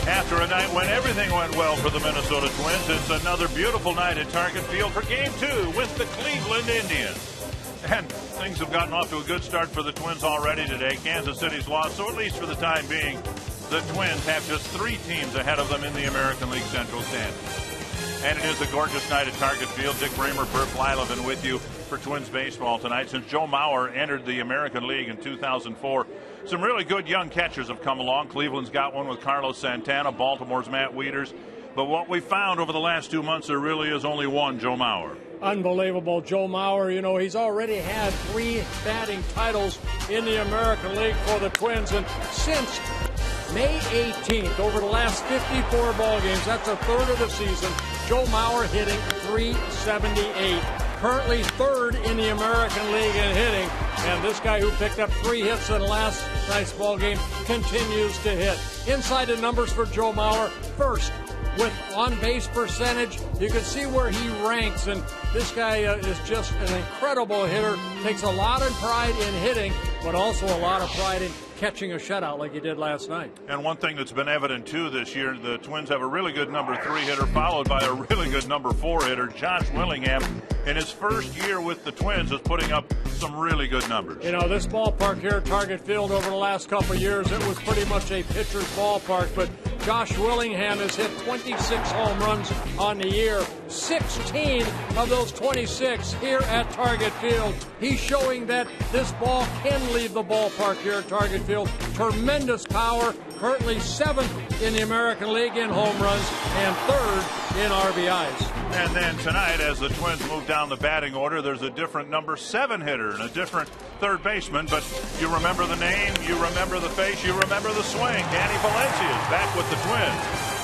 After a night when everything went well for the Minnesota Twins, it's another beautiful night at Target Field for Game 2 with the Cleveland Indians. And things have gotten off to a good start for the Twins already today. Kansas City's lost, so at least for the time being, the Twins have just 3 teams ahead of them in the American League Central standings. And it is a gorgeous night at Target Field. Dick Bramer, Bert Blyleven with you for Twins baseball tonight. Since Joe Mauer entered the American League in 2004, some really good young catchers have come along. Cleveland's got one with Carlos Santana, Baltimore's Matt Wieters. But what we found over the last 2 months, there really is only one Joe Mauer. Unbelievable. Joe Mauer, you know, he's already had 3 batting titles in the American League for the Twins. And since May 18th, over the last 54 ball games, that's a third of the season, Joe Mauer hitting .378. Currently third in the American League in hitting. And this guy who picked up 3 hits in last night's ball game continues to hit. Inside the numbers for Joe Mauer, first with on-base percentage. You can see where he ranks, and this guy is just an incredible hitter. Takes a lot of pride in hitting, but also a lot of pride in catching a shutout like he did last night. And one thing that's been evident, too, this year, the Twins have a really good number 3 hitter, followed by a really good number 4 hitter. Josh Willingham, in his first year with the Twins, is putting up some really good numbers. You know, this ballpark here at Target Field over the last couple of years, it was pretty much a pitcher's ballpark, but Josh Willingham has hit 26 home runs on the year, 16 of those 26 here at Target Field. He's showing that this ball can leave the ballpark here at Target Field. Tremendous power, currently 7th in the American League in home runs and 3rd in RBIs. And then tonight, as the Twins move down the batting order, there's a different number 7 hitter and a different third baseman. But you remember the name, you remember the face, you remember the swing. Danny Valencia is back with the Twins.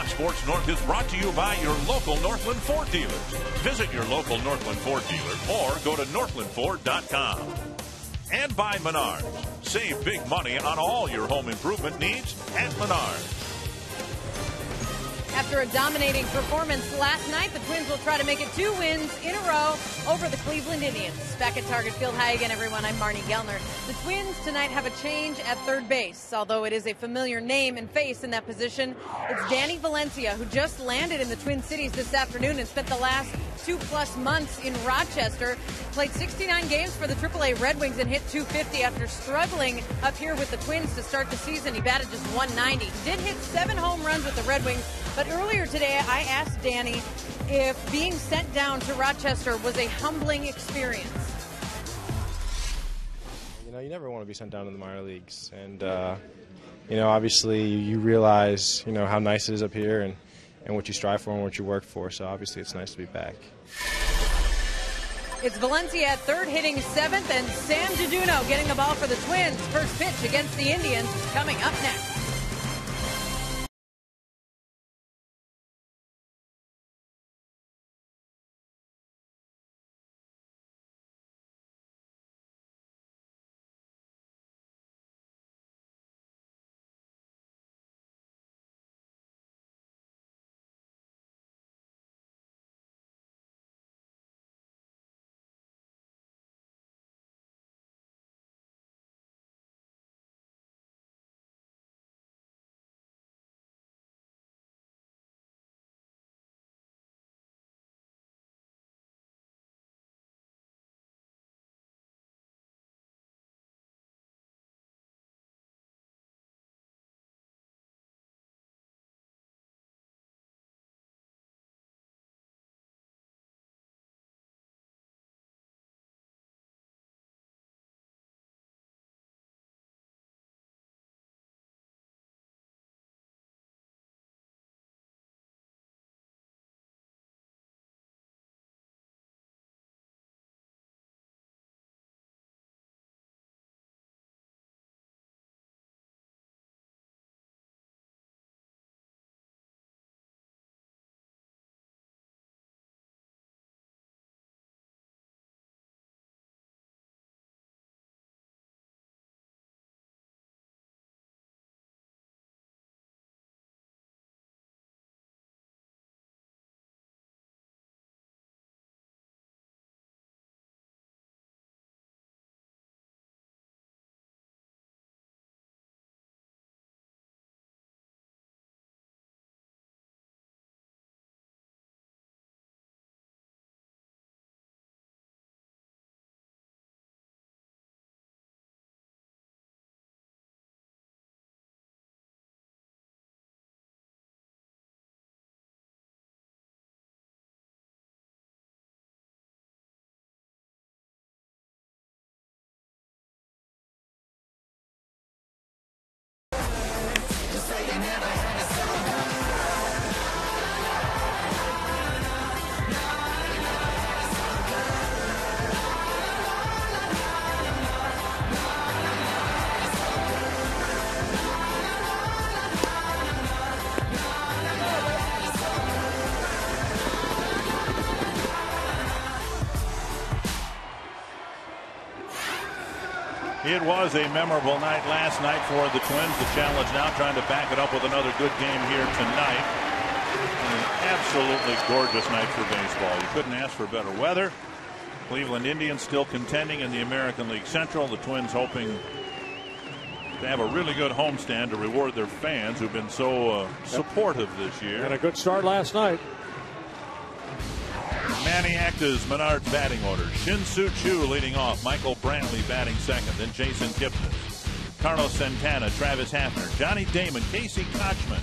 Sports North is brought to you by your local Northland Ford dealers. Visit your local Northland Ford dealer or go to northlandford.com. And by Menards. Save big money on all your home improvement needs at Menards. After a dominating performance last night, the Twins will try to make it 2 wins in a row over the Cleveland Indians. Back at Target Field. Hi again, everyone. I'm Marnie Gellner. The Twins tonight have a change at third base. Although it is a familiar name and face in that position, it's Danny Valencia, who just landed in the Twin Cities this afternoon and spent the last 2+ months in Rochester. Played 69 games for the AAA Red Wings and hit .250 after struggling up here with the Twins to start the season. He batted just .190. He did hit 7 home runs with the Red Wings, but earlier today I asked Danny if being sent down to Rochester was a humbling experience. You know, you never want to be sent down to the minor leagues, and you know, obviously you realize, you know, how nice it is up here and what you strive for and what you work for, so obviously it's nice to be back. It's Valencia at third, hitting 7th, and Sam Giuduno getting the ball for the Twins. First pitch against the Indians coming up next. It was a memorable night last night for the Twins. The Challenge now trying to back it up with another good game here tonight. An absolutely gorgeous night for baseball. You couldn't ask for better weather. Cleveland Indians still contending in the American League Central. The Twins hoping to have a really good homestand to reward their fans who've been so supportive this year. And a good start last night. Manny Acta's Menard's batting order. Shin-Soo Choo leading off. Michael Brantley batting second. Then Jason Kipnis. Carlos Santana, Travis Hafner, Johnny Damon, Casey Kochman,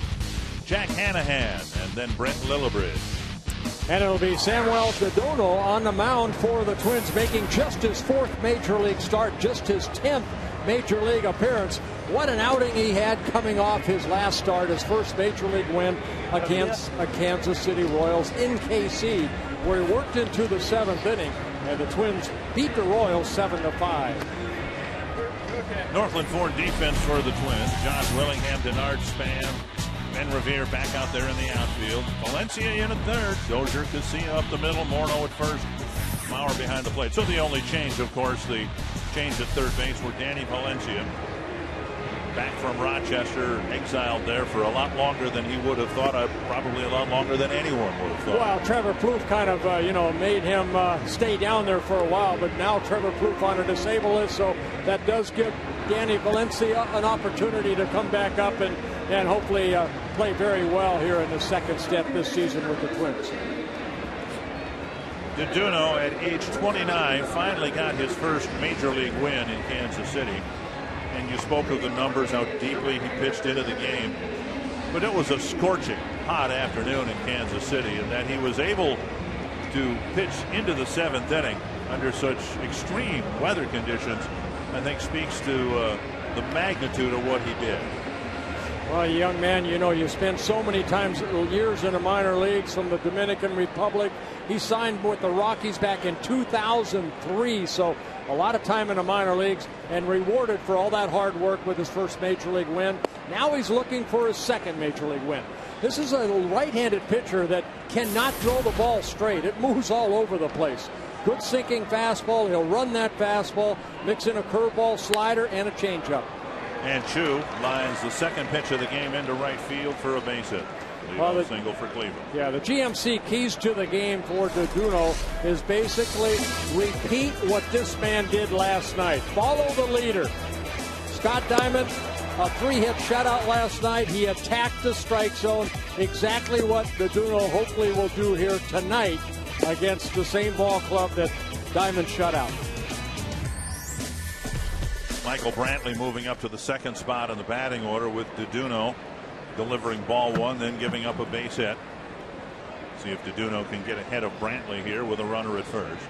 Jack Hanahan, and then Brent Lillibridge. And it'll be Samuel Giuduno on the mound for the Twins, making just his 4th Major League start, just his 10th Major League appearance. What an outing he had coming off his last start, his first Major League win against a Kansas City Royals in KC, where he worked into the 7th inning, and the Twins beat the Royals 7-5. Northland Ford defense for the Twins. Josh Willingham, Denard Span, Ben Revere back out there in the outfield. Valencia in at third. Dozier, Casilla up the middle. Morneau at first. Maurer behind the plate. So the only change, of course, the change at third base were Danny Valencia back from Rochester, exiled there for a lot longer than he would have thought, probably a lot longer than anyone would have thought. Well, Trevor Plouffe kind of, made him stay down there for a while, but now Trevor Plouffe on a disabled list, so that does give Danny Valencia an opportunity to come back up and hopefully play very well here in the second step this season with the Twins. DeDuno at age 29 finally got his first major league win in Kansas City. And you spoke of the numbers, how deeply he pitched into the game. But it was a scorching hot afternoon in Kansas City, and that he was able to pitch into the 7th inning under such extreme weather conditions, I think speaks to the magnitude of what he did. Well, young man, you spent so many years in the minor leagues from the Dominican Republic. He signed with the Rockies back in 2003, so a lot of time in the minor leagues, and rewarded for all that hard work with his first major league win. Now he's looking for his second major league win. This is a right-handed pitcher that cannot throw the ball straight. It moves all over the place. Good sinking fastball. He'll run that fastball, mix in a curveball, slider, and a changeup. And Chu lines the second pitch of the game into right field for a base hit. Well, single for Cleveland. Yeah, the GMC keys to the game for DeDuno is basically repeat what this man did last night. Follow the leader. Scott Diamond, a 3-hit shutout last night. He attacked the strike zone. Exactly what DeDuno hopefully will do here tonight against the same ball club that Diamond shut out. Michael Brantley moving up to the second spot in the batting order with DeDuno delivering ball one, then giving up a base hit. See if DeDuno can get ahead of Brantley here with a runner at first.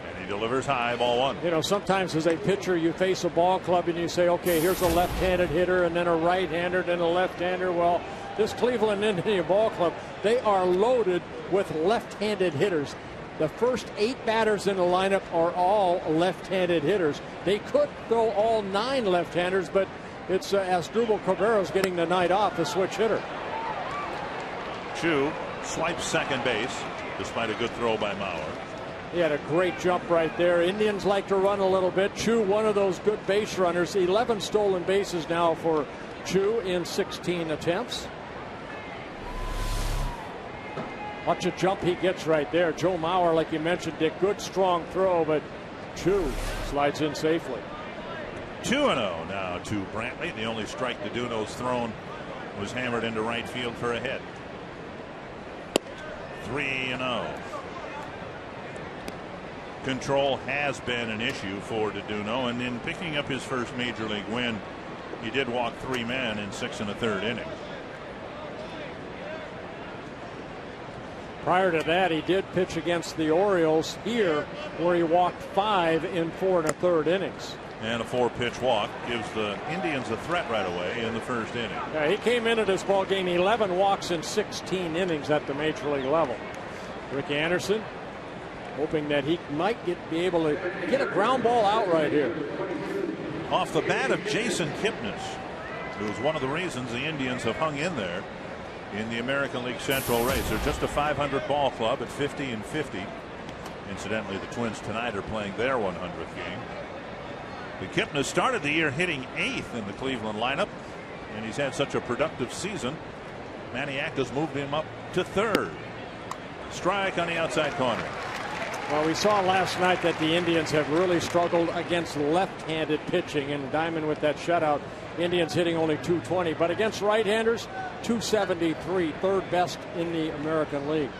And he delivers high, ball one. Sometimes as a pitcher you face a ball club and you say, okay, here's a left-handed hitter and then a right-hander, then a left-hander. Well, this Cleveland Indian ball club, they are loaded with left-handed hitters. The first 8 batters in the lineup are all left-handed hitters. They could throw all 9 left-handers, but it's Asdrubal Cabrera's getting the night off, a switch hitter. Chu swipes second base, despite a good throw by Mauer. He had a great jump right there. Indians like to run a little bit. Chu, one of those good base runners. 11 stolen bases now for Chu in 16 attempts. Watch a jump he gets right there. Joe Mauer, like you mentioned, Dick, good strong throw, but Chu slides in safely. 2-0 now to Brantley. The only strike DeDuno's thrown was hammered into right field for a hit. 3-0. Control has been an issue for DeDuno, and in picking up his first major league win, he did walk 3 men in 6 1/3 innings. Prior to that, he did pitch against the Orioles here, where he walked 5 in 4 1/3 innings. And a 4-pitch walk gives the Indians a threat right away in the first inning. Yeah, he came into this ball game 11 walks in 16 innings at the major league level. Rick Anderson hoping that he might be able to get a ground ball out right here. Off the bat of Jason Kipnis, who was one of the reasons the Indians have hung in there in the American League Central race. They're just a 500 ball club at 50-50. Incidentally, the Twins tonight are playing their 100th game. The Kipnis started the year hitting 8th in the Cleveland lineup, and he's had such a productive season. Maniacas moved him up to 3rd. Strike on the outside corner. Well, we saw last night that the Indians have really struggled against left-handed pitching, and Diamond with that shutout. Indians hitting only .220, but against right-handers, .273, 3rd best in the American League.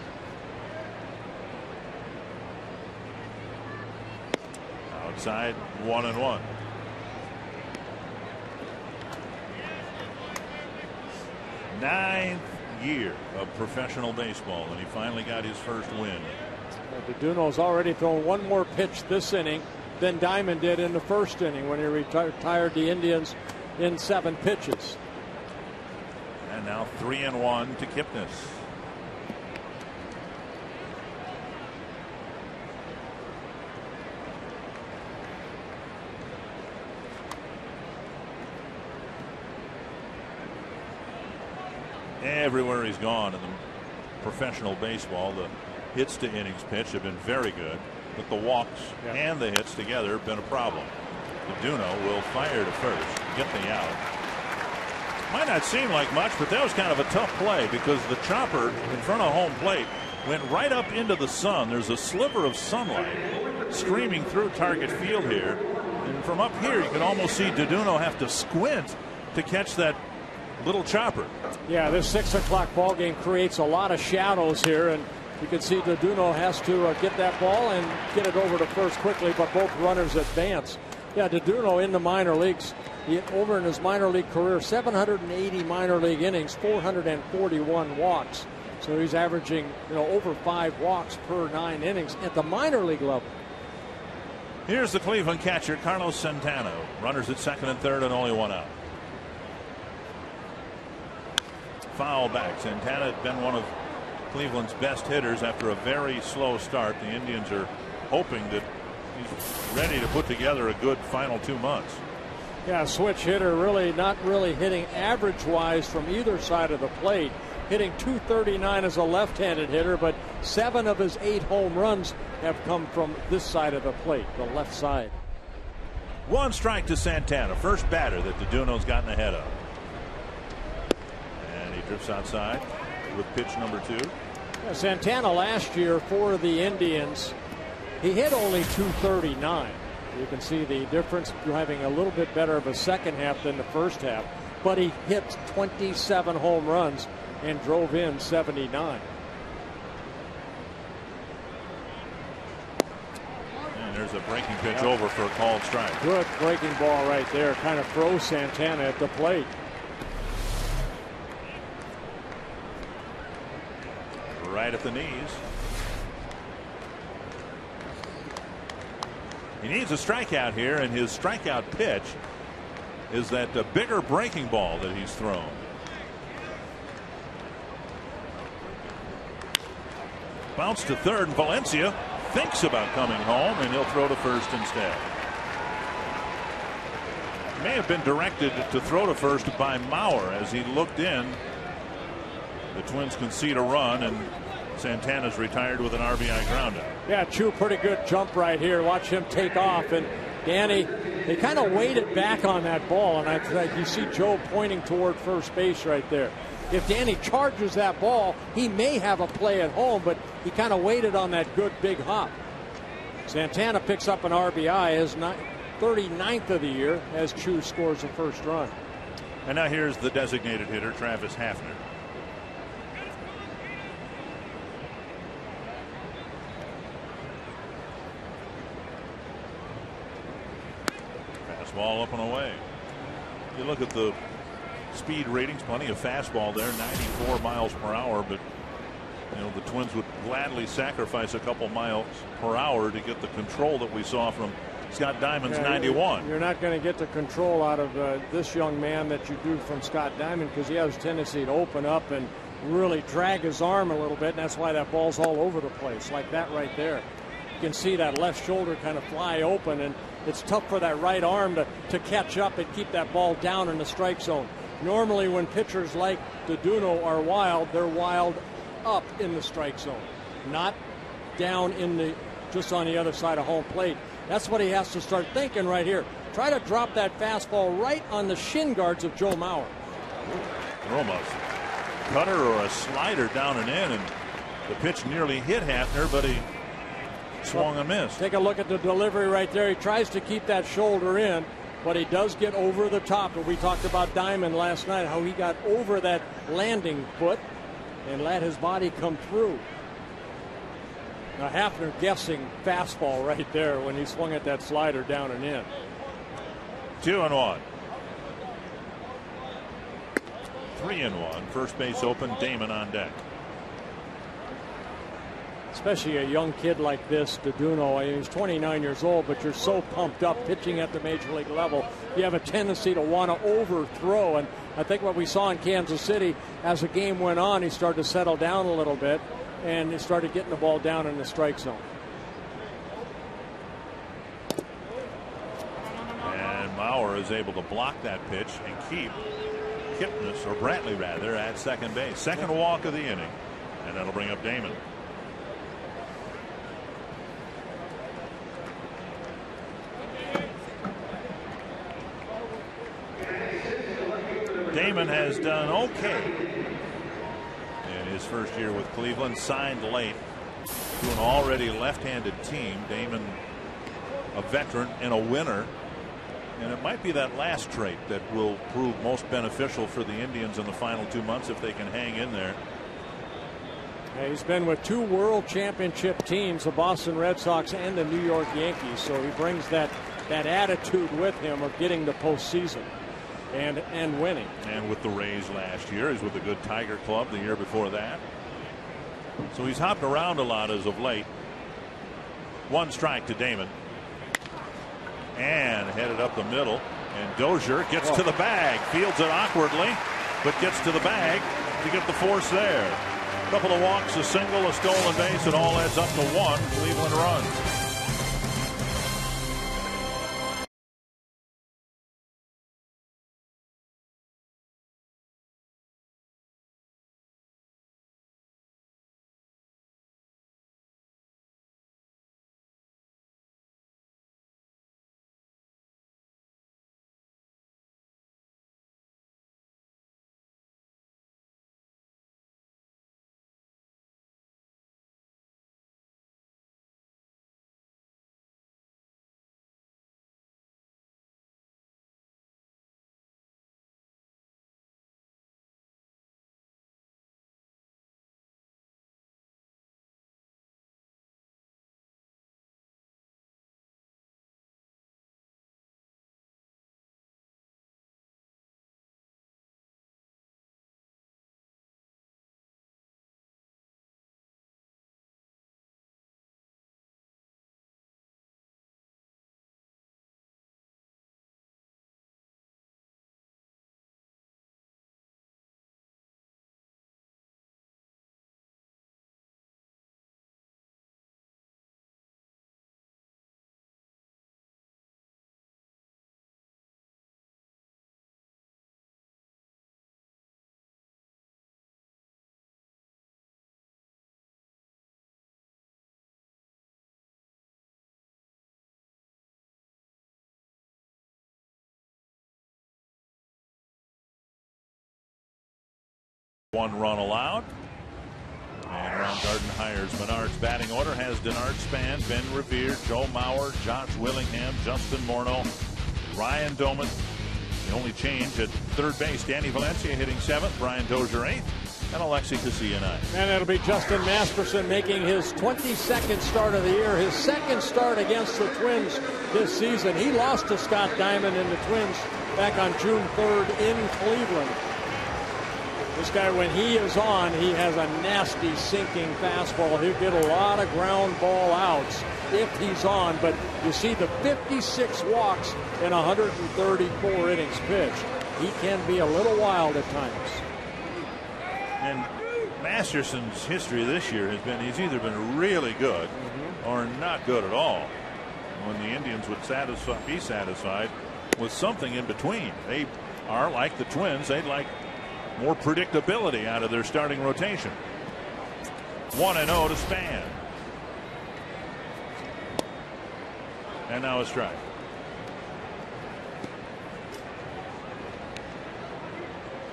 Outside, 1-1. Ninth year of professional baseball, and he finally got his first win. DeDuno's already thrown one more pitch this inning than Diamond did in the first inning when he retired the Indians in 7 pitches. And now 3-1 to Kipnis. Everywhere he's gone in the professional baseball, the hits to innings pitch have been very good. but the walks and the hits together have been a problem. DeDuno will fire to first, get the out. Might not seem like much, but that was kind of a tough play because the chopper in front of home plate went right up into the sun. There's a sliver of sunlight streaming through target field here. And from up here, you can almost see DeDuno have to squint to catch that little chopper. Yeah, this 6 o'clock ball game creates a lot of shadows here, and you can see DeDuno has to get that ball and get it over to first quickly, but both runners advance. Yeah, DeDuno in the minor leagues, over in his minor league career, 780 minor league innings, 441 walks. So he's averaging, over 5 walks per 9 innings at the minor league level. Here's the Cleveland catcher, Carlos Santana. Runners at second and third and only one out. Foul back. Santana had been one of Cleveland's best hitters after a very slow start. The Indians are hoping that he's ready to put together a good final 2 months. Yeah, switch hitter, really not really hitting average wise from either side of the plate. Hitting .239 as a left-handed hitter, but 7 of his 8 home runs have come from this side of the plate, the left side. 1 strike to Santana, first batter that DeDuno's gotten ahead of. And he drifts outside with pitch number 2. Yeah, Santana last year for the Indians, he hit only .239. You can see the difference, having a little bit better of a second half than the first half, but he hit 27 home runs and drove in 79. And there's a breaking pitch over for a called strike. Good breaking ball right there, kind of throws Santana at the plate. Right at the knees. He needs a strikeout here, and his strikeout pitch is that bigger breaking ball that he's thrown. Bounce to third, and Valencia thinks about coming home, and he'll throw to first instead. May have been directed to throw to first by Mauer as he looked in. The Twins concede a run, and Santana's retired with an RBI grounder. Yeah, Chu, pretty good jump right here. Watch him take off, and Danny, they kind of waited back on that ball, and you see Joe pointing toward first base right there. If Danny charges that ball, he may have a play at home, but he kind of waited on that good big hop. Santana picks up an RBI, his 39th of the year, as Chu scores the first run. And now here's the designated hitter, Travis Hafner. Fastball up and away. You look at the speed ratings, plenty of fastball there, 94 miles per hour, but the Twins would gladly sacrifice a couple miles per hour to get the control that we saw from Scott Diamond's 91. You're not going to get the control out of this young man that you do from Scott Diamond, because he has a tendency to open up and really drag his arm a little bit, and that's why that ball's all over the place, like that right there. You can see that left shoulder kind of fly open, and it's tough for that right arm to catch up and keep that ball down in the strike zone. Normally when pitchers like DeDuno are wild, they're wild up in the strike zone, not down in the just on the other side of home plate. That's what he has to start thinking right here. Try to drop that fastball right on the shin guards of Joe Mauer. Almost cutter or a slider down and in, and the pitch nearly hit Hafner, but he swung and missed. Take a look at the delivery right there. He tries to keep that shoulder in, but he does get over the top. And we talked about Diamond last night, how he got over that landing foot and let his body come through. Now Hafner guessing fastball right there when he swung at that slider down and in. 2-1. 3-1. First base open. Damon on deck. Especially a young kid like this, DeDuno. I mean, he's 29 years old, but you're so pumped up pitching at the major league level. You have a tendency to want to overthrow. And I think what we saw in Kansas City, as the game went on, he started to settle down a little bit, and he started getting the ball down in the strike zone. And Mauer is able to block that pitch and keep Kipnis, or Brantley rather, at second base. Second walk of the inning, and that'll bring up Damon. Damon has done okay in his first year with Cleveland. Signed late to an already left-handed team. Damon, a veteran and a winner. And it might be that last trait that will prove most beneficial for the Indians in the final 2 months if they can hang in there. Yeah, he's been with 2 World Championship teams, the Boston Red Sox and the New York Yankees. So he brings that attitude with him of getting the postseason and winning. And with the Rays last year, he's with a good Tiger club the year before that. So he's hopped around a lot as of late. 1 strike to Damon. And headed up the middle. And Dozier gets to the bag. Fields it awkwardly, but gets to the bag to get the force there. A couple of walks, a single, a stolen base. It all adds up to 1 Cleveland run. One run allowed. And Ron Garden hires Menard's batting order. Has Denard Span, Ben Revere, Joe Mauer, Josh Willingham, Justin Morneau, Ryan Doman. The only change at third base, Danny Valencia hitting 7th, Brian Dozier 8th, and Alexi Casilla 9th. And it'll be Justin Masterson making his 22nd start of the year, his 2nd start against the Twins this season. He lost to Scott Diamond and the Twins back on June 3rd in Cleveland. This guy, when he is on, he has a nasty sinking fastball. He'll get a lot of ground ball outs if he's on, but you see the 56 walks in 134 innings pitched. He can be a little wild at times. And Masterson's history this year has been he's either been really good or not good at all. When the Indians would be satisfied with something in between. They are like the Twins. They'd like more predictability out of their starting rotation. 1-0 to Span. And now a strike.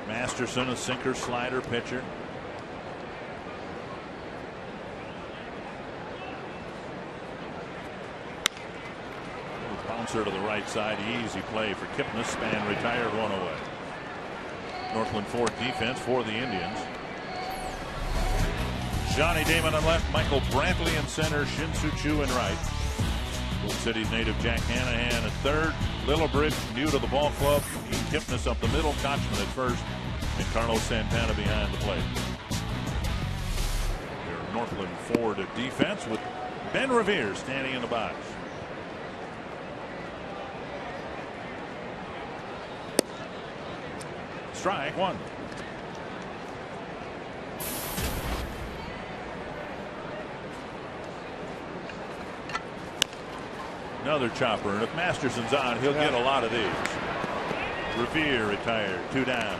Masterson, a sinker slider pitcher. Bouncer to the right side. Easy play for Kipnis. Span retired, 1 away. Northland Ford defense for the Indians. Johnny Damon on left, Michael Brantley in center, Shin-Soo Choo in right. Gold City's native Jack Hanahan at third. Lillibridge new to the ball club. Ian Kipnis up the middle, Kochman at first, and Carlos Santana behind the plate. Their Northland Ford at defense with Ben Revere standing in the box. Strike 1. Another chopper, and if Masterson's on, he'll get a lot of these. Revere retired, 2 down.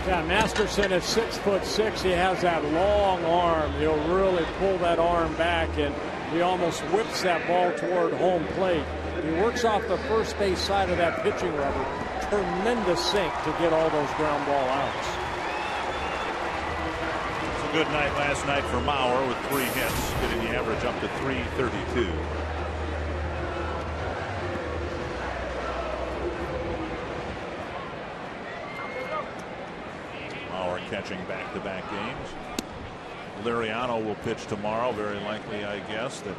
Yeah, Masterson at 6'6", he has that long arm. He'll really pull that arm back, and he almost whips that ball toward home plate. He works off the first base side of that pitching rubber, tremendous sink to get all those ground ball outs. It's a good night last night for Mauer with 3 hits, getting the average up to 332. Mauer catching back-to-back games. Liriano will pitch tomorrow. Very likely, I guess, that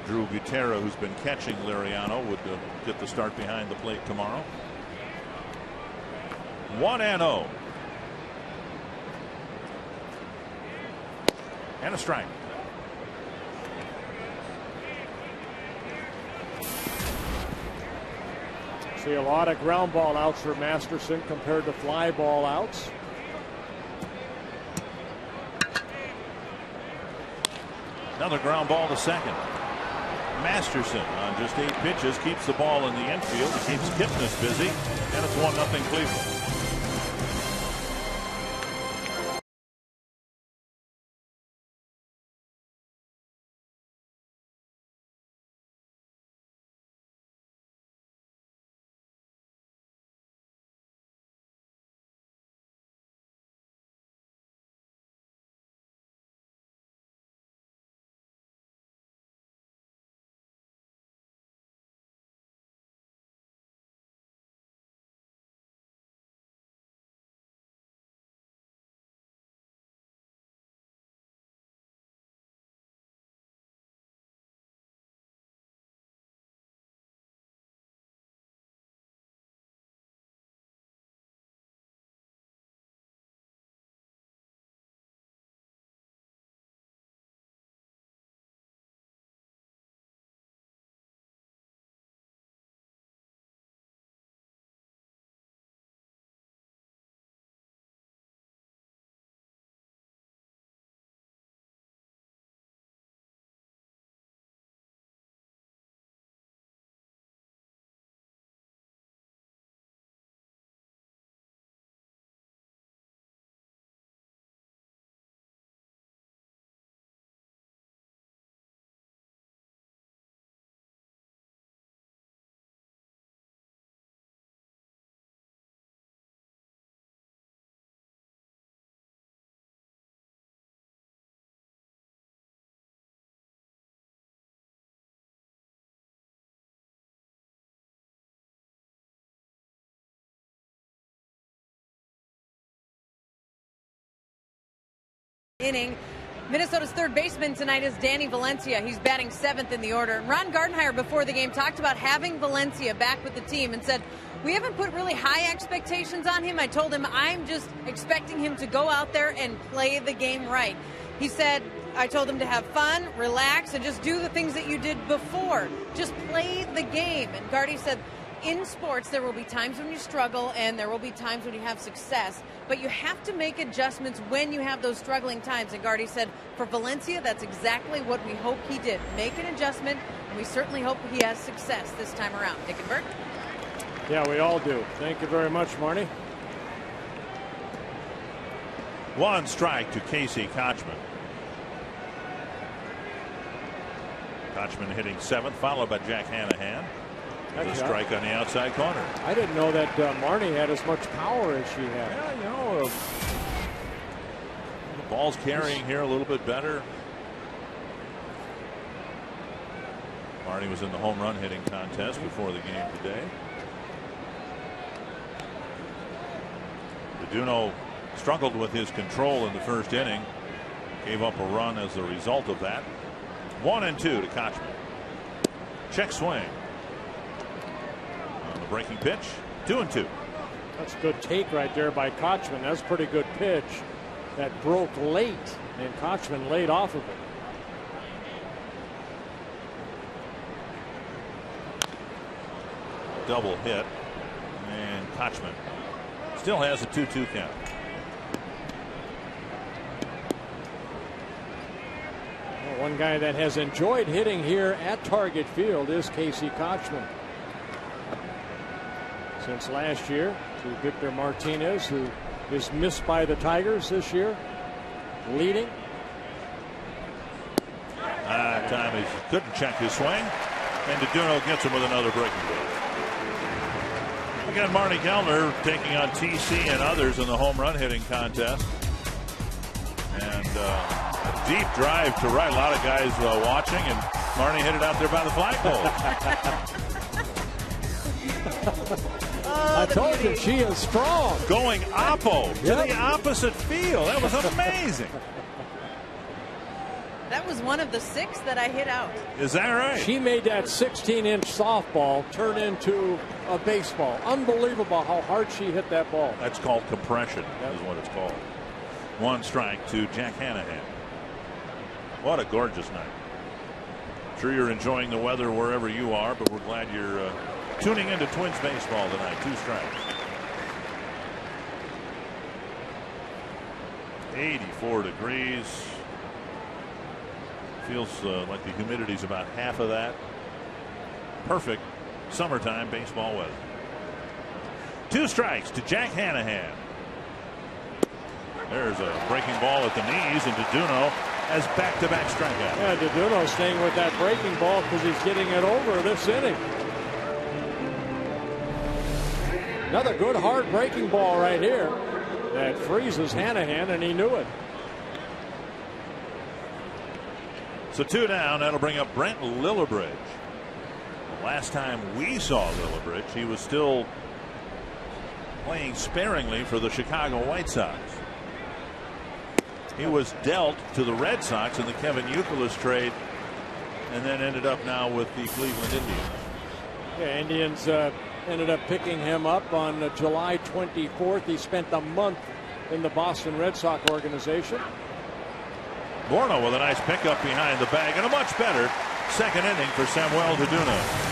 Drew Gutierrez, who's been catching Liriano, would get the start behind the plate tomorrow. 1-0. And a strike. See a lot of ground ball outs for Masterson compared to fly ball outs. Another ground ball to second. Masterson on just 8 pitches keeps the ball in the infield. He keeps Kipnis busy, and it's 1-0 Cleveland. Inning. Minnesota's third baseman tonight is Danny Valencia. He's batting 7th in the order. Ron Gardenhire before the game talked about having Valencia back with the team and said, we haven't put really high expectations on him. I told him I'm just expecting him to go out there and play the game right. He said, I told him to have fun, relax, and just do the things that you did before. Just play the game. And Gardy said, in sports, there will be times when you struggle and there will be times when you have success, but you have to make adjustments when you have those struggling times. And Gardy said, for Valencia, that's exactly what we hope he did. Make an adjustment, and we certainly hope he has success this time around. Dick and Bert? Yeah, we all do. Thank you very much, Marnie. 1 strike to Casey Kochman. Kochman hitting 7th, followed by Jack Hanahan. A strike on the outside corner. I didn't know that Marnie had as much power as she had. Yeah, you know, the ball's carrying here a little bit better. Marnie was in the home run hitting contest before the game today. Duno struggled with his control in the first inning. Gave up a run as a result of that. 1-2 to Kochman. Check swing. Breaking pitch, 2-2. That's a good take right there by Kochman. That's a pretty good pitch that broke late, and Kochman laid off of it. Double hit, and Kochman still has a 2-2 count. Well, one guy that has enjoyed hitting here at Target Field is Casey Kochman. Since last year, to Victor Martinez, who is missed by the Tigers this year, leading. Time he couldn't check his swing, and Duno gets him with another breaking ball. Again, Marnie Kellner taking on TC and others in the home run hitting contest. And a deep drive to right. A lot of guys watching, and Marnie hit it out there by the flagpole. I told you, she is strong. Going oppo to the opposite field. That was amazing. That was one of the 6 that I hit out. Is that right? She made that 16-inch softball turn into a baseball. Unbelievable how hard she hit that ball. That's called compression, is what it's called. 1 strike to Jack Hanahan. What a gorgeous night. I'm sure you're enjoying the weather wherever you are, but we're glad you're tuning into Twins baseball tonight. 2 strikes. 84 degrees. Feels like the humidity's about half of that. Perfect summertime baseball weather. 2 strikes to Jack Hanahan. There's a breaking ball at the knees, and DeDuno has back-to-back strikeouts. Yeah, DeDuno staying with that breaking ball because he's getting it over this inning. Another good hard breaking ball right here that freezes Hanahan, and he knew it. So 2 down. That'll bring up Brent Lillibridge. The last time we saw Lillibridge, he was still playing sparingly for the Chicago White Sox. He was dealt to the Red Sox in the Kevin Youkilis trade, and then ended up now with the Cleveland Indians. Yeah, Indians ended up picking him up on July 24th. He spent a month in the Boston Red Sox organization. Morneau with a nice pickup behind the bag, and a much better second inning for Samuel DeDuno.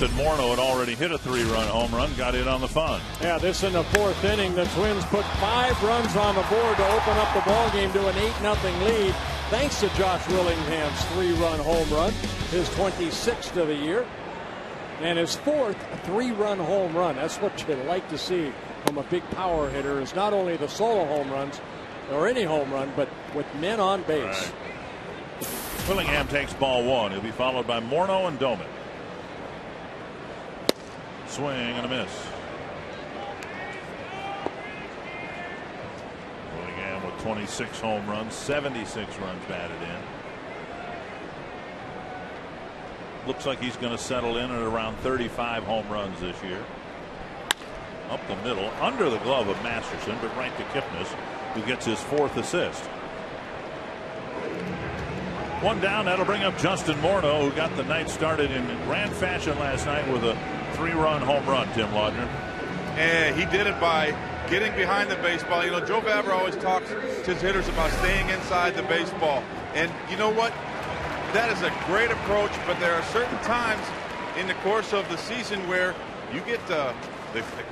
Morneau had already hit a 3-run home run, got in on the fun. Yeah, this in the 4th inning. The Twins put 5 runs on the board to open up the ballgame to an 8-0 lead, thanks to Josh Willingham's 3-run home run, his 26th of the year, and his 4th 3-run home run. That's what you like to see from a big power hitter, is not only the solo home runs or any home run, but with men on base. Right. Willingham takes ball 1. He'll be followed by Morneau and Doman. Swing and a miss. Willingham with 26 home runs, 76 runs batted in. Looks like he's going to settle in at around 35 home runs this year. Up the middle, under the glove of Masterson, but right to Kipnis, who gets his 4th assist. 1 down. That'll bring up Justin Morneau, who got the night started in grand fashion last night with a 3-run home run. Tim Laudner. And he did it by getting behind the baseball. You know, Joe Vavra always talks to his hitters about staying inside the baseball. And you know what? That is a great approach, but there are certain times in the course of the season where you get the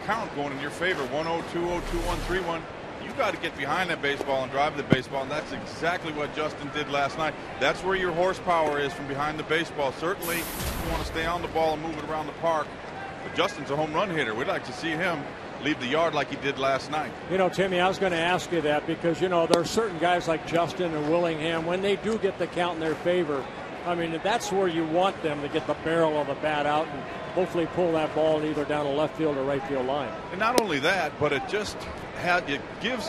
count going in your favor, 1-0, 2-0, 2-1, 3-1. You got to get behind that baseball and drive the baseball, and that's exactly what Justin did last night. That's where your horsepower is, from behind the baseball. Certainly, you want to stay on the ball and move it around the park. But Justin's a home run hitter. We'd like to see him leave the yard like he did last night. You know, Timmy, I was going to ask you that because, you know, there are certain guys like Justin and Willingham, when they do get the count in their favor, I mean, that's where you want them to get the barrel of the bat out and hopefully pull that ball either down the left field or right field line. And not only that, but it gives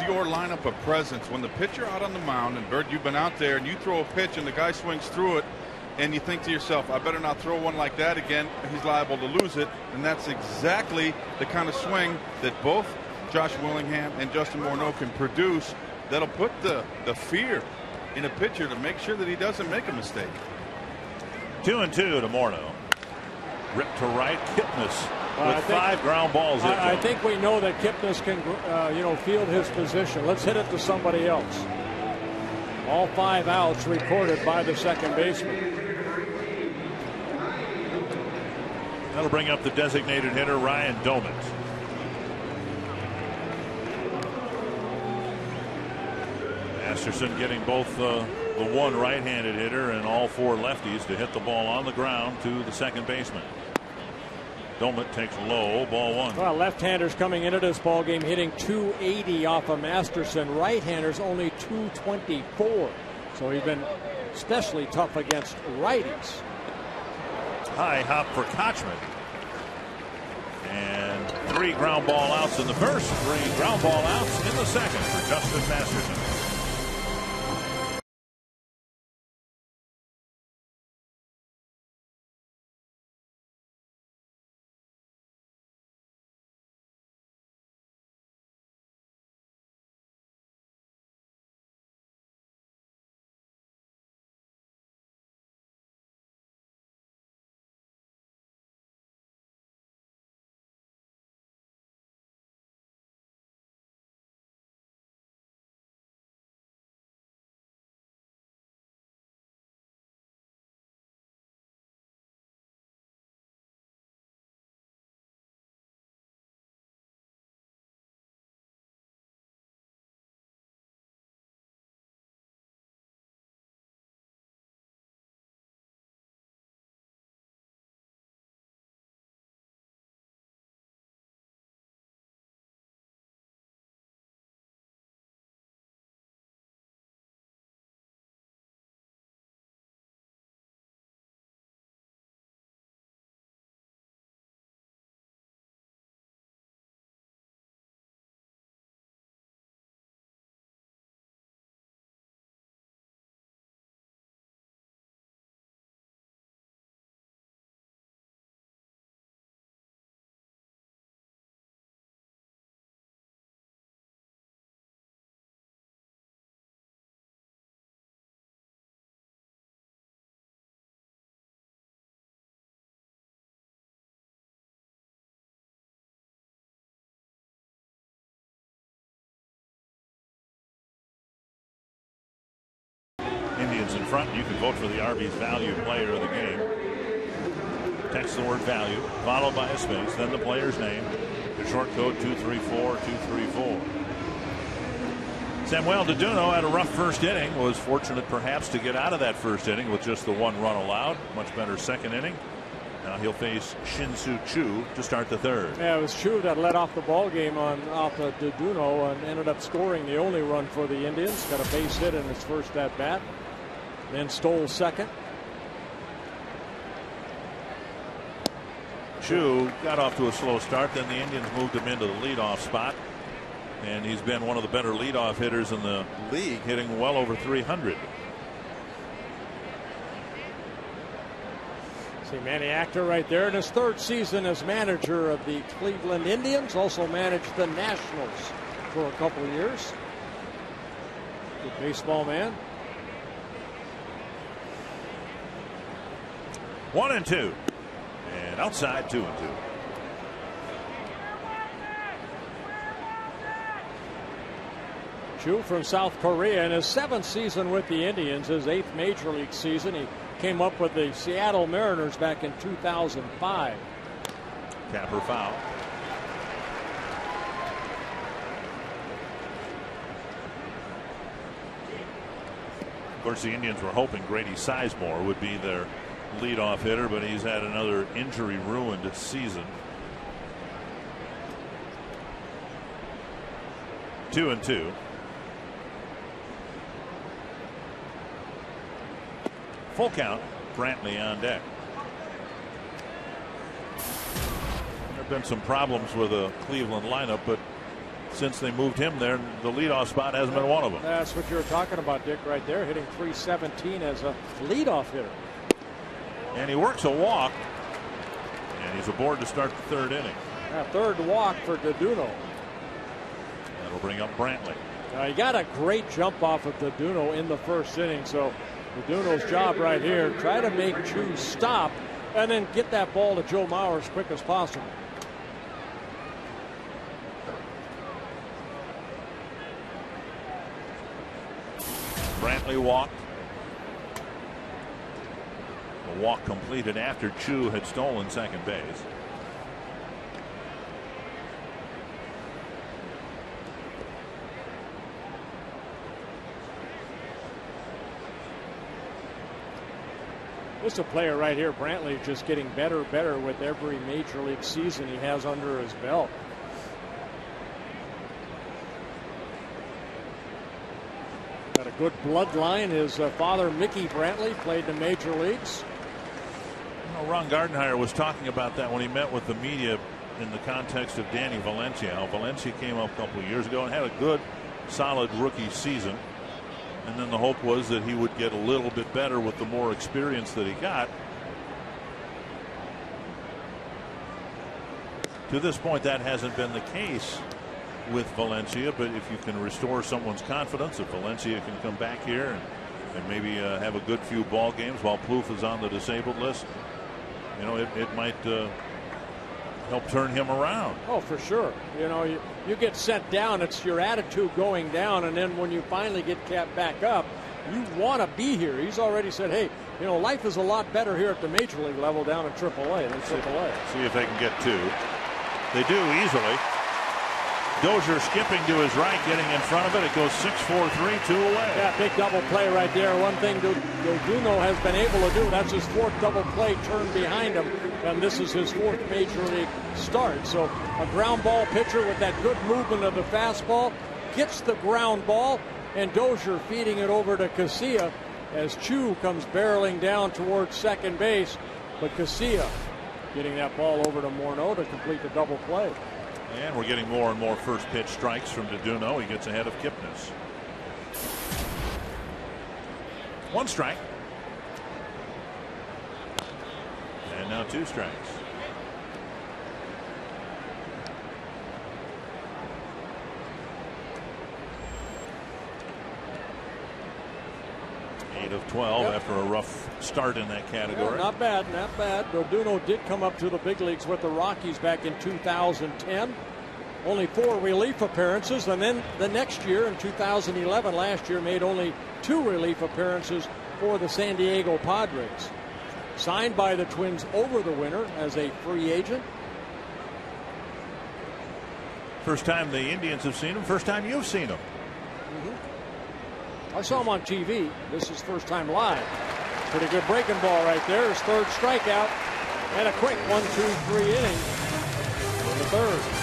your lineup a presence. When the pitcher out on the mound, and Bert, you've been out there, and you throw a pitch and the guy swings through it, and you think to yourself, I better not throw one like that again. He's liable to lose it. And that's exactly the kind of swing that both Josh Willingham and Justin Morneau can produce. That'll put the fear in a pitcher to make sure that he doesn't make a mistake. 2-2 to Morneau. Ripped to right. Kipnis with 5 ground balls. I think we know that Kipnis can, field his position. Let's hit it to somebody else. All 5 outs recorded by the second baseman. That'll bring up the designated hitter, Ryan Doumit. Masterson getting both the one right-handed hitter and all 4 lefties to hit the ball on the ground to the second baseman. Doumit takes low, ball 1. Well, left-handers coming into this ball game hitting 280 off of Masterson. Right-handers only 224. So he's been especially tough against righties. High hop for Kochman. And 3 ground ball outs in the first, 3 ground ball outs in the second for Justin Masterson. Indians in front. You can vote for the Arby's value player of the game. Text the word value, followed by a space, then the player's name. The short code 234-234. Samuel Deduno had a rough first inning. Was fortunate perhaps to get out of that first inning with just the 1 run allowed. Much better second inning. Now he'll face Shin-Soo Choo to start the third. Yeah, it was Choo that led off the ball game off of Deduno and ended up scoring the only run for the Indians. Got a base hit in his first at bat. Then stole second. Choo got off to a slow start. Then the Indians moved him into the leadoff spot. And he's been one of the better leadoff hitters in the league, hitting well over 300. See Manny Actor right there in his 3rd season as manager of the Cleveland Indians. Also managed the Nationals for a couple of years. Good baseball man. 1-2. And outside 2-2. Chu from South Korea in his 7th season with the Indians, his 8th major league season. He came up with the Seattle Mariners back in 2005. Tapper foul. Of course, the Indians were hoping Grady Sizemore would be their leadoff hitter, but he's had another injury-ruined season. 2-2. Full count. Brantley on deck. There have been some problems with the Cleveland lineup, but since they moved him there, the leadoff spot hasn't been one of them. That's what you were talking about, Dick, right there, hitting .317 as a leadoff hitter. And he works a walk, and he's aboard to start the 3rd inning. Third walk for Deduno. That'll bring up Brantley. He got a great jump off of Deduno in the 1st inning, so Deduno's job right here, try to make Chu stop and then get that ball to Joe Mauer as quick as possible. Brantley walked. A walk completed after Chu had stolen second base. This is a player right here, Brantley, just getting better and better with every major league season he has under his belt. Got a good bloodline. His father, Mickey Brantley, played in the major leagues. You know, Ron Gardenhire was talking about that when he met with the media in the context of Danny Valencia. How Valencia came up a couple of years ago and had a good, solid rookie season. And then the hope was that he would get a little bit better with the more experience that he got. To this point, that hasn't been the case with Valencia, but if you can restore someone's confidence, if Valencia can come back here and maybe have a good few ball games while Plouffe is on the disabled list, you know, it might help turn him around. Oh, for sure. You know, you get sent down, it's your attitude going down, and then when you finally get capped back up, you want to be here. He's already said, hey, you know, life is a lot better here at the major league level down at AAA than AAA. See if they can get 2. They do easily. Dozier skipping to his right, getting in front of it. It goes 6-4-3, 2 away. Yeah, big double play right there. One thing Deduno has been able to do, that's his 4th double play turn behind him, and this is his 4th major league start. So a ground ball pitcher with that good movement of the fastball gets the ground ball, and Dozier feeding it over to Casilla as Chu comes barreling down towards second base, but Casilla getting that ball over to Morneau to complete the double play. And we're getting more and more first pitch strikes from Deduno. He gets ahead of Kipnis. 1 strike. And now 2 strikes. Of 12 after a rough start in that category. Yeah, not bad, not bad. Deduno did come up to the big leagues with the Rockies back in 2010. Only 4 relief appearances, and then the next year in 2011, last year, made only 2 relief appearances for the San Diego Padres. Signed by the Twins over the winter as a free agent. First time the Indians have seen him, first time you've seen him. I saw him on TV. This is first time live. Pretty good breaking ball right there. His 3rd strikeout and a quick 1-2-3 inning in the 3rd.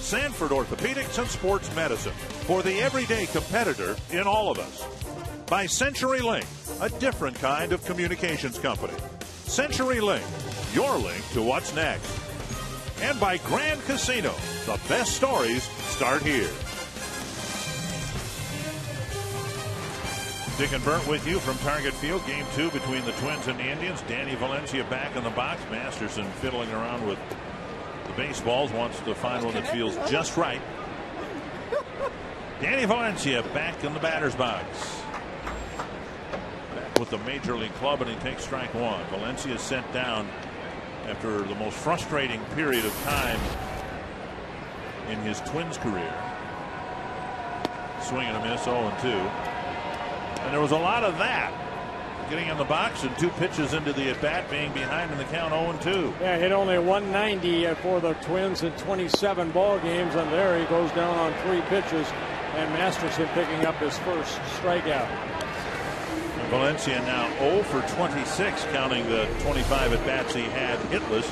Sanford Orthopedics and Sports Medicine, for the everyday competitor in all of us. By CenturyLink, a different kind of communications company. CenturyLink, your link to what's next. And by Grand Casino, the best stories start here. Dick and Bert with you from Target Field. Game 2 between the Twins and the Indians. Danny Valencia back in the box. Masterson fiddling around with the baseballs. Wants to find one that feels just right. Danny Valencia back in the batter's box. Back with the Major League club, and he takes strike 1. Valencia is sent down after the most frustrating period of time in his Twins career. Swing and a miss, 0-2. And there was a lot of that. Getting in the box and 2 pitches into the at-bat, being behind in the count, 0-2. Yeah, hit only 190 for the Twins in 27 ball games, and there he goes down on 3 pitches, and Masterson picking up his first strikeout. And Valencia now 0 for 26, counting the 25 at-bats he had hitless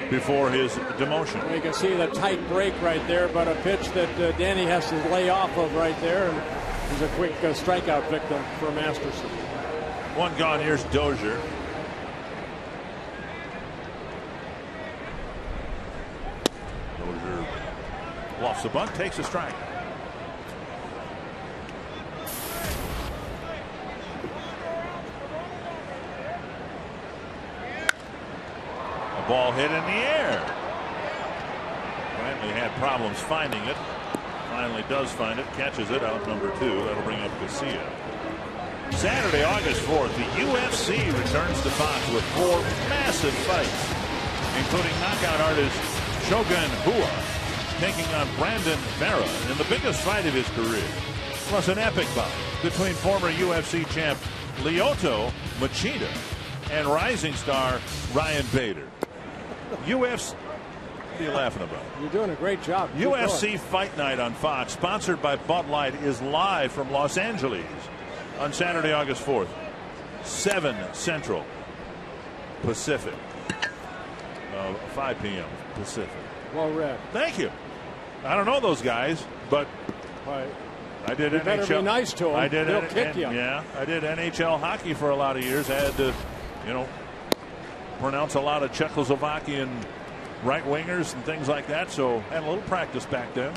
before his demotion. You can see the tight break right there, but a pitch that Danny has to lay off of right there, and he's a quick strikeout victim for Masterson. 1 gone. Here's Dozier. Dozier lofts the bunt, takes a strike. A ball hit in the air. Brantley had problems finding it. Finally does find it, catches it, out number 2. That'll bring up Casilla. Saturday, August 4th, the UFC returns to Fox with 4 massive fights, including knockout artist Shogun Rua taking on Brandon Vera in the biggest fight of his career, plus an epic bout between former UFC champ Lyoto Machida and rising star Ryan Bader. UFC. What are you laughing about? You're doing a great job. UFC Fight Night on Fox, sponsored by Bud Light, is live from Los Angeles on Saturday, August 4th, 7 Central Pacific, 5 p.m. Pacific. Well read. Thank you. I don't know those guys, but I did you NHL. better be nice to them. They'll kick you. Yeah, I did NHL hockey for a lot of years. I had to, pronounce a lot of Czechoslovakian right wingers and things like that, so I had a little practice back then.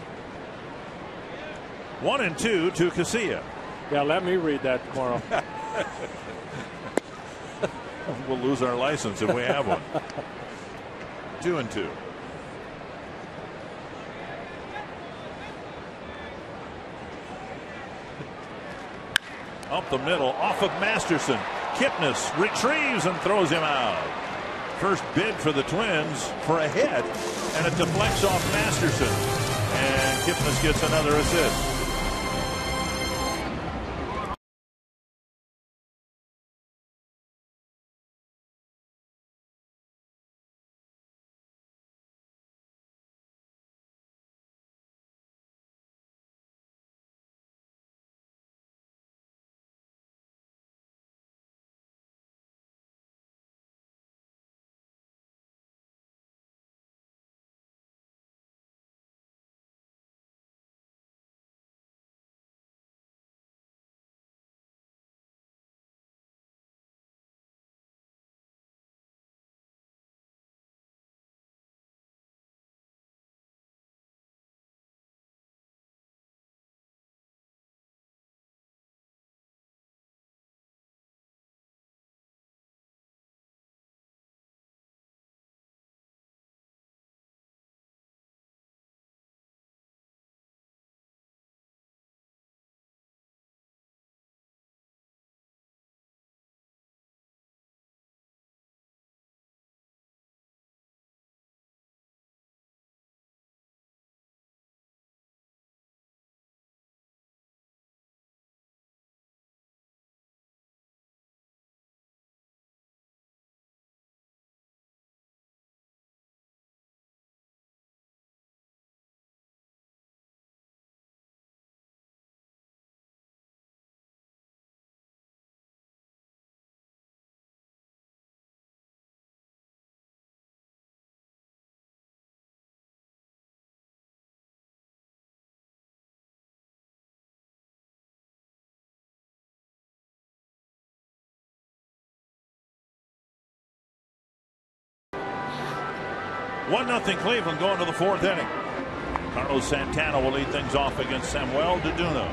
1-2 to Casilla. Yeah, let me read that tomorrow. We'll lose our license if we have one. 2-2. Up the middle, off of Masterson. Kipnis retrieves and throws him out. First bid for the Twins for a hit, and it deflects off Masterson. And Kipnis gets another assist. 1-0 Cleveland going to the 4th inning. Carlos Santana will lead things off against Samuel Deduno.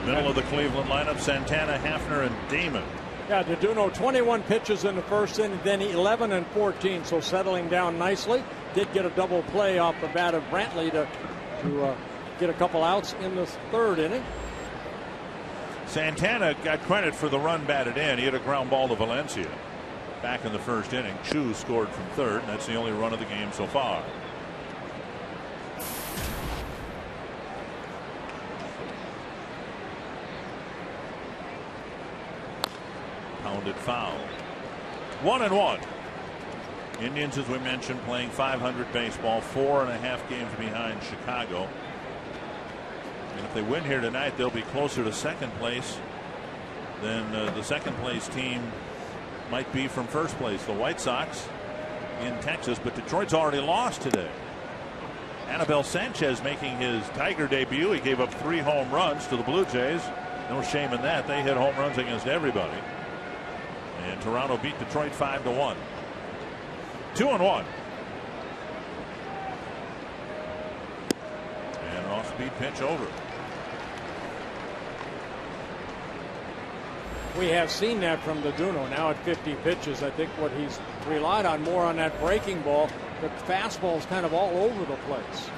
Middle of the Cleveland lineup, Santana, Hafner, and Damon. Yeah, Deduno 21 pitches in the first inning, then 11 and 14, so settling down nicely. Did get a double play off the bat of Brantley to get a couple outs in the 3rd inning. Santana got credit for the run batted in. He hit a ground ball to Valencia back in the 1st inning. Chu scored from 3rd, and that's the only run of the game so far. Pounded foul. 1-1. Indians, as we mentioned, playing .500 baseball, 4.5 games behind Chicago. And if they win here tonight, they'll be closer to 2nd place than the 2nd place team might be from 1st place, the White Sox in Texas. But Detroit's already lost today. Anibal Sanchez making his Tiger debut. He gave up 3 home runs to the Blue Jays. No shame in that. They hit home runs against everybody. And Toronto beat Detroit 5-1. 2-1. And an off-speed pitch over. We have seen that from Deduno now at 50 pitches. I think what he's relied on more on that breaking ball. The fastball is kind of all over the place.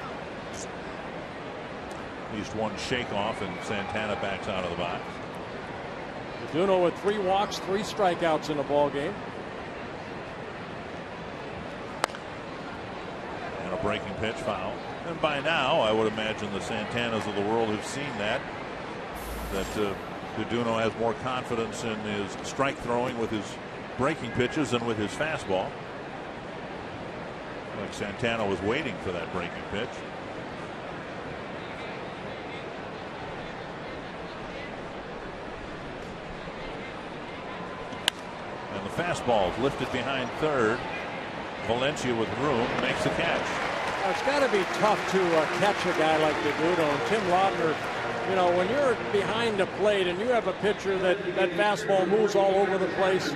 At least one shake off, and Santana backs out of the box. Deduno with 3 walks, 3 strikeouts in the ball game. And a breaking pitch foul. And by now, I would imagine the Santanas of the world have seen that Deduno has more confidence in his strike throwing with his breaking pitches than with his fastball. Like Santana was waiting for that breaking pitch. And the fastball is lifted behind 3rd. Valencia with room makes the catch. It's got to be tough to catch a guy like Deduno. And Tim Lautner, you know, when you're behind the plate and you have a pitcher that fastball moves all over the place,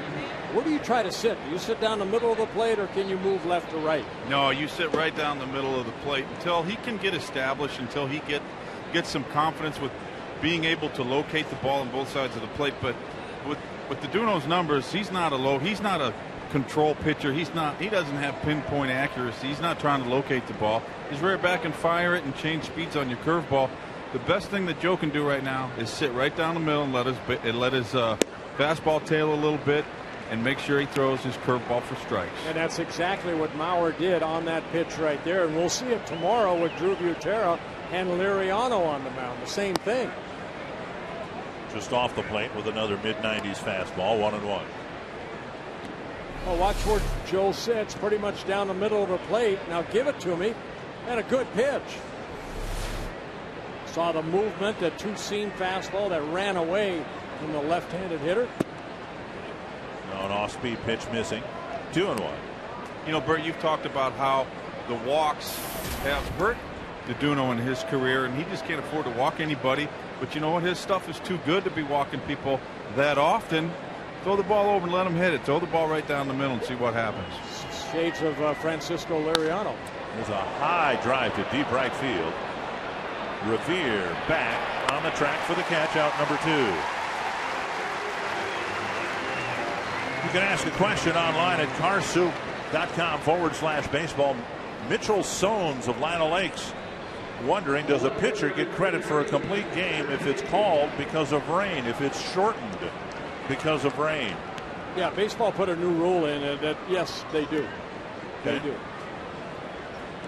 where do you try to sit? Do you sit down the middle of the plate, or can you move left to right? No, you sit right down the middle of the plate until he can get established, until he gets some confidence with being able to locate the ball on both sides of the plate. But with Deduno's numbers, he's not a control pitcher. He doesn't have pinpoint accuracy. He's not trying to locate the ball. He's rear back and fire it and change speeds on your curveball. The best thing that Joe can do right now is sit right down the middle and let his fastball tail a little bit and make sure he throws his curveball for strikes. And that's exactly what Mauer did on that pitch right there. And we'll see it tomorrow with Drew Butera and Liriano on the mound. The same thing. Just off the plate with another mid-90s fastball, 1-1. Well, watch where Joe sits, pretty much down the middle of the plate. Now give it to me. And a good pitch. Saw the movement, the 2-seam fastball that ran away from the left-handed hitter. No, an off-speed pitch missing. 2-1. You know, Bert, you've talked about how the walks have hurt Deduno in his career, and he just can't afford to walk anybody. But you know what? His stuff is too good to be walking people that often. Throw the ball over and let him hit it. Throw the ball right down the middle and see what happens. Shades of Francisco Liriano. There's a high drive to deep right field. Revere back on the track for the catch, out number 2. You can ask a question online at carsoup.com/baseball. Mitchell Sones of Lino Lakes wondering, does a pitcher get credit for a complete game if it's called because of rain, if it's shortened because of rain? Yeah, baseball put a new rule in that, yes, they do. They do.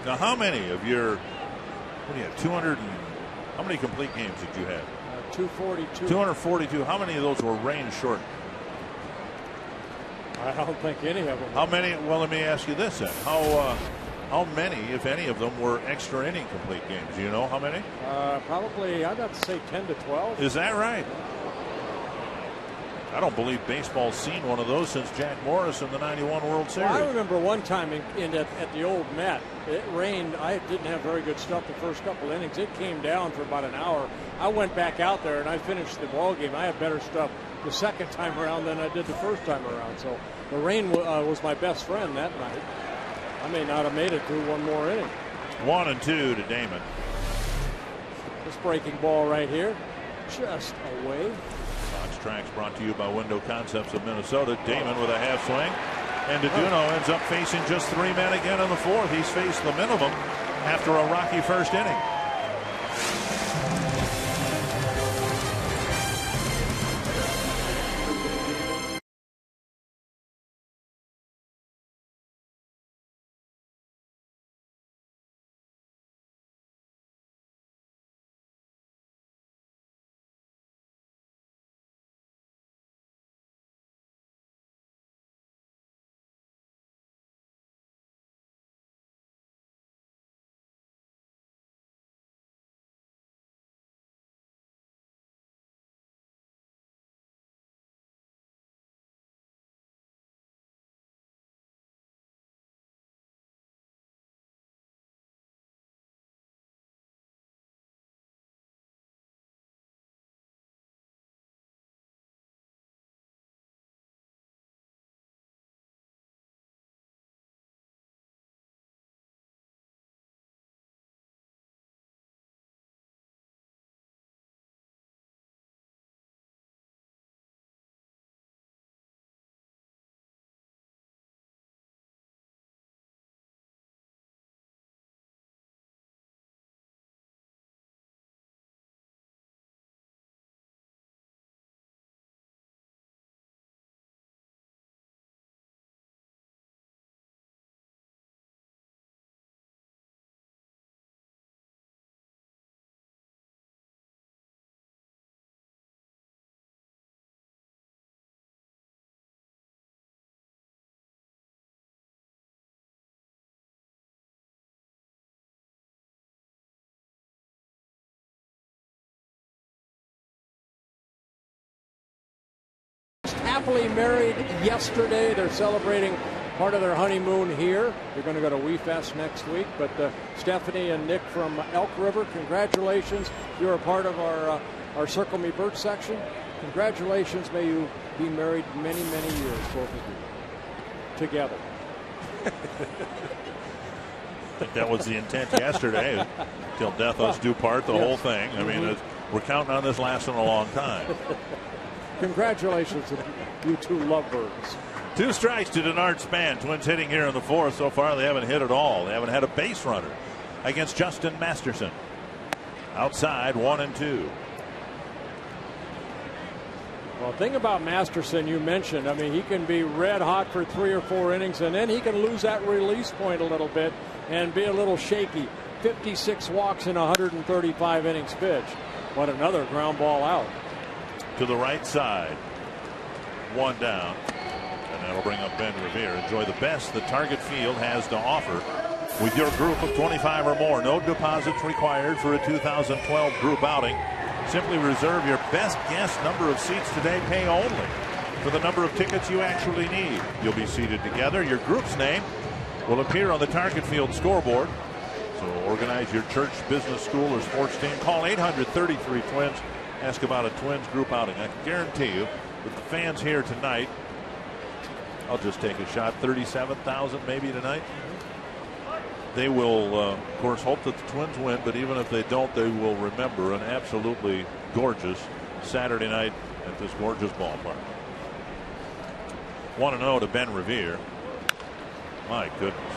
Now, how many of your, what do you have, 200 and, how many complete games did you have? 242. 242. How many of those were rain shortened? I don't think any of them. How many? Well, let me ask you this then. How many, if any of them, were extra inning complete games? Do you know how many? Probably, I'd have to say 10 to 12. Is that right? I don't believe baseball's seen one of those since Jack Morris in the '91 World Series. Well, I remember one time at the old Met, it rained. I didn't have very good stuff the first couple innings. It came down for about an hour. I went back out there and I finished the ball game. I had better stuff the second time around than I did the first time around. So the rain was my best friend that night. I may not have made it through one more inning. 1-2 to Damon. This breaking ball right here, just away. Fox Tracks brought to you by Window Concepts of Minnesota. Damon with a half swing. And DeDuno ends up facing just 3 men again in the fourth. He's faced the minimum after a rocky first inning. Happily married yesterday. They're celebrating part of their honeymoon here. They're going to go to We Fest next week. But Stephanie and Nick from Elk River, congratulations. You're a part of our Circle Me Birch section. Congratulations. May you be married many, many years, both of you, together. I think that was the intent yesterday. Till death us do part, the whole thing. I mean, we're counting on this lasting a long time. Congratulations to you two lovebirds. 2 strikes to Denard Span. Twins hitting here in the fourth. So far, they haven't hit at all. They haven't had a base runner against Justin Masterson. Outside, 1-2. Well, thing about Masterson you mentioned, I mean, he can be red hot for 3 or 4 innings, and then he can lose that release point a little bit and be a little shaky. 56 walks in 135 innings pitched. But another ground ball out. To the right side. 1 down. And that'll bring up Ben Revere. Enjoy the best the Target Field has to offer with your group of 25 or more. No deposits required for a 2012 group outing. Simply reserve your best guess number of seats today. Pay only for the number of tickets you actually need. You'll be seated together. Your group's name will appear on the Target Field scoreboard. So organize your church, business, school, or sports team. Call 800-33-TWINS. Ask about a Twins group outing. I can guarantee you that the fans here tonight, I'll just take a shot, 37,000 maybe tonight. They will, of course, hope that the Twins win, but even if they don't, they will remember an absolutely gorgeous Saturday night at this gorgeous ballpark. 1-0 to Ben Revere. My goodness.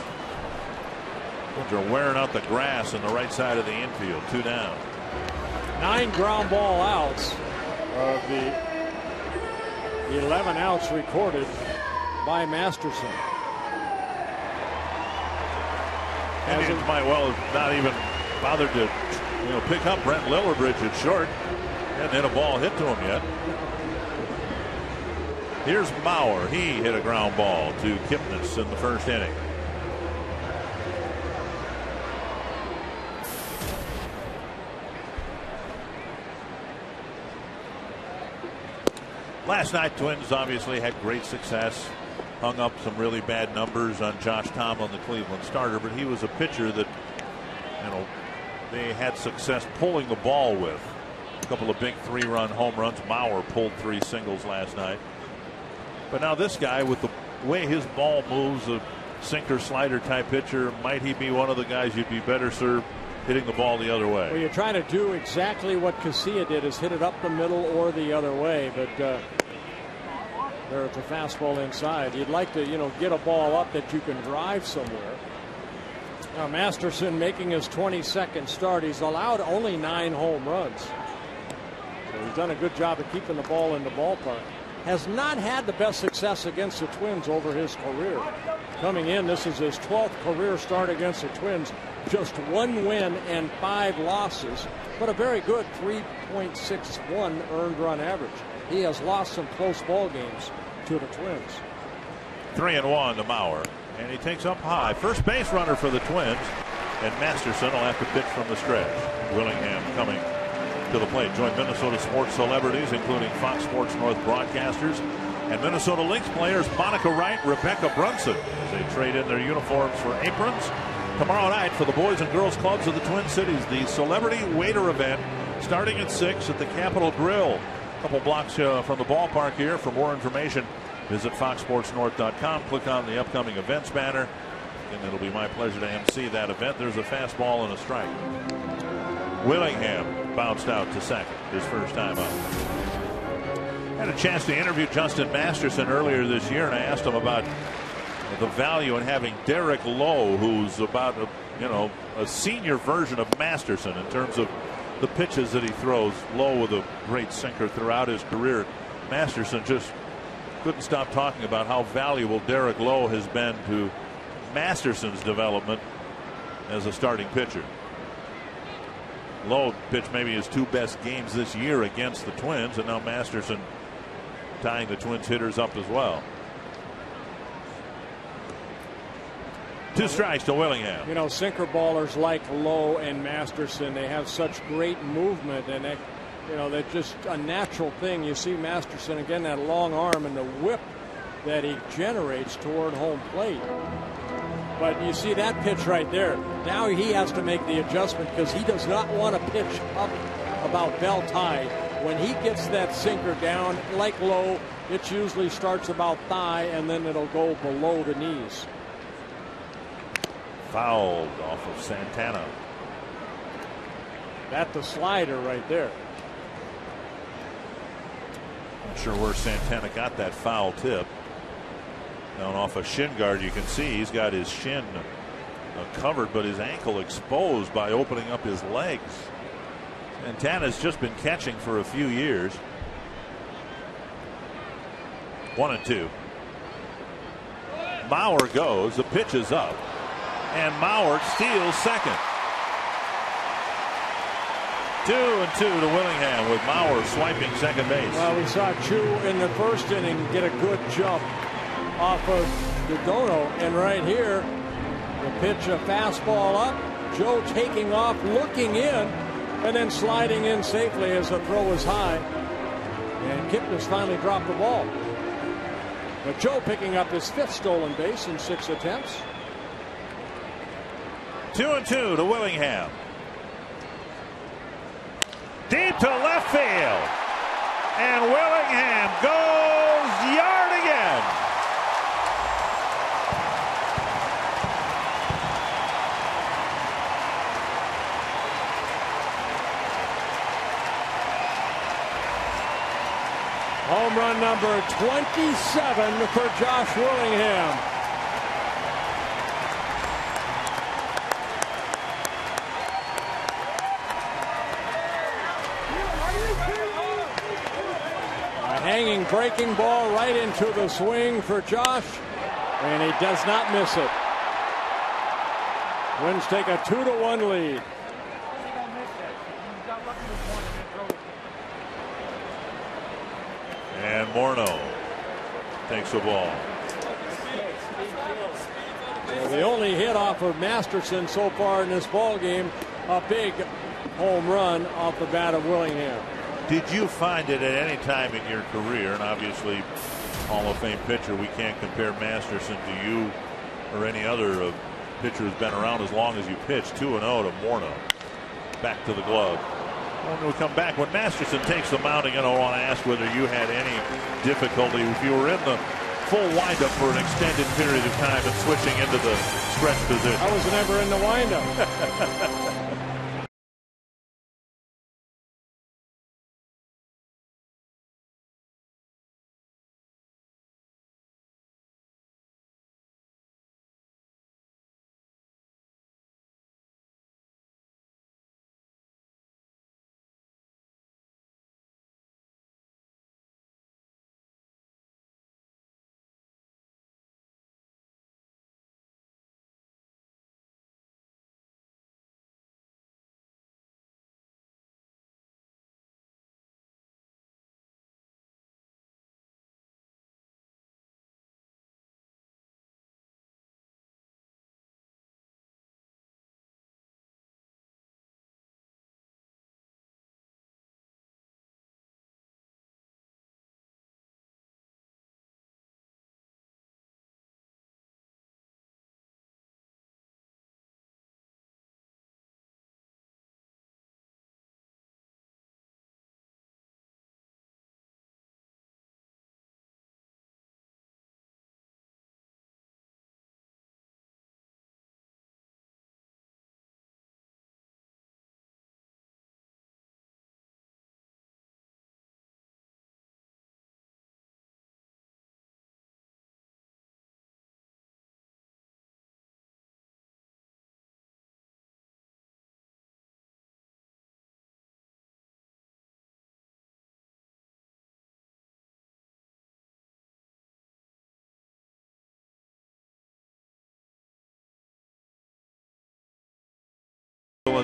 Twins are wearing out the grass on the right side of the infield. 2 down. 9 ground ball outs of the 11 outs recorded by Masterson. Indians might well have not even bothered to pick up Brent Lillibridge at short. Hadn't hit a ball hit to him yet. Here's Mauer. He hit a ground ball to Kipnis in the first inning. Last night, Twins obviously had great success. Hung up some really bad numbers on Josh Tomlin, the Cleveland starter, but he was a pitcher that, they had success pulling the ball with. A couple of big 3-run home runs. Mauer pulled 3 singles last night. But now this guy, with the way his ball moves, a sinker slider type pitcher, might he be one of the guys you'd be better served hitting the ball the other way? Well, you're trying to do exactly what Casilla did, is hit it up the middle or the other way. But there's a fastball inside. You'd like to, get a ball up that you can drive somewhere. Now Masterson making his 22nd start. He's allowed only 9 home runs. So he's done a good job of keeping the ball in the ballpark. Has not had the best success against the Twins over his career. Coming in, this is his 12th career start against the Twins. Just 1 win and 5 losses, but a very good 3.61 earned run average. He has lost some close ball games to the Twins. 3-1 to Mauer, and he takes up high. First base runner for the Twins, and Masterson will have to pitch from the stretch. Willingham coming to the plate. Join Minnesota sports celebrities, including Fox Sports North broadcasters and Minnesota Lynx players Monica Wright, Rebecca Brunson, as they trade in their uniforms for aprons. Tomorrow night for the boys and girls clubs of the Twin Cities, the Celebrity Waiter event starting at 6 at the Capitol Grill. A couple blocks from the ballpark here. For more information, visit foxsportsnorth.com. Click on the upcoming events banner, and it'll be my pleasure to MC that event. There's a fastball and a strike. Willingham bounced out to second, his first time up. Had a chance to interview Justin Masterson earlier this year, and I asked him about the value in having Derek Lowe, who's about a senior version of Masterson in terms of the pitches that he throws. Lowe with a great sinker throughout his career. Masterson just couldn't stop talking about how valuable Derek Lowe has been to Masterson's development as a starting pitcher. Lowe pitched maybe his 2 best games this year against the Twins, and now Masterson tying the Twins hitters up as well. 2 strikes to Willingham. Sinker ballers like Lowe and Masterson, they have such great movement, and they're just a natural thing. You see Masterson again, that long arm and the whip that he generates toward home plate. But you see that pitch right there. Now he has to make the adjustment because he does not want to pitch up about belt high. When he gets that sinker down, like Lowe, it usually starts about thigh and then it'll go below the knees. Fouled off of Santana. That's the slider right there. Not sure where Santana got that foul tip. Down off a shin guard, you can see he's got his shin covered, but his ankle exposed by opening up his legs. Santana's just been catching for a few years. 1-2. Mauer goes. The pitch is up, and Mauer steals second. 2-2 to Willingham with Mauer swiping second base. Well, we saw Chu in the first inning get a good jump off of Dodono, and right here the pitch, a fastball up, Joe taking off, looking in, and then sliding in safely as the throw was high, and Kipnis finally dropped the ball. But Joe picking up his 5th stolen base in 6 attempts. 2-2 to Willingham. Deep to left field, and Willingham goes yard again. Home run number 27 for Josh Willingham. A hanging breaking ball right into the swing for Josh, and he does not miss it. Twins take a 2-1 lead. And Morneau takes the ball. Well, the only hit off of Masterson so far in this ball game, a big home run off the bat of Willingham. Did you find it at any time in your career, and obviously Hall of Fame pitcher, we can't compare Masterson to you or any other pitcher who's been around as long as you pitched, 2-0 to Morneau. Back to the glove. When we come back, when Masterson takes the mound again, I want to ask whether you had any difficulty if you were in the full windup for an extended period of time and switching into the stretch position. I was never in the windup.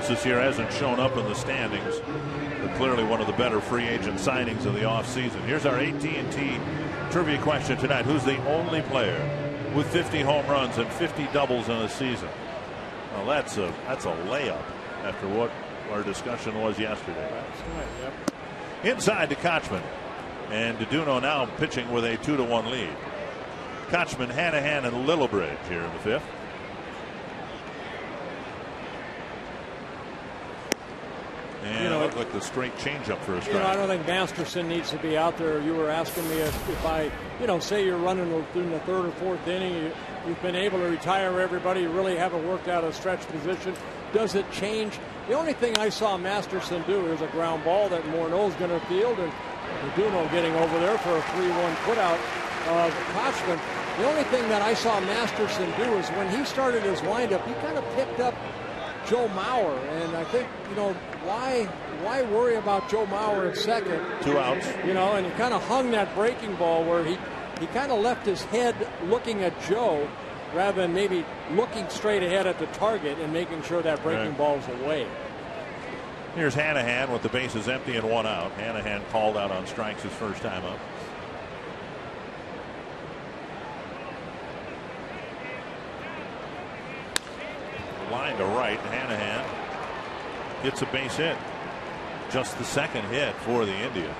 This year hasn't shown up in the standings, but clearly one of the better free agent signings of the offseason. Here's our AT&T trivia question tonight. Who's the only player with 50 home runs and 50 doubles in a season? Well, that's a layup after what our discussion was yesterday. Yep. Inside to Kochman, and DeDuno now pitching with a 2-1 lead. Kochman, Hanahan, and Lillibridge here in the fifth. And it looked like the straight changeup for a strike. I don't think Masterson needs to be out there. You were asking me if I, say you're running in the third or fourth inning, you've been able to retire everybody, you really haven't worked out a stretch position. Does it change? The only thing I saw Masterson do is a ground ball that Morneau's going to field, and DeDuno getting over there for a 3-1 putout of Kochman. The only thing that I saw Masterson do is when he started his windup, he kind of picked up Joe Mauer, and I think, why worry about Joe Mauer at second? 2 outs. And he kind of hung that breaking ball where he kind of left his head looking at Joe rather than maybe looking straight ahead at the target and making sure that breaking ball's away. Here's Hanahan with the bases empty and 1 out. Hanahan called out on strikes his first time up. Line to right. Hanahan gets a base hit. Just the second hit for the Indians.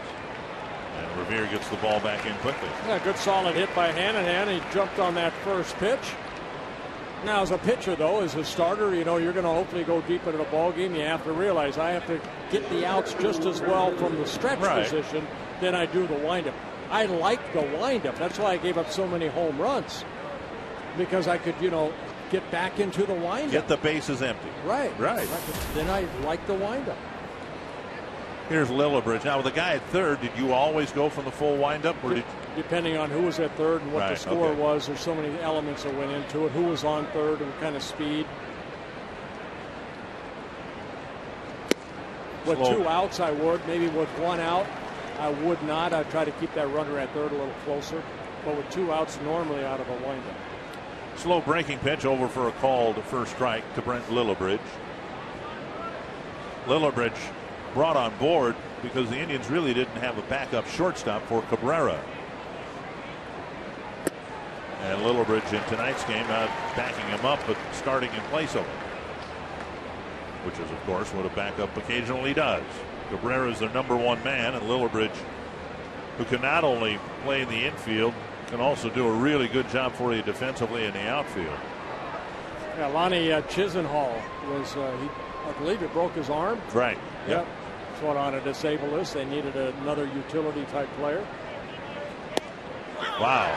And Revere gets the ball back in quickly. Yeah, good solid hit by Hanahan. He jumped on that first pitch. Now, as a pitcher, though, as a starter, you're going to hopefully go deep into the ball game. You have to realize I have to get the outs just as well from the stretch position than I do the windup. I like the windup. That's why I gave up so many home runs, because I could, get back into the windup. Get the bases empty. Right. Then I like the windup. Here's Lillibridge. Now, with the guy at third, did you always go from the full windup? Or depending on who was at third and what the score was, there's so many elements that went into it. Who was on third and what kind of speed. With 2 outs, I would. Maybe with 1 out, I would not. I'd try to keep that runner at third a little closer. But with 2 outs, normally out of a windup. Slow breaking pitch over for a called first strike to Brent Lillibridge. Lillibridge brought on board because the Indians really didn't have a backup shortstop for Cabrera. And Lillibridge in tonight's game not backing him up but starting in place of him, which is of course what a backup occasionally does. Cabrera is their #1 man, and Lillibridge, who can not only play in the infield, can also do a really good job for you defensively in the outfield. Yeah, Lonnie Chisenhall was, I believe he broke his arm. Right. Yep. That's what on a disabled list. They needed another utility type player. Wow.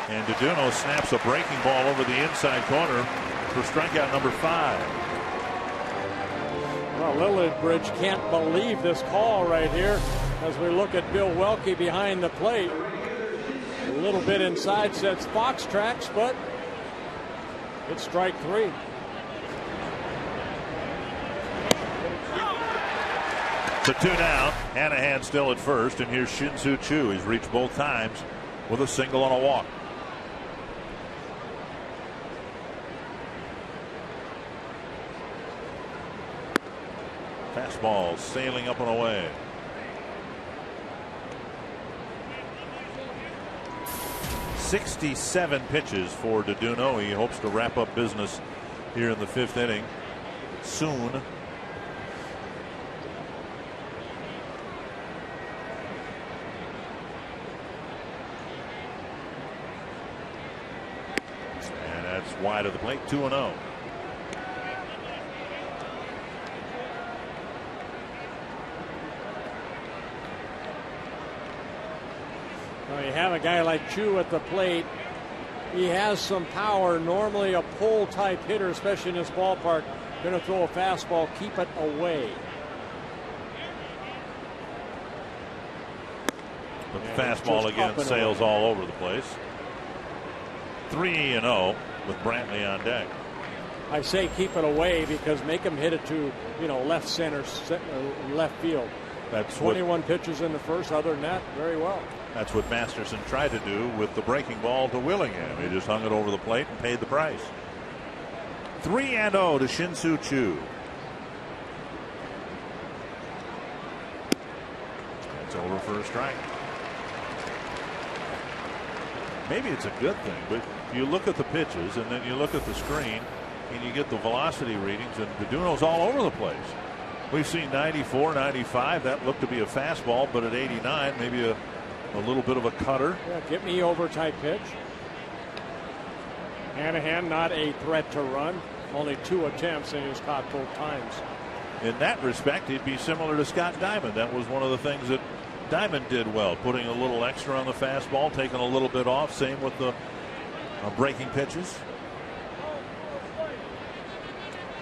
And DeDuno snaps a breaking ball over the inside corner for strikeout number 5. Well, Lillibridge can't believe this call right here as we look at Bill Welke behind the plate. A little bit inside sets Fox tracks, but it's strike 3. So 2 down. Hanahan still at first, and here's Shin-Soo Choo. He's reached both times with a single and a walk. Fastball sailing up and away. .67 pitches for DeDuno. He hopes to wrap up business here in the 5th inning soon. And that's wide of the plate. 2-0. Well, you have a guy like Chu at the plate. He has some power. Normally a pull type hitter, especially in this ballpark, going to throw a fastball, keep it away. But the fastball again sails all over the place. 3-0 with Brantley on deck. I say keep it away because make him hit it to, left center, left field. That's 21 pitches in the first. Other than that, very well. That's what Masterson tried to do with the breaking ball to Willingham. He just hung it over the plate and paid the price. 3-0 to Shin-Soo Choo. That's over for a strike. Maybe it's a good thing, but you look at the pitches and then you look at the screen and you get the velocity readings, and DeDuno's all over the place. We've seen 94, 95. That looked to be a fastball, but at 89, maybe a little bit of a cutter. Yeah, get me over type pitch. Hanahan not a threat to run. Only 2 attempts, and he was caught both times. In that respect, he'd be similar to Scott Diamond. That was one of the things that Diamond did well, putting a little extra on the fastball, taking a little bit off. Same with the breaking pitches.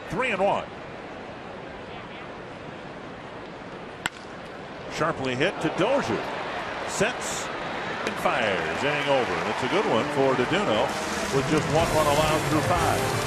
3-1. Sharply hit to Dozier. Sets and fires. Inning over. And it's a good one for DeDuno with just 1 run allowed through 5.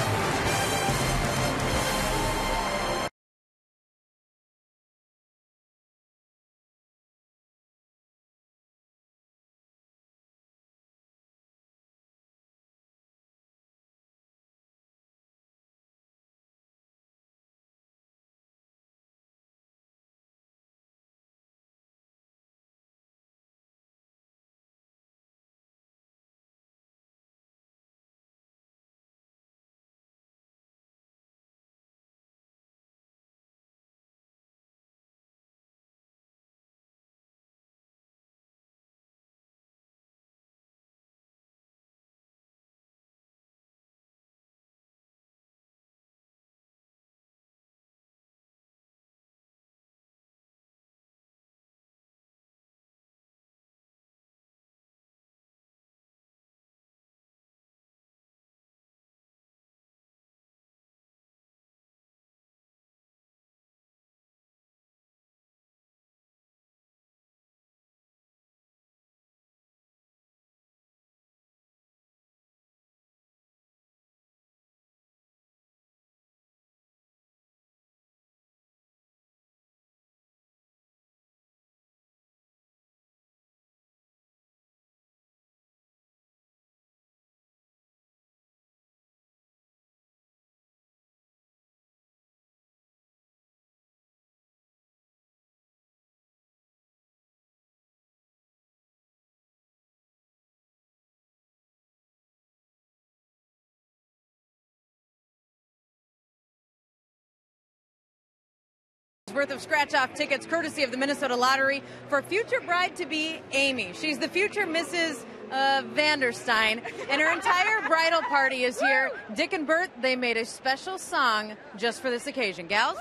Worth of scratch-off tickets courtesy of the Minnesota Lottery for future bride-to-be Amy. She's the future Mrs. Vanderstein, and her entire bridal party is here. Dick and Bert, they made a special song just for this occasion. Gals?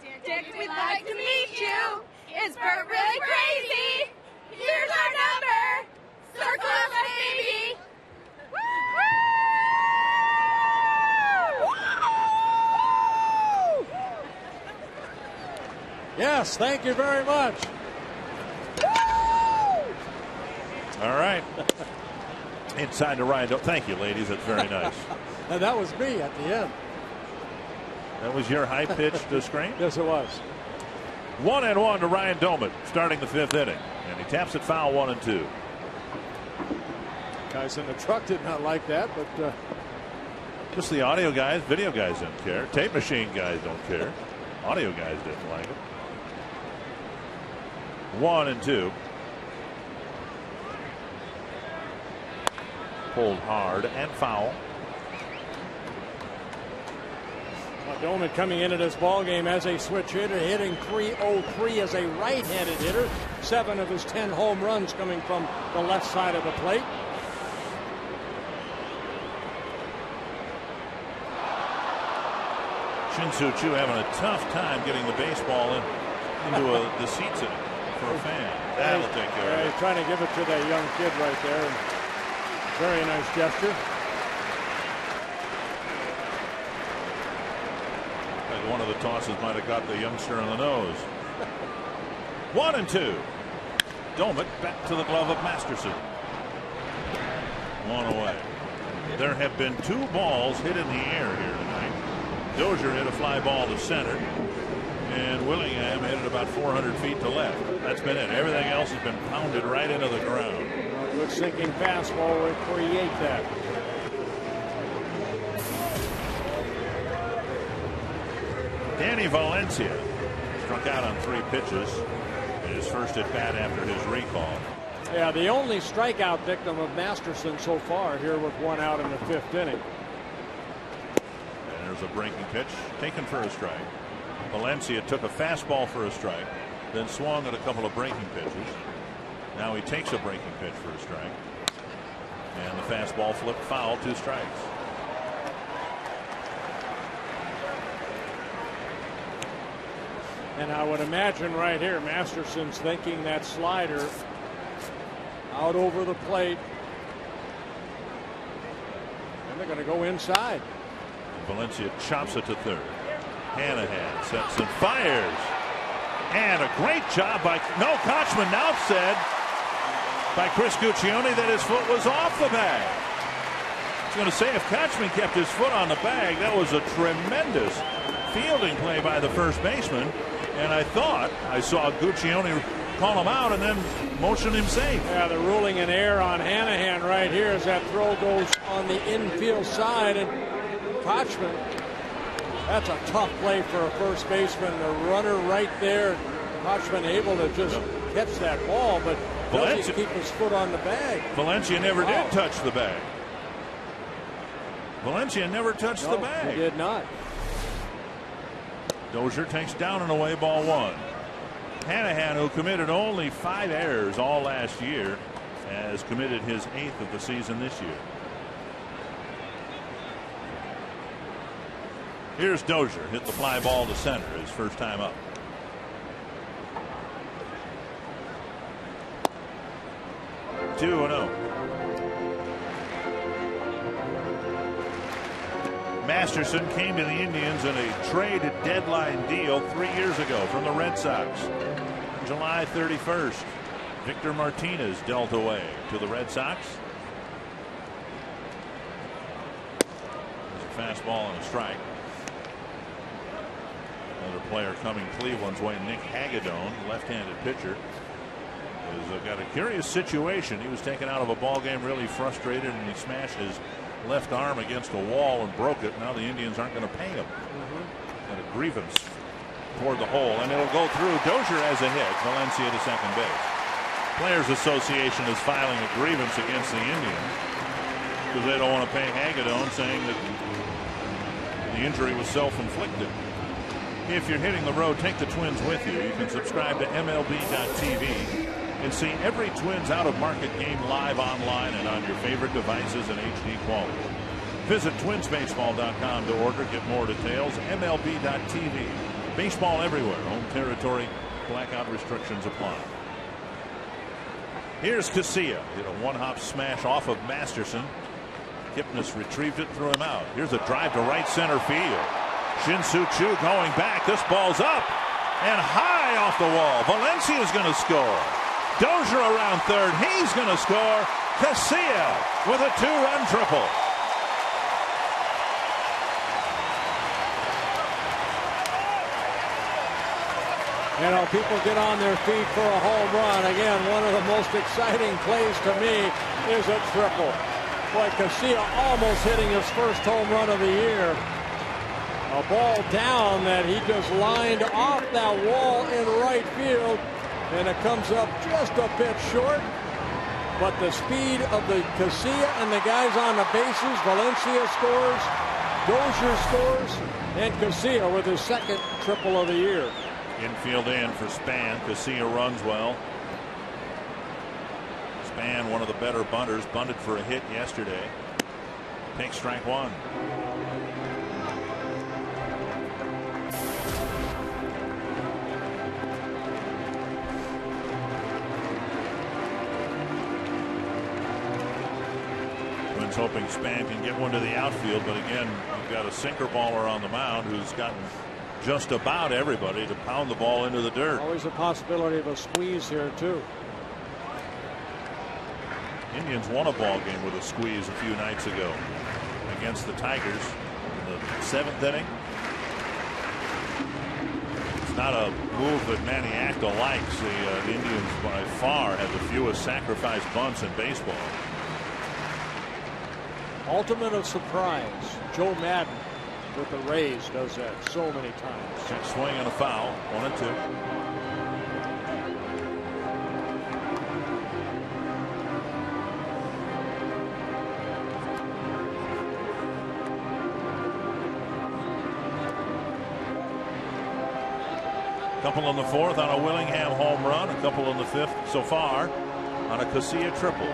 Dear Dick, we'd like to meet you. Is Bert really crazy? Here's our number. Circle us, baby. Yes, thank you very much. All right. Inside to Ryan. Thank you, ladies. That's very nice. And that was me at the end. That was your high-pitched scream? Yes, it was. 1-1 to Ryan Doman, starting the 5th inning. And he taps it foul 1-2. Guys in the truck did not like that, but just the audio guys, video guys don't care. Tape machine guys don't care. Audio guys didn't like it. 1-2. Pulled hard and foul. Doman coming into this ball game as a switch hitter, hitting .303 as a right-handed hitter. 7 of his 10 home runs coming from the left side of the plate. Shin-Soo Choo having a tough time getting the baseball into the seats for a fan. That'll take care of it. He's trying to give it to that young kid right there. Very nice gesture. Like one of the tosses might have got the youngster in the nose. 1-2. Doman back to the glove of Masterson. 1 away. There have been 2 balls hit in the air here tonight. Dozier hit a fly ball to center, and Willingham hit it about 400 feet to left. That's been it. Everything else has been pounded right into the ground. Good sinking fastball would create that. Danny Valencia struck out on 3 pitches. His first at bat after his recall. Yeah, the only strikeout victim of Masterson so far here with 1 out in the 5th inning. And there's a breaking pitch taken for a strike. Valencia took a fastball for a strike, then swung at a couple of breaking pitches. Now he takes a breaking pitch for a strike. And the fastball flipped foul, 2 strikes. And I would imagine right here, Masterson's thinking that slider out over the plate. And they're going to go inside. Valencia chops it to third. Hanahan sets and fires. And a great job by Kochman now said by Chris Guccione that his foot was off the bag. I was going to say if Kochman kept his foot on the bag, that was a tremendous fielding play by the first baseman. And I thought I saw Guccione call him out and then motion him safe. Yeah, the ruling in air on Hanahan right here as that throw goes on the infield side. And Kochman, that's a tough play for a first baseman. The runner right there. Kochman able to just catch that ball, but doesn't keep his foot on the bag. Valencia never did touch the bag. Valencia never touched the bag. He did not. Dozier takes down and away ball 1. Hanahan, who committed only 5 errors all last year, has committed his 8th of the season this year. Here's Dozier, hit the fly ball to center, his first time up. Two and 0. Masterson came to the Indians in a trade deadline deal 3 years ago from the Red Sox. July 31st, Victor Martinez dealt away to the Red Sox. There's a fastball and a strike. Another player coming Cleveland's way, Nick Hagedorn, left-handed pitcher, has got a curious situation. He was taken out of a ball game really frustrated, and he smashed his left arm against a wall and broke it. Now the Indians aren't going to pay him. Got a grievance toward the hole, and it'll go through. Dozier has a hit. Valencia to second base. Players Association is filing a grievance against the Indians because they don't want to pay Hagedorn, saying that the injury was self-inflicted. If you're hitting the road, take the Twins with you. You can subscribe to MLB.tv and see every Twins out-of-market game live online and on your favorite devices in HD quality. Visit twinsbaseball.com to order. Get more details. MLB.tv. Baseball everywhere. Home territory. Blackout restrictions apply. Here's Casilla. Hit a one-hop smash off of Masterson. Kipnis retrieved it, threw him out. Here's a drive to right center field. Shin-Soo Choo going back. This ball's up and high off the wall. Valencia's going to score. Dozier around third. He's going to score. Casilla with a 2-run triple. You know, people get on their feet for a home run. Again, one of the most exciting plays to me is a triple. Boy, Casilla almost hitting his first home run of the year. A ball down that he just lined off that wall in right field, and it comes up just a bit short. But the speed of the Casilla and the guys on the bases, Valencia scores, Dozier scores, and Casilla with his second triple of the year. Infield in for Span. Casilla runs well. Span, one of the better bunters, bunted for a hit yesterday. Takes strike one. Twins hoping Span can get one to the outfield, but again, you've got a sinker baller on the mound who's gotten just about everybody to pound the ball into the dirt. Always a possibility of a squeeze here too. Indians won a ball game with a squeeze a few nights ago against the Tigers in the 7th inning. It's not a move that Maniacta likes. The Indians by far have the fewest sacrifice bunts in baseball. Ultimate of surprise. Joe Madden with the Rays does that so many times. Check swing and a foul. 1-2. Couple in the 4th on a Willingham home run. A couple in the 5th so far on a Casilla triple.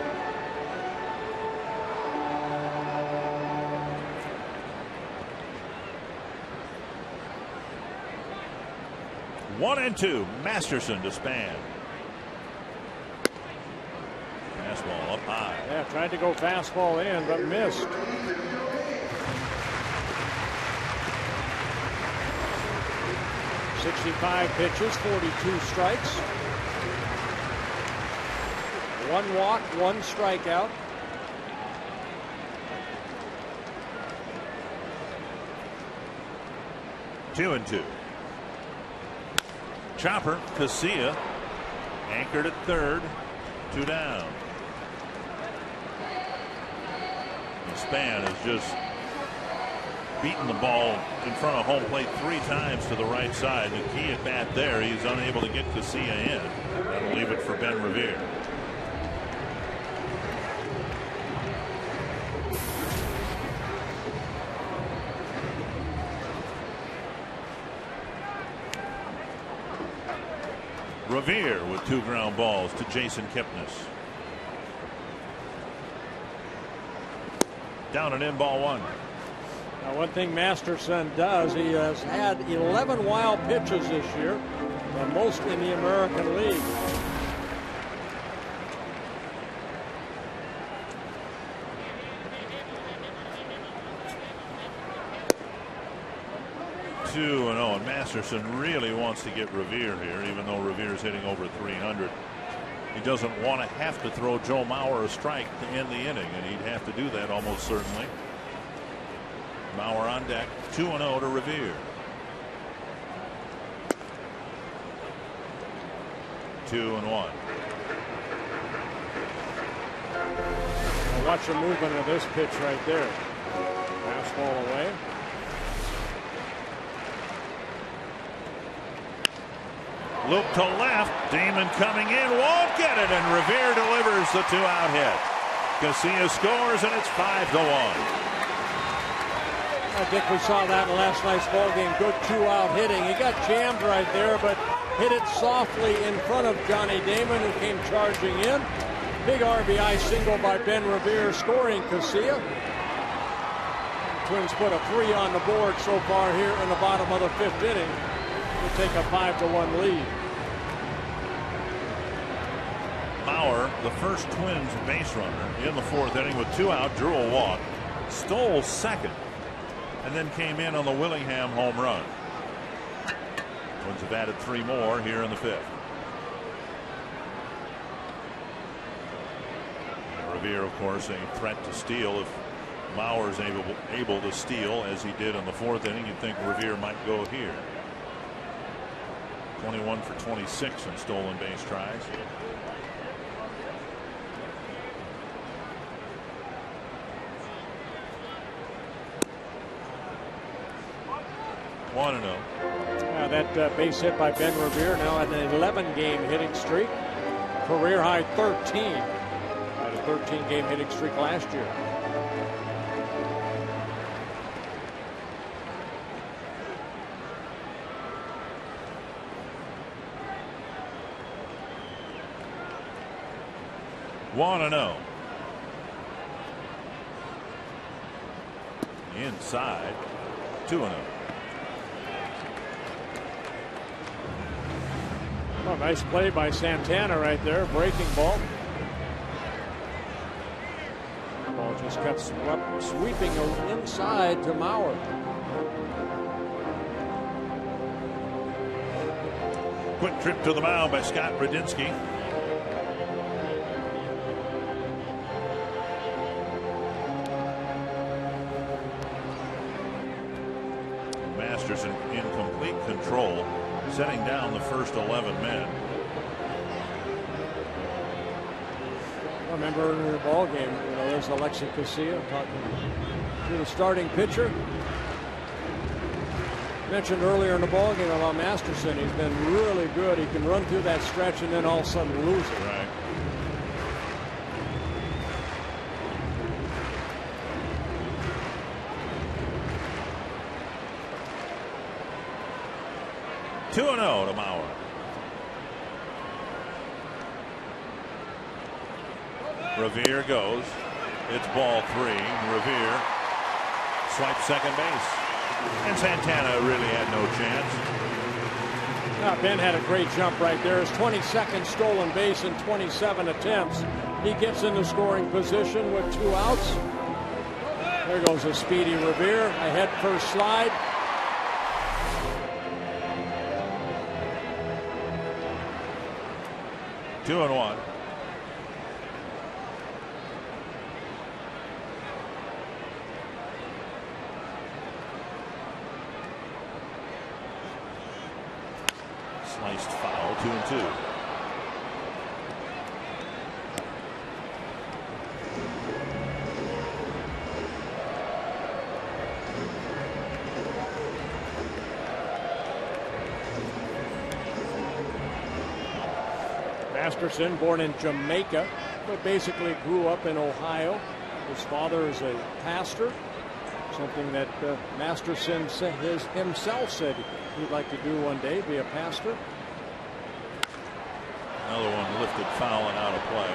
One and two. Masterson to Span. Fastball up high. Yeah, tried to go fastball in, but missed. .65 pitches, 42 strikes. 1 walk, 1 strikeout. Two and two. Chopper, Casilla, anchored at third, 2 down. And Span has just beaten the ball in front of home plate 3 times to the right side. The key at bat there, he's unable to get Casilla in. That'll leave it for Ben Revere. Revere with 2 ground balls to Jason Kipnis. Down and in, ball 1. Now, one thing Masterson does, he has had 11 wild pitches this year, the most in the American League. Two and oh, and Masterson really wants to get Revere here, even though Revere's hitting over 300. He doesn't want to have to throw Joe Mauer a strike to end the inning, and he'd have to do that almost certainly. Mauer on deck, 2-0 to Revere. 2-1. Now watch the movement of this pitch right there. Fastball away. Loop to left. Damon coming in. Won't get it. And Revere delivers the 2-out hit. Casilla scores, and it's 5-1. I think we saw that in last night's ball game. Good 2-out hitting. He got jammed right there, but hit it softly in front of Johnny Damon, who came charging in. Big RBI single by Ben Revere, scoring Casilla. Twins put a 3 on the board so far here in the bottom of the 5th inning. to take a 5-1 lead. Maurer, the first Twins base runner in the fourth inning with 2 out, drew a walk, stole second, and then came in on the Willingham home run. Twins have added 3 more here in the fifth. Revere, of course, a threat to steal. If Maurer's able to steal as he did in the fourth inning, you'd think Revere might go here. 21 for 26 in stolen base tries. One and 0. That base hit by Ben Revere, now at an 11-game hitting streak. Career high 13. Had a 13-game hitting streak last year. One and 0. Inside. 2 and 0. Oh, nice play by Santana right there. Breaking ball. Ball just got sweeping inside to Maurer. Quick trip to the mound by Scott Radinsky. Masters in complete control, setting down the first 11 men. I remember in the ball game, there's Alexi Casilla talking to the starting pitcher. Mentioned earlier in the ball game about Masterson. He's been really good. He can run through that stretch and then all of a sudden lose it. Right. Two and 0 to Maurer. Revere goes. It's ball 3. Revere swipes second base. And Santana really had no chance. Ben had a great jump right there. His 22nd stolen base in 27 attempts. He gets into scoring position with 2 outs. There goes a speedy Revere. A head first slide. Two and 1. Sliced foul. 2 and 2. Masterson, born in Jamaica, but basically grew up in Ohio. His father is a pastor, something that Masterson himself said he'd like to do one day, be a pastor. Another one lifted foul and out of play.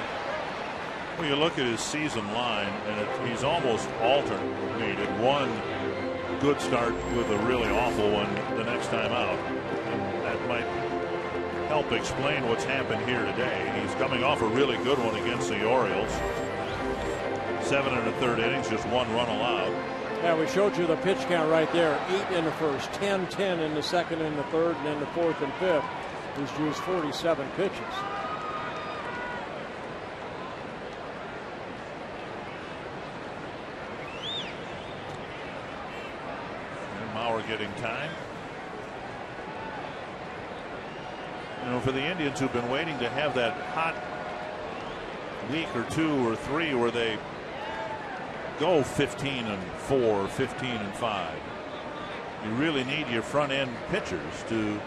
Well, you look at his season line, and he's almost alternated. One good start with a really awful one the next time out. And that might help explain what's happened here today. He's coming off a really good one against the Orioles. 7 1/3 innings, just 1 run allowed. Yeah, we showed you the pitch count right there. 8 in the first, 10 in the second and the third, and then the fourth and fifth. He's used 47 pitches. And Maurer getting time. For the Indians, who've been waiting to have that hot week or 2 or 3 where they go 15 and 4, 15 and 5. You really need your front end pitchers to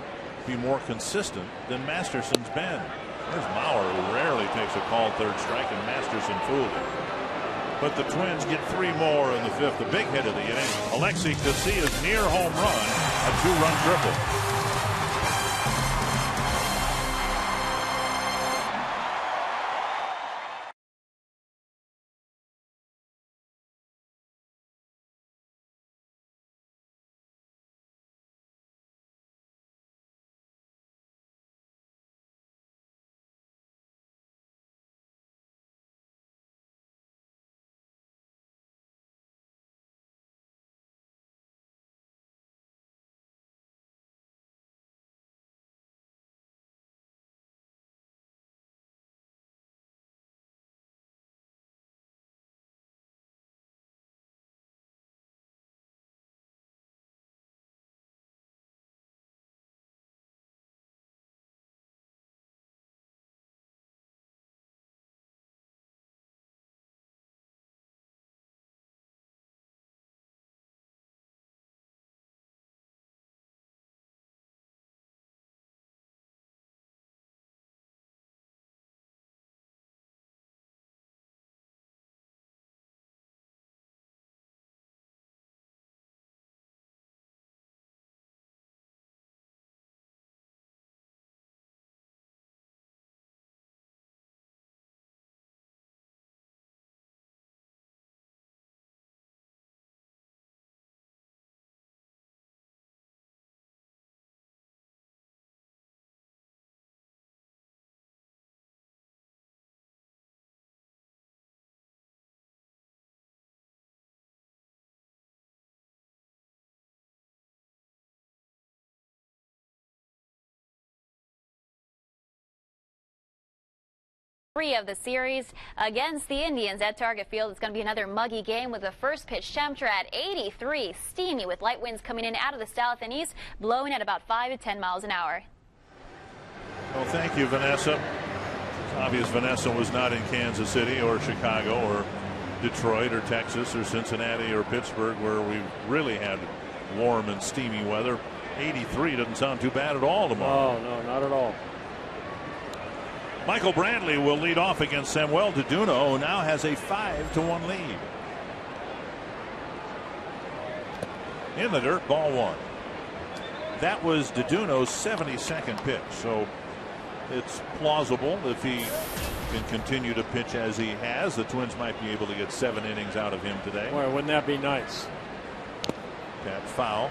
be more consistent than Masterson's been. There's Maurer, who rarely takes a called third strike, and Masterson fooled him. But the Twins get 3 more in the fifth. The big hit of the inning, Alexi Casilla's near home run, a 2-run triple. 3 of the series against the Indians at Target Field. It's going to be another muggy game with the first pitch temperature at 83, steamy with light winds coming in out of the south and east, blowing at about 5 to 10 miles an hour. Well, thank you, Vanessa. It's obvious Vanessa was not in Kansas City or Chicago or Detroit or Texas or Cincinnati or Pittsburgh, where we really had warm and steamy weather. 83 doesn't sound too bad at all tomorrow. Oh, no, not at all. Michael Brantley will lead off against Samuel Deduno, who now has a 5-1 lead. In the dirt, ball 1. That was Deduno's 72nd pitch, so it's plausible if he can continue to pitch as he has, the Twins might be able to get 7 innings out of him today. Boy, wouldn't that be nice? That foul.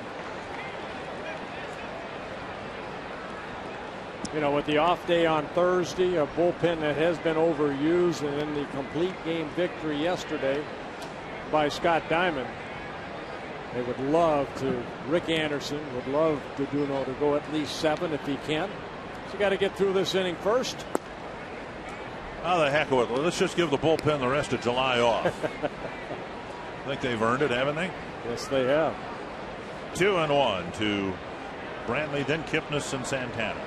You know, with the off day on Thursday, a bullpen that has been overused, and then the complete game victory yesterday by Scott Diamond, they would love to, Rick Anderson would love Deduno to go at least 7 if he can. So you got to get through this inning first. How the heck with it? Let's just give the bullpen the rest of July off. I think they've earned it, haven't they? Yes, they have. 2-1 to Brantley, then Kipnis and Santana.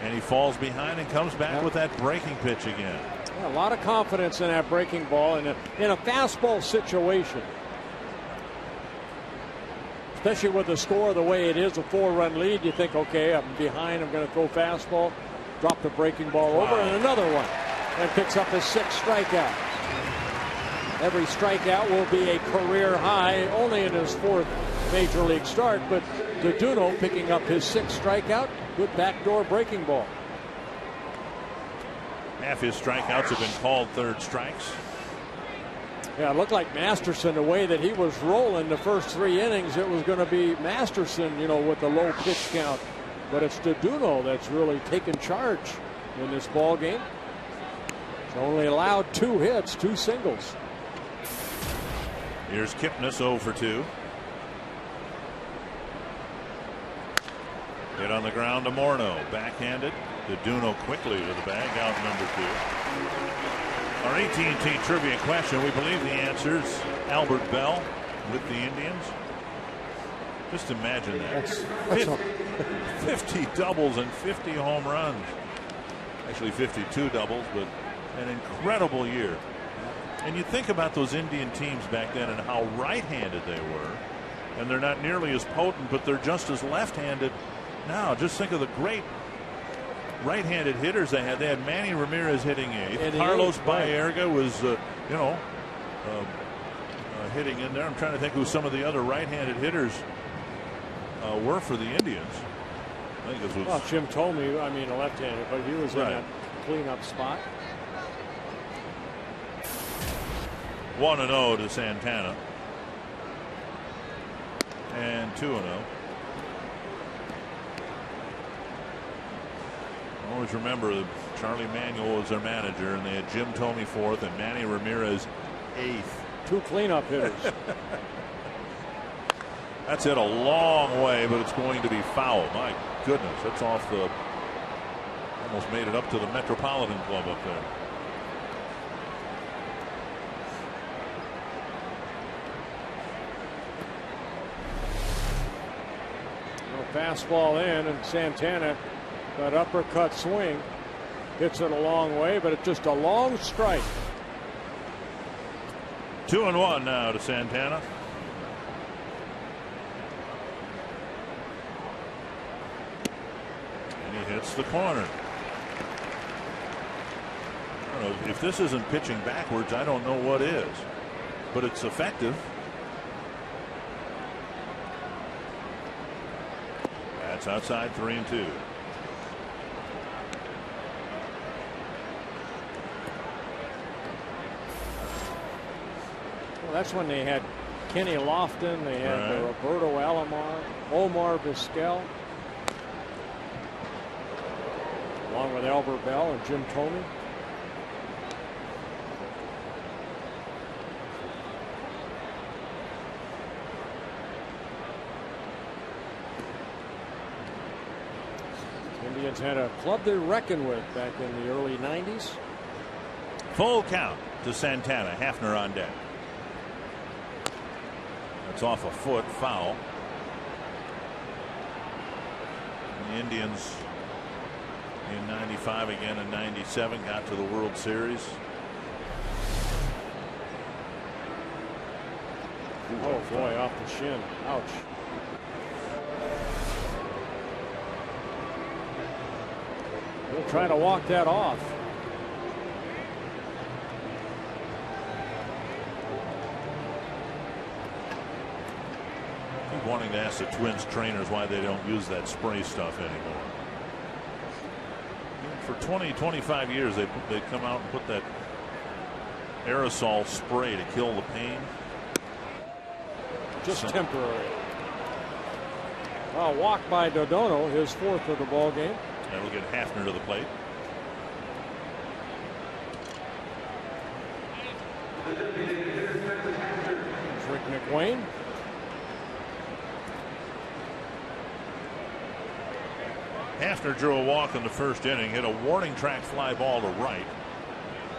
And he falls behind and comes back with that breaking pitch again. Yeah, a lot of confidence in that breaking ball in a fastball situation. Especially with the score the way it is, a 4-run lead, you think, okay, I'm behind, I'm going to throw fastball, drop the breaking ball over, and another one, and picks up his 6th strikeout. Every strikeout will be a career high, only in his 4th major league start, but Deduno picking up his 6th strikeout. Good backdoor breaking ball. Half his strikeouts have been called third strikes. Yeah, it looked like Masterson, the way that he was rolling the first 3 innings, it was going to be Masterson, you know, with the low pitch count. But it's Deduno that's really taken charge in this ball game. He's only allowed 2 hits, 2 singles. Here's Kipnis 0 for 2. Hit on the ground to Morneau. Backhanded. Deduno quickly to the bag, out number 2. Our AT&T trivia question, we believe the answer's Albert Bell with the Indians. Just imagine that. 50 doubles and 50 home runs. Actually 52 doubles, but an incredible year. And you think about those Indian teams back then and how right-handed they were. And they're not nearly as potent, but they're just as left-handed now. Just think of the great right-handed hitters they had. They had Manny Ramirez hitting 8th. Carlos Baerga was, hitting in there. I'm trying to think who some of the other right-handed hitters were for the Indians. I think this was. Well, Jim told me, I mean, a left-handed, but he was in that cleanup spot. 1-0 to Santana. And 2-0. Always remember that Charlie Manuel was their manager, and they had Jim Thome 4th and Manny Ramirez 8th. 2 cleanup hitters. That's it a long way, but it's going to be foul. My goodness, that's off the. Almost made it up to the Metropolitan Club up there. Fastball in, and Santana, that uppercut swing, hits it a long way, but it's just a long strike. 2-1 now to Santana. And he hits the corner. I don't know, if this isn't pitching backwards, I don't know what is, but it's effective. That's outside, 3-2. Well, that's when they had Kenny Lofton, they had Roberto Alomar, Omar Vizquel, along with Albert Bell and Jim Thome. Indians had a club to reckon with back in the early 90s. Full count to Santana. Hafner on deck. That's off a foot, foul. And the Indians in 95 again in 97 got to the World Series. Oh boy, off the shin. Ouch. We'll try to walk that off. Keep wanting to ask the Twins trainers why they don't use that spray stuff anymore. For 20-25 years they come out and put that aerosol spray to kill the pain. Just temporary. A walk by Dodono, his 4th of the ball game. That'll get Hafner to the plate. Rick McWayne. Hafner drew a walk in the first inning, hit a warning track fly ball to right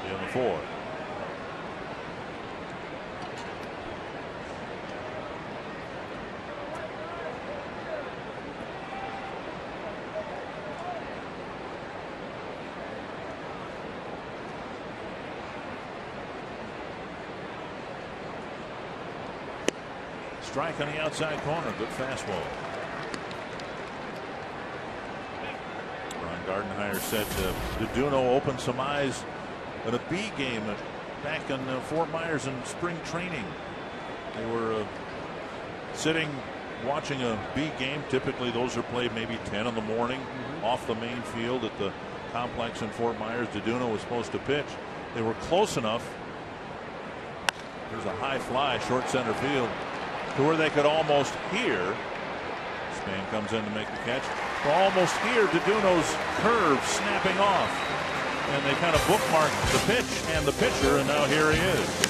in the 4th. Strike on the outside corner. Good fastball. Ron Gardenhire said Doduno opened some eyes in a B game back in Fort Myers in spring training. They were sitting watching a B game. Typically those are played maybe 10 in the morning off the main field at the complex in Fort Myers. Doduno was supposed to pitch. They were close enough. There's a high fly short center field to where they could almost hear. Span comes in to make the catch. To almost hear Doduno's curve snapping off. And they kind of bookmarked the pitch and the pitcher, and now here he is.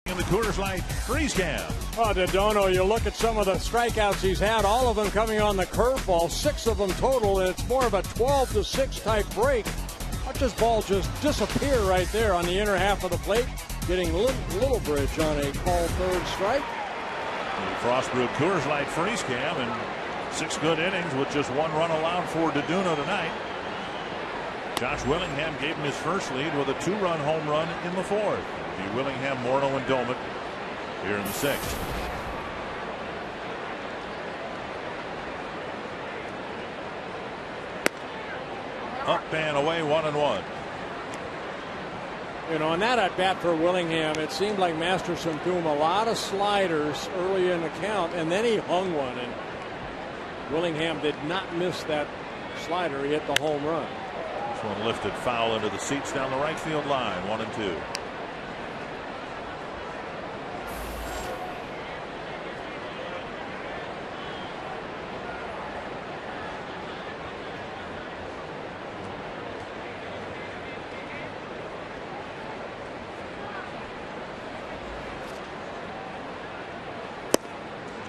In the Coors Light freeze cam. Oh, Dodono, you look at some of the strikeouts he's had, all of them coming on the curveball, 6 of them total, and it's more of a 12-6 type break. Watch this ball just disappear right there on the inner half of the plate, getting Littlebridge on a called third strike. The Frostbrewed Coors Light freeze cam, and 6 good innings with just 1 run allowed for Doduno tonight. Josh Willingham gave him his first lead with a 2-run home run in the 4th. Willingham, Morneau, and Domet here in the 6th. Up and away, 1-1. You know, and that at bat for Willingham, it seemed like Masterson threw him a lot of sliders early in the count, and then he hung one, and Willingham did not miss that slider. He hit the home run. This one lifted foul into the seats down the right field line, 1-2.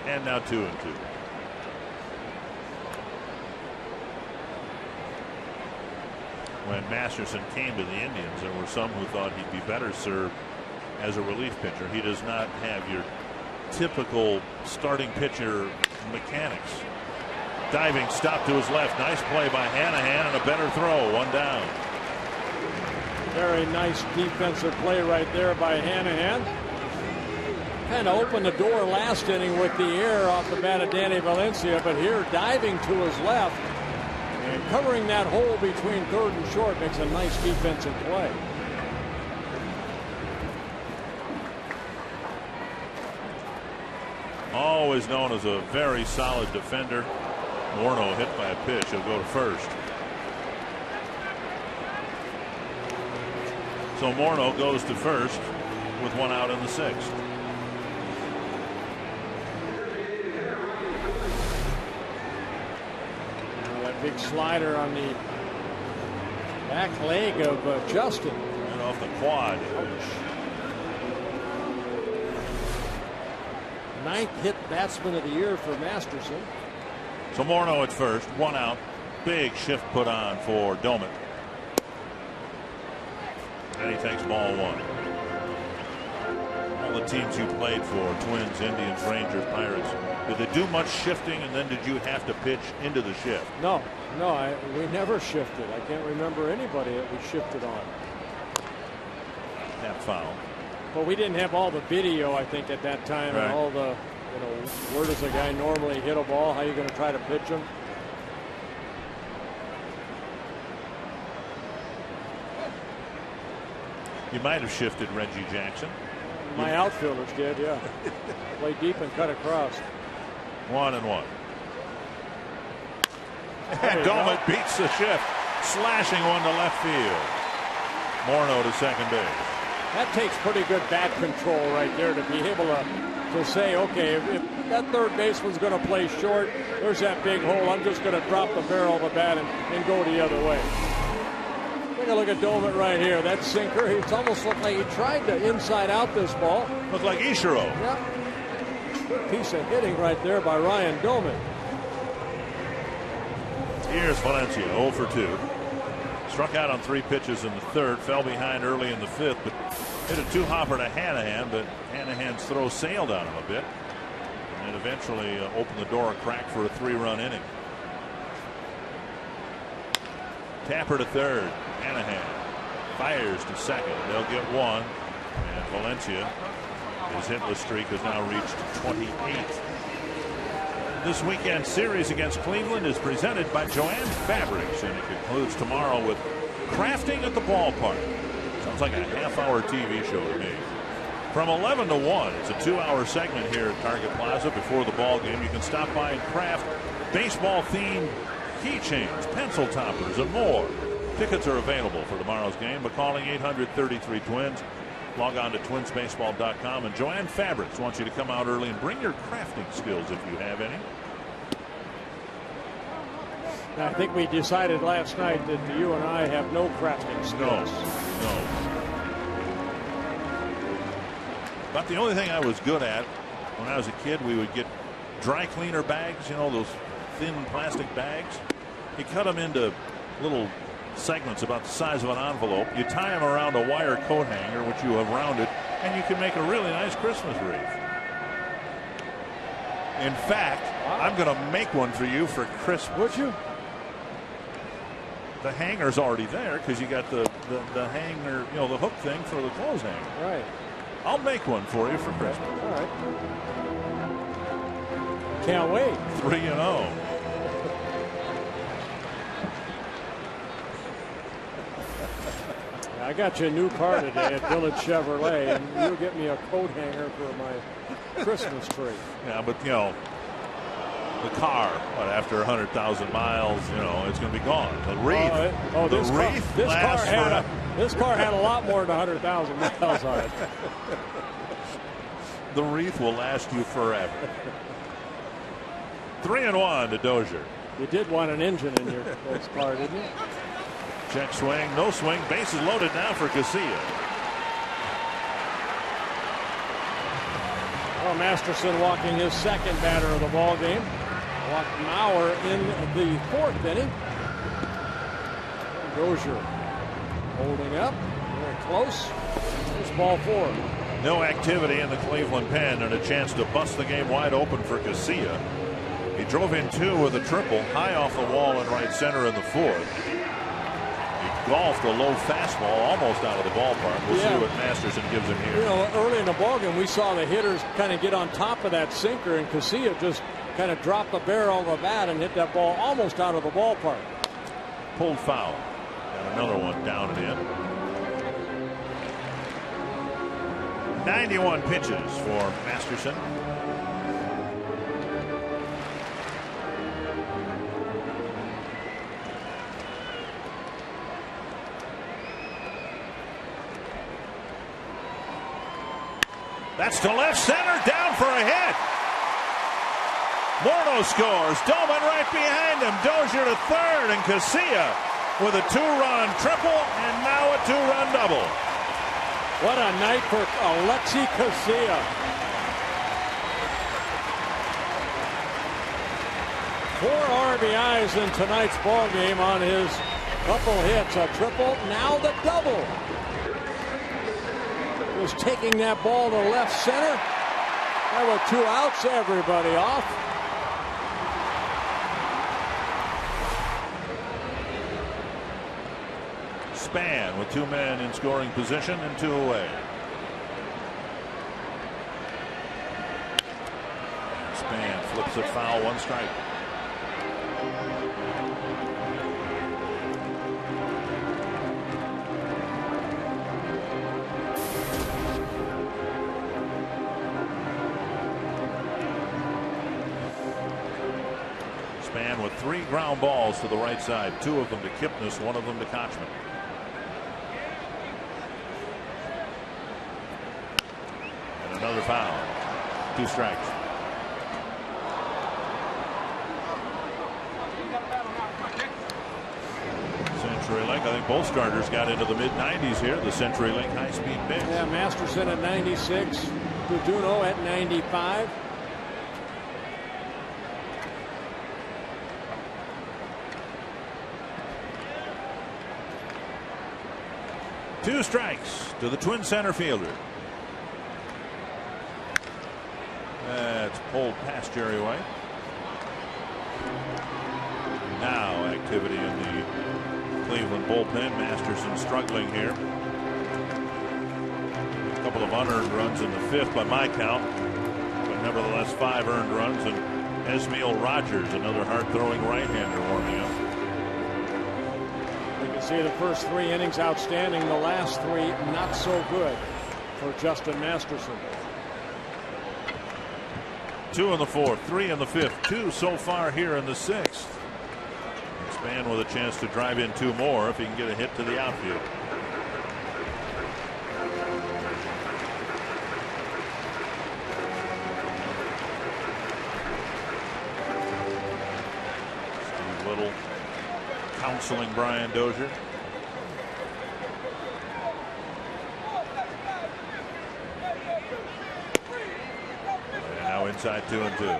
And now 2-2. When Masterson came to the Indians, there were some who thought he'd be better served as a relief pitcher. He does not have your typical starting pitcher mechanics. Diving stop to his left. Nice play by Hanahan and a better throw. 1 down. Very nice defensive play right there by Hanahan. Kind of opened the door last inning with the air off the bat of Danny Valencia, but here diving to his left and covering that hole between third and short makes a nice defensive play. Always known as a very solid defender. Morneau hit by a pitch. He'll go to first. So Morneau goes to first with 1 out in the 6th. Big slider on the back leg of Justin. And off the quad. Ouch. 9th hit batsman of the year for Masterson. So Morneau at first, 1 out. Big shift put on for Doman. And he takes ball 1. All the teams you played for, Twins, Indians, Rangers, Pirates, did they do much shifting, and then did you have to pitch into the shift? No, we never shifted. I can't remember anybody that we shifted on. That foul. Well, we didn't have all the video, I think, at that time, right. And all the, where does a guy normally hit a ball? How are you going to try to pitch him? You might have shifted Reggie Jackson. My outfielders did, yeah. Play deep and cut across. 1-1. And Doman beats the shift, slashing one to left field. Morneau to second base. That takes pretty good bat control right there to be able to say, okay, if that third baseman's going to play short, there's that big hole. I'm just going to drop the barrel of the bat and go the other way. Take a look at Doman right here. That sinker, it's almost looked like he tried to inside out this ball. Looked like Ichiro. Yep. Good piece of hitting right there by Ryan Doman. Here's Valencia, 0 for 2. Struck out on 3 pitches in the 3rd, fell behind early in the 5th, but hit a 2-hopper to Hanahan, but Hanahan's throw sailed on him a bit. And eventually opened the door a crack for a 3-run inning. Tapper to 3rd. Hanahan fires to 2nd. They'll get 1. And Valencia, his hitless streak has now reached 28. This weekend series against Cleveland is presented by Joanne Fabrics, and it concludes tomorrow with crafting at the ballpark. Sounds like a half-hour TV show to me. From 11 to 1, it's a 2-hour segment here at Target Plaza before the ball game. You can stop by and craft baseball-themed keychains, pencil toppers, and more. Tickets are available for tomorrow's game by calling 800-33-TWINS. Log on to twinsbaseball.com, and Joanne Fabrics wants you to come out early and bring your crafting skills if you have any. I think we decided last night that you and I have no crafting skills. No. About the only thing I was good at when I was a kid, we would get dry cleaner bags, those thin plastic bags. You cut them into little segments about the size of an envelope. You tie them around a wire coat hanger, which you have rounded, and you can make a really nice Christmas wreath. In fact, I'm going to make one for you for Christmas. Would you? The hanger's already there because you got the hanger, the hook thing for the clothes hanger. Right. I'll make one for you for Christmas. All right. Can't wait. 3-0. I I got you a new car today at Village Chevrolet, and you'll get me a coat hanger for my Christmas tree. Yeah, but, you know, the car, after 100,000 miles, you know, it's going to be gone. The wreath, this car had a lot more than 100,000 miles on it. The wreath will last you forever. 3-1 to Dozier. You did want an engine in your car, didn't you? Check swing, no swing. Bases loaded now for Casilla. Well, Masterson walking his second batter of the ball game. Walked Mauer in the fourth inning. Dozier holding up, very close. It's ball 4. No activity in the Cleveland pen, and a chance to bust the game wide open for Casilla. He drove in 2 with a triple, high off the wall in right center in the 4th. He golfed a low fastball almost out of the ballpark. We'll see what Masterson gives him here. You know, early in the ballgame, we saw the hitters kind of get on top of that sinker, and Casilla just kind of dropped the barrel of the bat and hit that ball almost out of the ballpark. Pulled foul. And another one down and in. 91 pitches for Masterson. That's to left center, down for a hit. Morneau scores. Doman right behind him. Dozier to third, and Casilla with a 2-run triple and now a 2-run double. What a night for Alexi Casilla. 4 RBIs in tonight's ball game on his couple hits. A triple, now the double. Was taking that ball to left center. There were 2 outs, everybody off. Span with 2 men in scoring position and 2 away. Span flips it foul, 1 strike. Span with 3 ground balls to the right side, 2 of them to Kipnis, 1 of them to Kochman. And another foul. 2 strikes. CenturyLink, I think both starters got into the mid-90s here. The CenturyLink high-speed pitch. Yeah, Masterson at 96, Duduno at 95. Two strikes to the Twin center fielder. That's pulled past Jerry White. Now activity in the Cleveland bullpen. Masterson struggling here. A couple of unearned runs in the 5th by my count, but nevertheless 5 earned runs, and Esmail Rogers, another hard-throwing right-hander, warming up. See the first 3 innings outstanding, the last 3 not so good for Justin Masterson. 2 in the 4th, 3 in the 5th, 2 so far here in the 6th. Span with a chance to drive in 2 more if he can get a hit to the outfield. Steve Little counseling Brian Dozier. And now inside 2-2.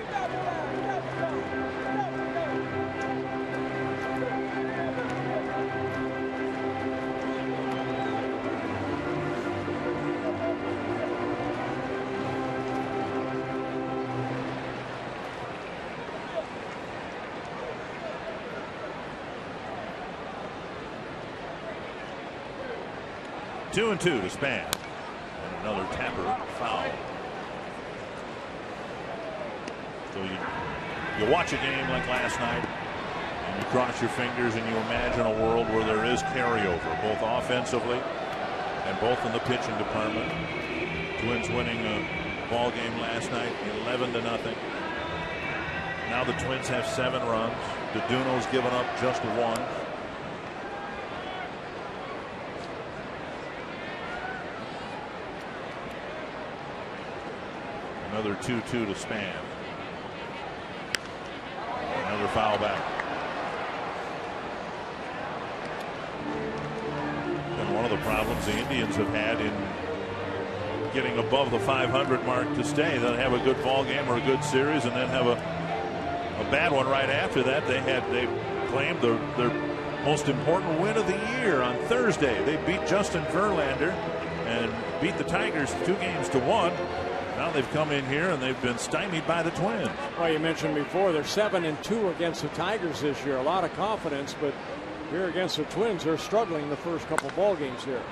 Two and 2 to Span. And another tapper foul. So you watch a game like last night, and you cross your fingers and you imagine a world where there is carryover, both offensively and both in the pitching department. Twins winning a ball game last night 11-0. Now the Twins have 7 runs. Duduno's given up just 1. Another 2-2 to Span. Another foul back. And one of the problems the Indians have had in getting above the 500 mark to stay, they'll have a good ball game or a good series and then have a bad one right after that. They claimed their most important win of the year on Thursday. They beat Justin Verlander and beat the Tigers 2-1. Now they've come in here and they've been stymied by the Twins. Well, you mentioned before they're 7-2 against the Tigers this year. A lot of confidence, but here against the Twins, they're struggling the first couple ball games here.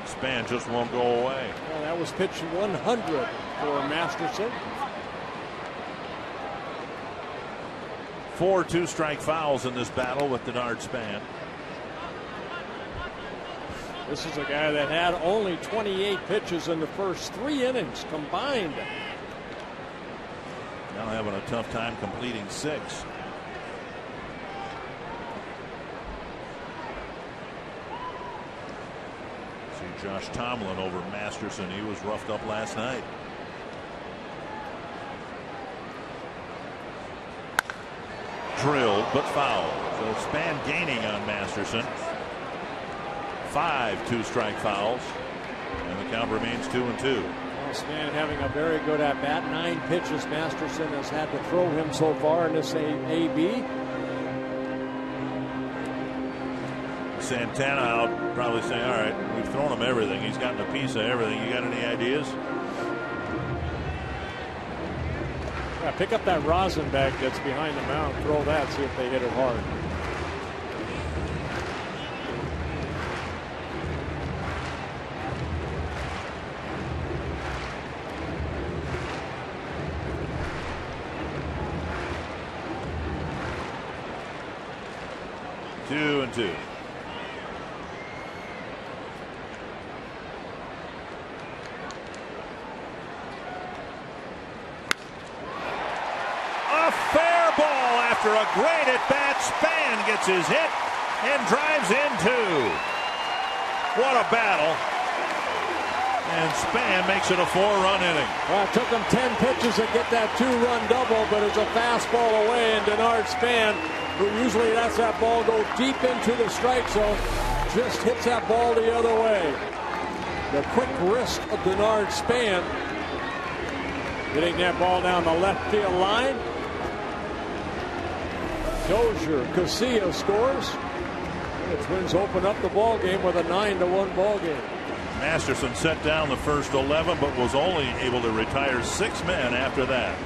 Span just won't go away. Well, that was pitch 100 for Masterson. 4 2-strike fouls in this battle with Denard Span. This is a guy that had only 28 pitches in the first 3 innings combined. Now having a tough time completing 6. See Josh Tomlin over Masterson. He was roughed up last night. Drilled but fouled. So Span gaining on Masterson. 5 2-strike fouls, and the count remains 2-2. Well, Span having a very good at bat. 9 pitches Masterson has had to throw him so far in this AB. Santana out, probably saying, all right, we've thrown him everything. He's gotten a piece of everything. You got any ideas? Yeah, pick up that rosin bag that's behind the mound. Throw that, see if they hit it hard. Two and 2. A fair ball after a great at bat. Span gets his hit and drives in 2. What a battle. And Span makes it a 4-run inning. Well, it took him 10 pitches to get that 2-run double, but it's a fastball away, and Denard Span, who usually lets that ball go deep into the strike zone, just hits that ball the other way. The quick wrist of Denard Span, hitting that ball down the left field line. Dozier, Casilla scores. And the Twins open up the ball game with a 9-1 ball game. Masterson set down the first 11, but was only able to retire 6 men after that.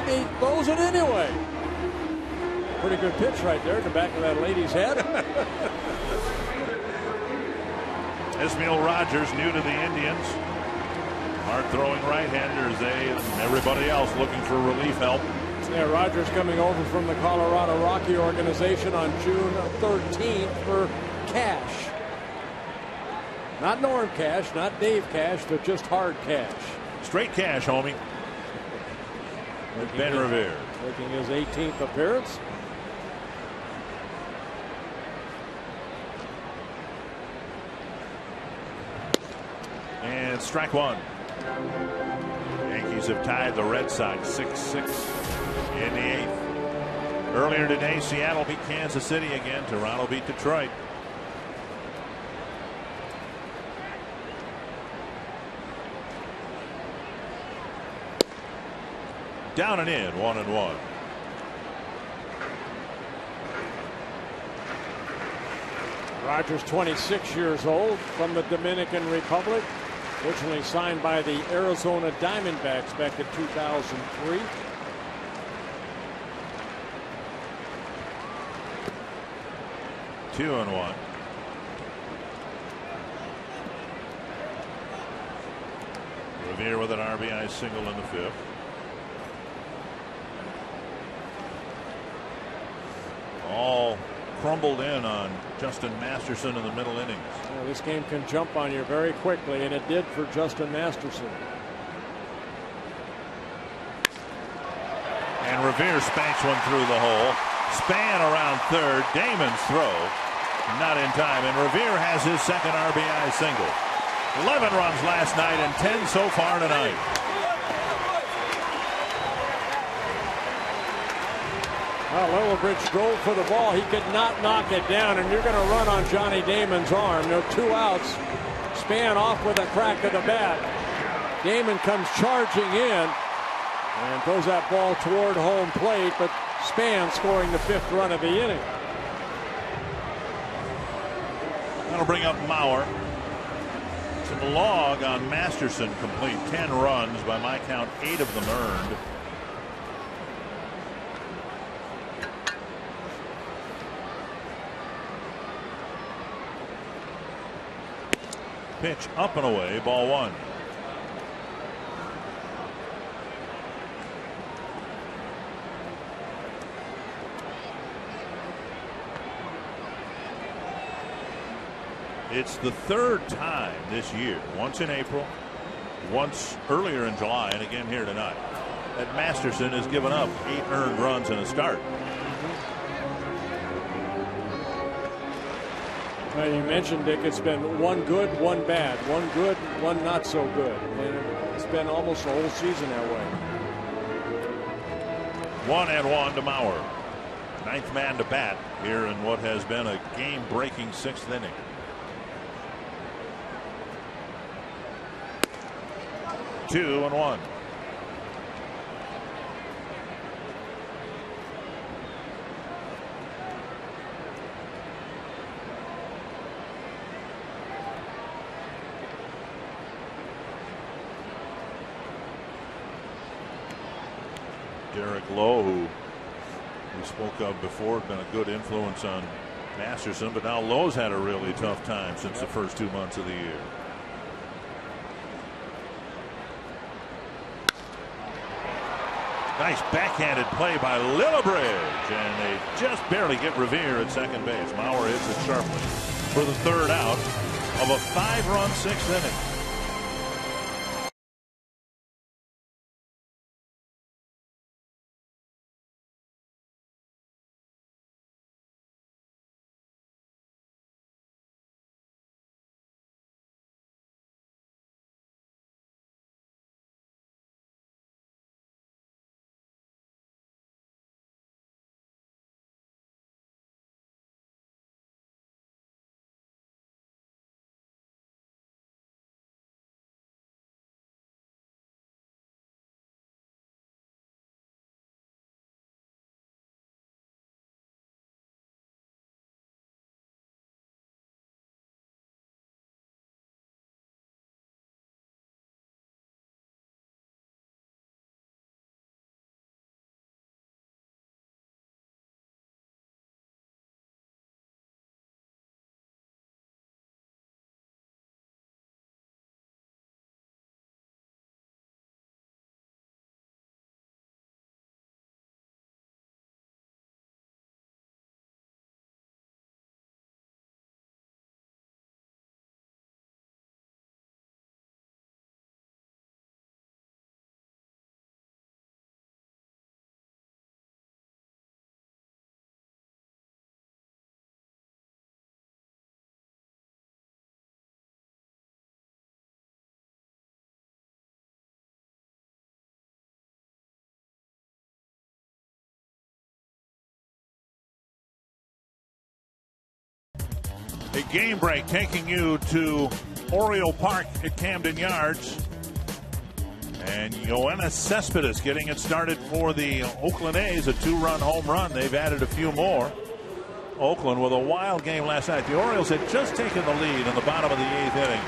him. He throws it anyway. Pretty good pitch right there in the back of that lady's head. Ismael Rogers, new to the Indians. Hard-throwing right-handers, they and everybody else looking for relief help. Yeah, Rogers coming over from the Colorado Rocky organization on June 13th for cash. Not Norm Cash, not Dave Cash, but just hard cash. Straight cash, homie. With Ben Revere. Making his 18th appearance. And strike one. Yankees have tied the Red Sox 6-6 in the 8th. Earlier today, Seattle beat Kansas City again. Toronto beat Detroit. Down and in, 1-1. Rogers, 26 years old, from the Dominican Republic. Originally signed by the Arizona Diamondbacks back in 2003. Two and one. Revere with an RBI single in the 5th. All crumbled in on Justin Masterson in the middle innings. Well, this game can jump on you very quickly, and it did for Justin Masterson. And Revere spanks one through the hole. Span around third. Damon's throw not in time, and Revere has his second RBI single. 11 runs last night and 10 so far tonight. Well, Lillibridge drove for the ball. He could not knock it down, and you're going to run on Johnny Damon's arm. There are 2 outs. Span off with a crack of the bat. Damon comes charging in and throws that ball toward home plate, but Span scoring the 5th run of the inning. That'll bring up Mauer. Some log on Masterson complete. 10 runs, by my count, 8 of them earned. Pitch up and away, ball 1. It's the 3rd time this year, once in April, once earlier in July, and again here tonight, that Masterson has given up 8 earned runs in a start. Well, you mentioned, Dick, it's been 1 good, 1 bad, 1 good, 1 not so good. And it's been almost the whole season that way. 1-1 to Mauer. 9th man to bat here in what has been a game-breaking 6th inning. Two and 1. Derek Lowe, who we spoke of before, had been a good influence on Masterson, but now Lowe's had a really tough time since the first 2 months of the year. Nice backhanded play by Lillibridge, and they just barely get Revere at second base. Mauer hits it sharply for the 3rd out of a 5-run 6th inning. A game break taking you to Oriole Park at Camden Yards. And Yoenis Cespedes getting it started for the Oakland A's, a 2-run home run. They've added a few more. Oakland with a wild game last night. The Orioles had just taken the lead in the bottom of the 8th inning.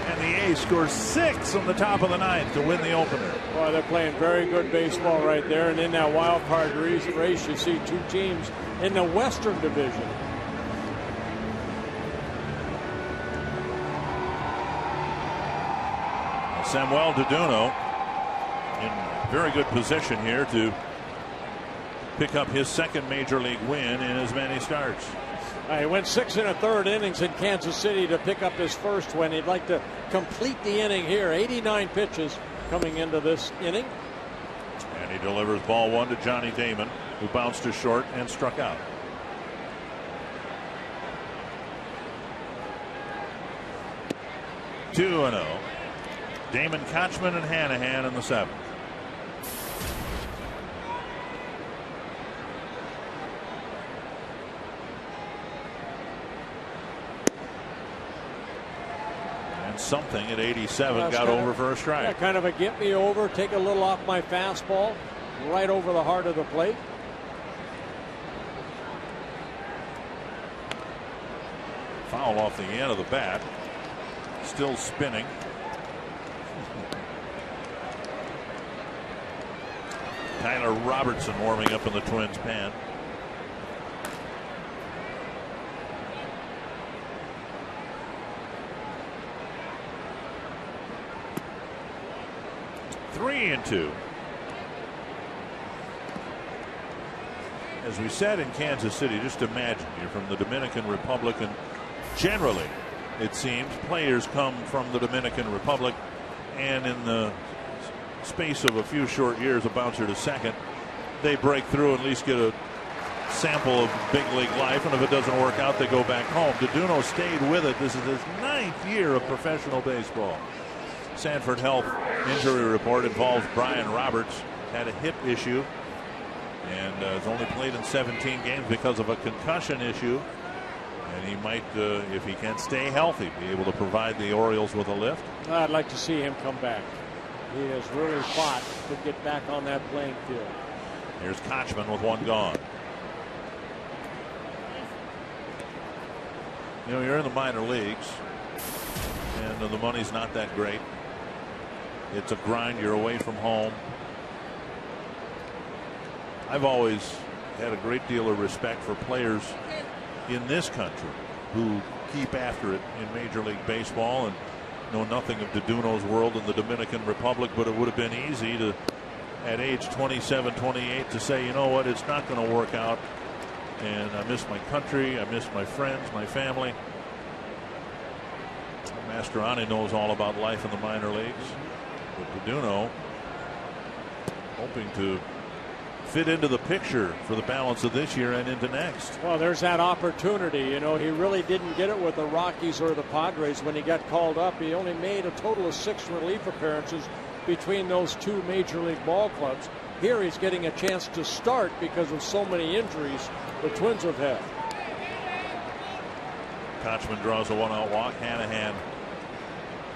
And the A's score 6 on the top of the 9th to win the opener. Boy, they're playing very good baseball right there. And in that wild card race, you see two teams in the Western Division. Samuel Deduno in very good position here to pick up his second major league win in as many starts. He went 6 1/3 innings in Kansas City to pick up his first win. He'd like to complete the inning here. 89 pitches coming into this inning. And he delivers ball 1 to Johnny Damon, who bounced to short and struck out. Two and 0. Damon, Kochman, and Hanahan in the 7th. And something at 87 got over for a strike. Yeah, kind of a get me over, take a little off my fastball, right over the heart of the plate. Foul off the end of the bat. Still spinning. Tyler Robertson warming up in the Twins pen. Three and 2. As we said in Kansas City, just imagine you're from the Dominican Republic, and generally it seems players come from the Dominican Republic, and in the space of a few short years, a bouncer to second, they break through and at least get a sample of big league life, and if it doesn't work out, they go back home. Deduno stayed with it. This is his 9th year of professional baseball. Sanford Health injury report involves Brian Roberts. Had a hip issue and has only played in 17 games because of a concussion issue, and he might, if he can stay healthy, be able to provide the Orioles with a lift. I'd like to see him come back. He has really fought to get back on that playing field. Here's Kochman with 1 gone. You know, you're in the minor leagues, and the money's not that great. It's a grind. You're away from home. I've always had a great deal of respect for players in this country who keep after it in Major League Baseball, and know nothing of Deduno's world in the Dominican Republic, but it would have been easy to, at age 27, 28, to say, you know what, it's not going to work out, and I miss my country, I miss my friends, my family. Mastroianni knows all about life in the minor leagues, but Deduno hoping to fit into the picture for the balance of this year and into next. Well, there's that opportunity. You know, he really didn't get it with the Rockies or the Padres when he got called up. He only made a total of 6 relief appearances between those 2 major league ball clubs. Here he's getting a chance to start because of so many injuries the Twins have had. Kochman draws a 1-out walk. Hanahan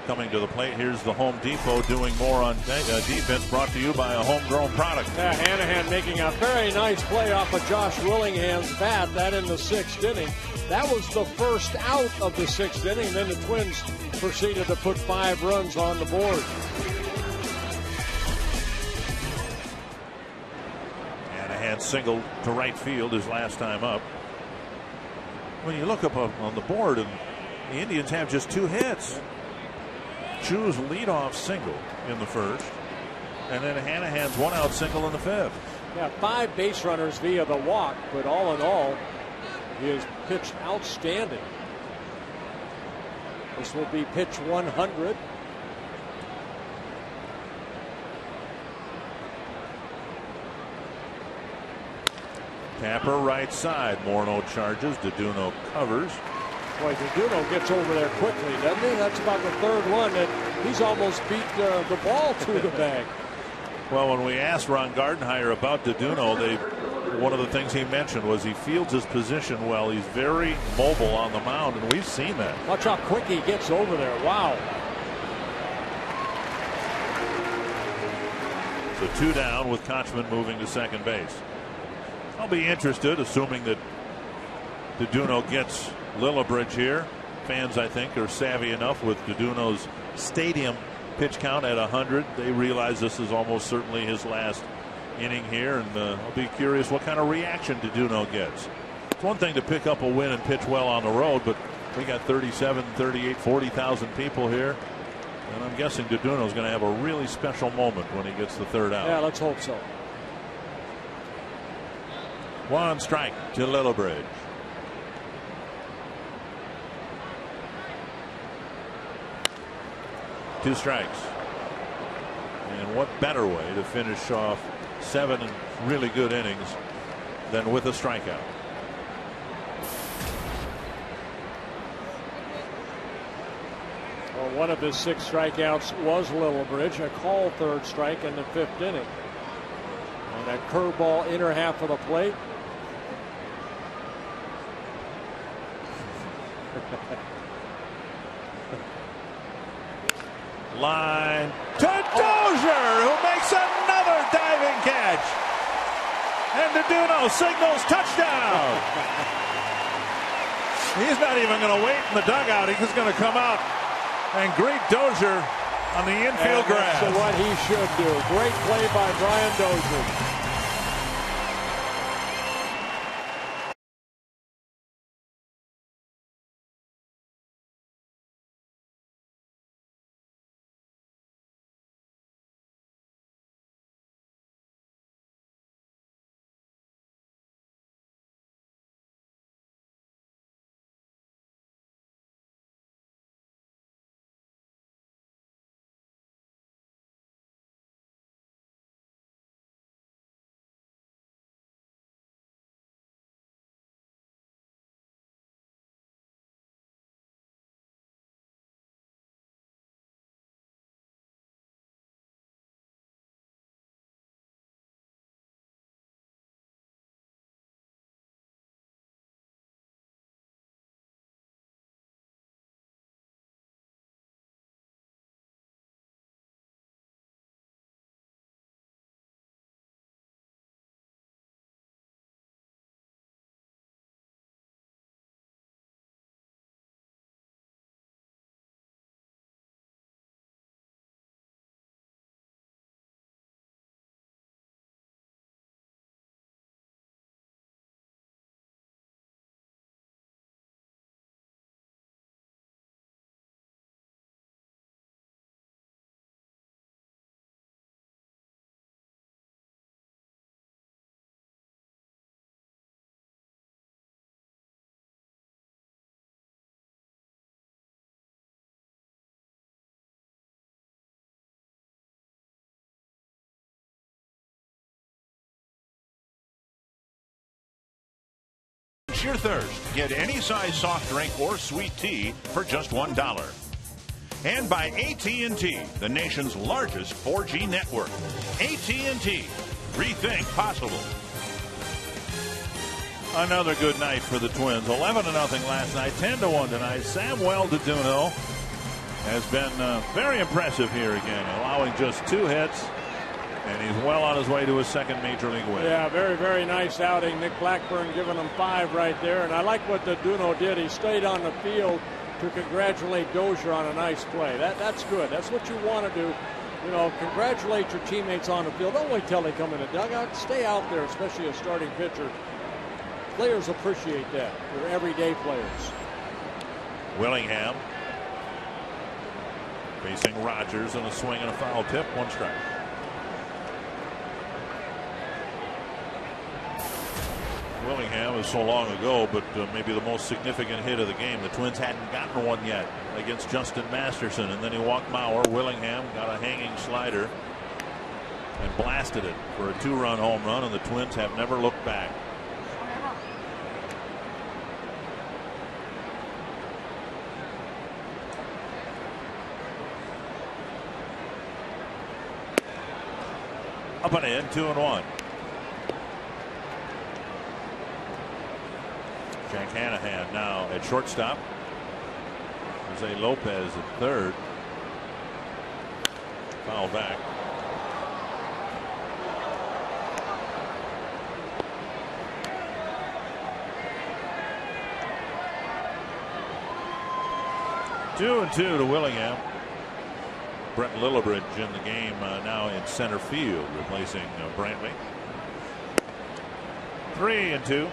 coming to the plate. Here's the Home Depot doing more on defense, brought to you by a homegrown product. Yeah, Hanahan making a very nice play off of Josh Willingham's bat, that in the 6th inning. That was the first out of the 6th inning. Then the Twins proceeded to put 5 runs on the board. Hanahan singled to right field his last time up. When you look up on the board, and the Indians have just 2 hits. Chu's leadoff single in the 1st, and then Hanahan's 1-out single in the 5th. Yeah, 5 base runners via the walk, but all in all, he has pitched outstanding. This will be pitch 100. Tapper right side. Morneau charges. Deduno covers. Boy, Deduno gets over there quickly, doesn't he? That's about the 3rd one that he's almost beat the ball to the bag. Well, when we asked Ron Gardenhire about Deduno, they one of the things he mentioned was he fields his position well. He's very mobile on the mound, and we've seen that. Watch how quick he gets over there. Wow. So 2 down with Kochman moving to second base. I'll be interested, assuming that Duduno gets Lillibridge here. Fans, I think, are savvy enough with Duduno's stadium pitch count at 100. They realize this is almost certainly his last inning here, and I'll be curious what kind of reaction Duduno gets. It's one thing to pick up a win and pitch well on the road, but we got 37, 38, 40,000 people here, and I'm guessing Duduno's going to have a really special moment when he gets the third out. Yeah, let's hope so. 1 strike to Lillibridge. Two strikes. And what better way to finish off 7 really good innings than with a strikeout? Well, one of his 6 strikeouts was Lillibridge, a called third strike in the 5th inning. And that curveball inner half of the plate. Line to Dozier, who makes another diving catch. And Duduno signals touchdown. He's not even going to wait in the dugout. He's just going to come out and greet Dozier on the infield grass. That's what he should do. Great play by Brian Dozier. Your thirst. Get any size soft drink or sweet tea for just $1. And by AT&T, the nation's largest 4G network. AT&T. Rethink possible. Another good night for the Twins. 11-0 last night, 10-1 tonight. Samuel Duduno has been very impressive here again, allowing just 2 hits. And he's well on his way to his second major league win. Yeah, very, very nice outing. Nick Blackburn giving him 5 right there. And I like what Duduno did. He stayed on the field to congratulate Dozier on a nice play. That's good. That's what you want to do. You know, congratulate your teammates on the field. Don't wait till they come in the dugout. Stay out there, especially a starting pitcher. Players appreciate that. They're everyday players. Willingham facing Rogers and a swing and a foul tip. 1 strike. Willingham is so long ago, but maybe the most significant hit of the game. The Twins hadn't gotten one yet against Justin Masterson, and then he walked Mauer. Willingham got a hanging slider and blasted it for a 2-run home run, and the Twins have never looked back. Up and in, 2-1. Jack Hanahan now at shortstop. Jose Lopez at third. Foul back. Two and two to Willingham. Brett Lillibridge in the game now in center field, replacing Brantley. 3 and 2.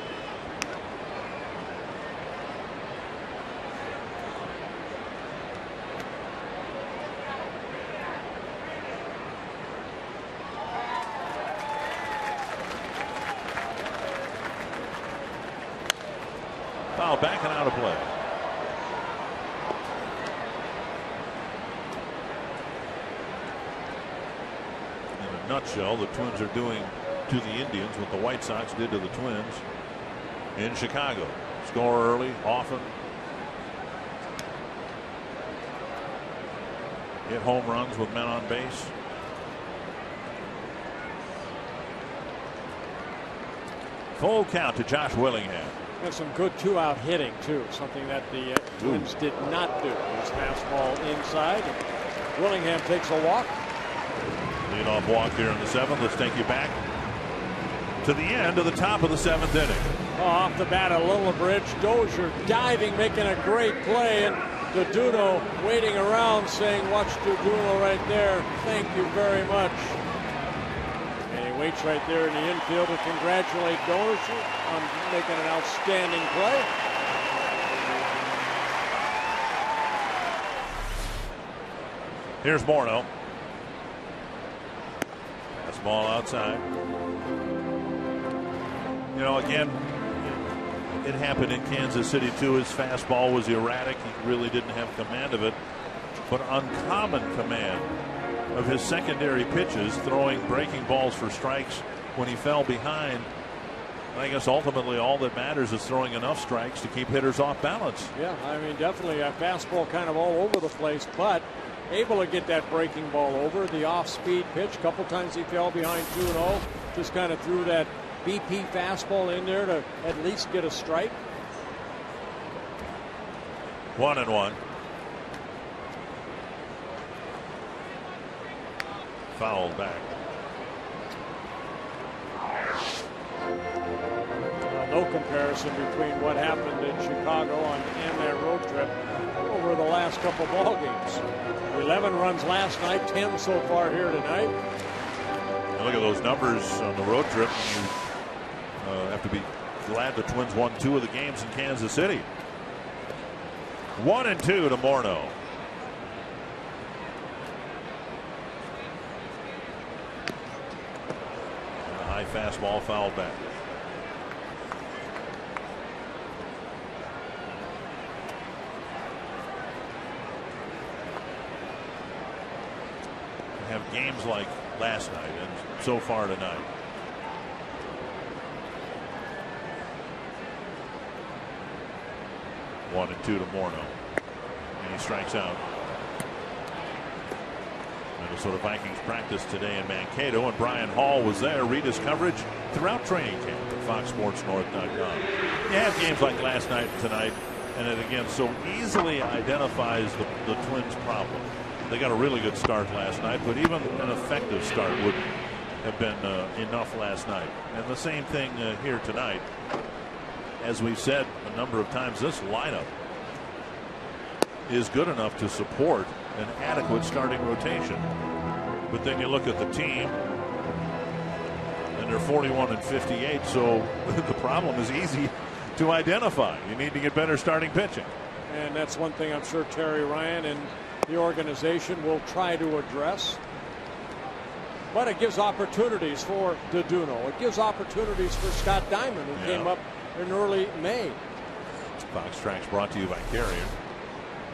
Foul back and out of play. In a nutshell, the Twins are doing to the Indians what the White Sox did to the Twins in Chicago. Score early, often. Hit home runs with men on base. Full count to Josh Willingham. And some good 2-out hitting, too. Something that the Twins did not do. His fastball inside. Willingham takes a walk. Leadoff walk here in the 7th. Let's take you back to the end of the top of the 7th inning. Off the bat of Lillibridge. Dozier diving, making a great play. And Duduno waiting around saying, watch Duduno right there. Thank you very much. And he waits right there in the infield to congratulate Dozier on making an outstanding play. Here's Morneau. Ball outside. You know, again, it happened in Kansas City too. His fastball was erratic. He really didn't have command of it, but uncommon command of his secondary pitches, throwing breaking balls for strikes when he fell behind. I guess ultimately all that matters is throwing enough strikes to keep hitters off balance. Yeah, I mean, definitely a fastball kind of all over the place, but able to get that breaking ball over. The off-speed pitch, a couple times he fell behind 2-0. Just kind of threw that BP fastball in there to at least get a strike. 1-1. Fouled back. No comparison between what happened in Chicago and that road trip over the last couple ball games. 11 runs last night, 10 so far here tonight. And look at those numbers on the road trip. You have to be glad the Twins won 2 of the games in Kansas City. 1 and 2 to Morneau. And a high fastball fouled back. Have games like last night and so far tonight. One and 2 to Morneau, and he strikes out. Minnesota Vikings practice today in Mankato, and Brian Hall was there. Read his coverage throughout training camp at FoxSportsNorth.com. You have games like last night and tonight, and it again so easily identifies the Twins' problem. They got a really good start last night, but even an effective start wouldn't have been enough last night. And the same thing here tonight. As we've said a number of times, this lineup is good enough to support an adequate starting rotation. But then you look at the team, and they're 41 and 58, so the problem is easy to identify. You need to get better starting pitching. And that's one thing I'm sure Terry Ryan and the organization will try to address. But it gives opportunities for Duduno. It gives opportunities for Scott Diamond, who came up in early May. Fox Tracks brought to you by Carrier.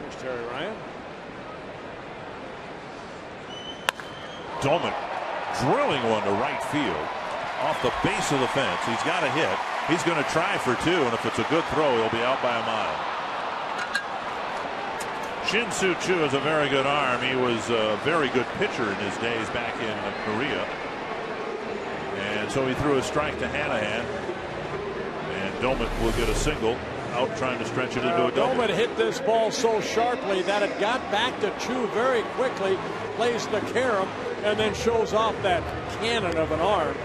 Here's Terry Ryan. Dolman drilling one to right field off the base of the fence. He's got a hit. He's going to try for 2, and if it's a good throw, he'll be out by a mile. Shin-Soo Choo has a very good arm. He was a very good pitcher in his days back in Korea. And so he threw a strike to Hanahan. And Doman will get a single. out trying to stretch it into a double. Bowman hit this ball so sharply that it got back to Chu very quickly, plays the carom, and then shows off that cannon of an arm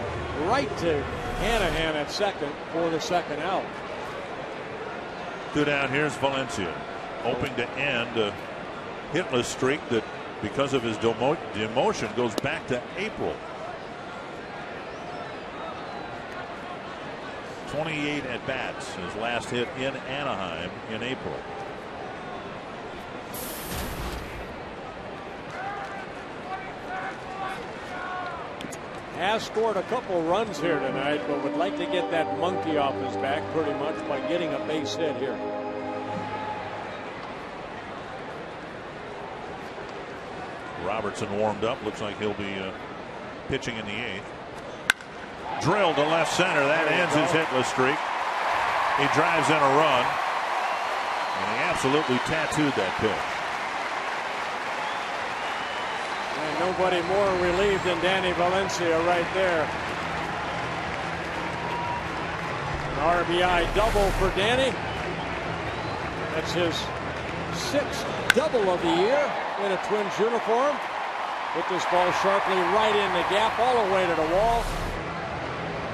right to Hanahan at second for the second out. 2 down. Here's Valencia, hoping to end a hitless streak that, because of his demotion, goes back to April. 28 at bats. His last hit in Anaheim in April. Has scored a couple runs here tonight, but would like to get that monkey off his back pretty much by getting a base hit here. Robertson warmed up. Looks like he'll be pitching in the 8th. Drilled to left center. That ends his hitless streak. He drives in a run, and he absolutely tattooed that pitch. And nobody more relieved than Danny Valencia right there. An RBI double for Danny. That's his 6th double of the year in a Twins uniform. Hit this ball sharply right in the gap, all the way to the wall.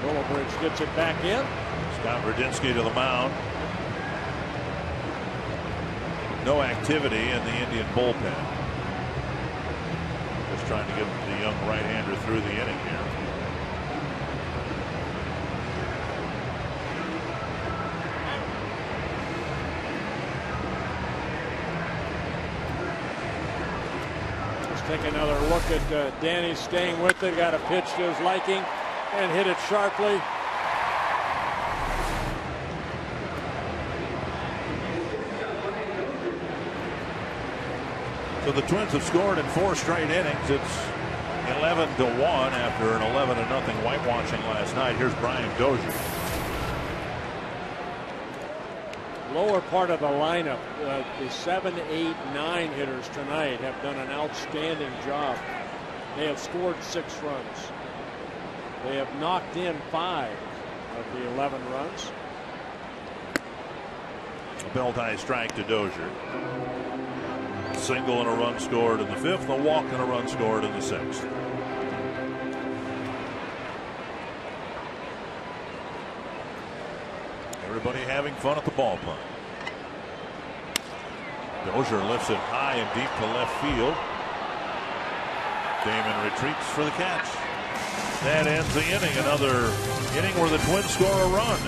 Willowbridge gets it back in. Scott Verdinsky to the mound. No activity in the Indian bullpen. Just trying to get the young right-hander through the inning here. Let's take another look at Danny staying with it. Got a pitch to his liking and hit it sharply. So the Twins have scored in 4 straight innings. It's 11-1 after an 11-0 whitewashing last night. Here's Brian Dozier. Lower part of the lineup, the 7, 8, 9 hitters tonight have done an outstanding job. They have scored 6 runs. They have knocked in 5 of the 11 runs. A belt-high strike to Dozier. Single and a run scored in the 5th, a walk and a run scored in the 6th. Everybody having fun at the ballpark. Dozier lifts it high and deep to left field. Damon retreats for the catch. That ends the inning. Another inning where the Twins score a run.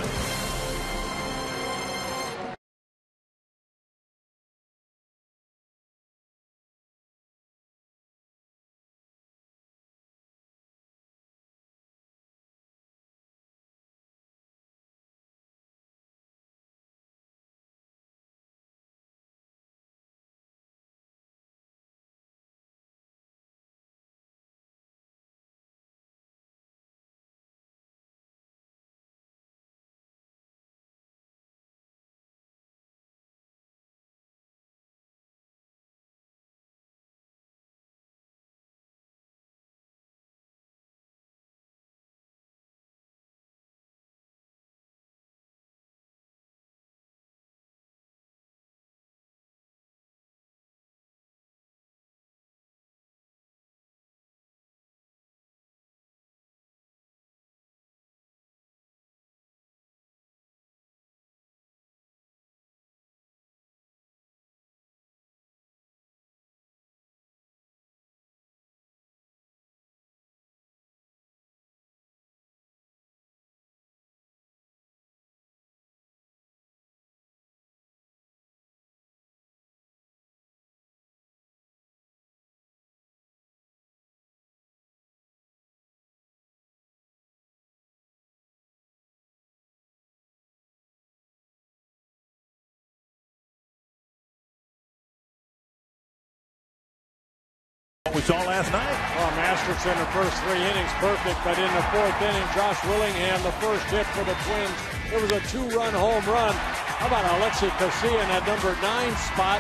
We saw last night. Well, Masterson the first 3 innings perfect, but in the 4th inning, Josh Willingham, the first hit for the Twins. It was a 2-run home run. How about Alexei Casilla in that number 9 spot?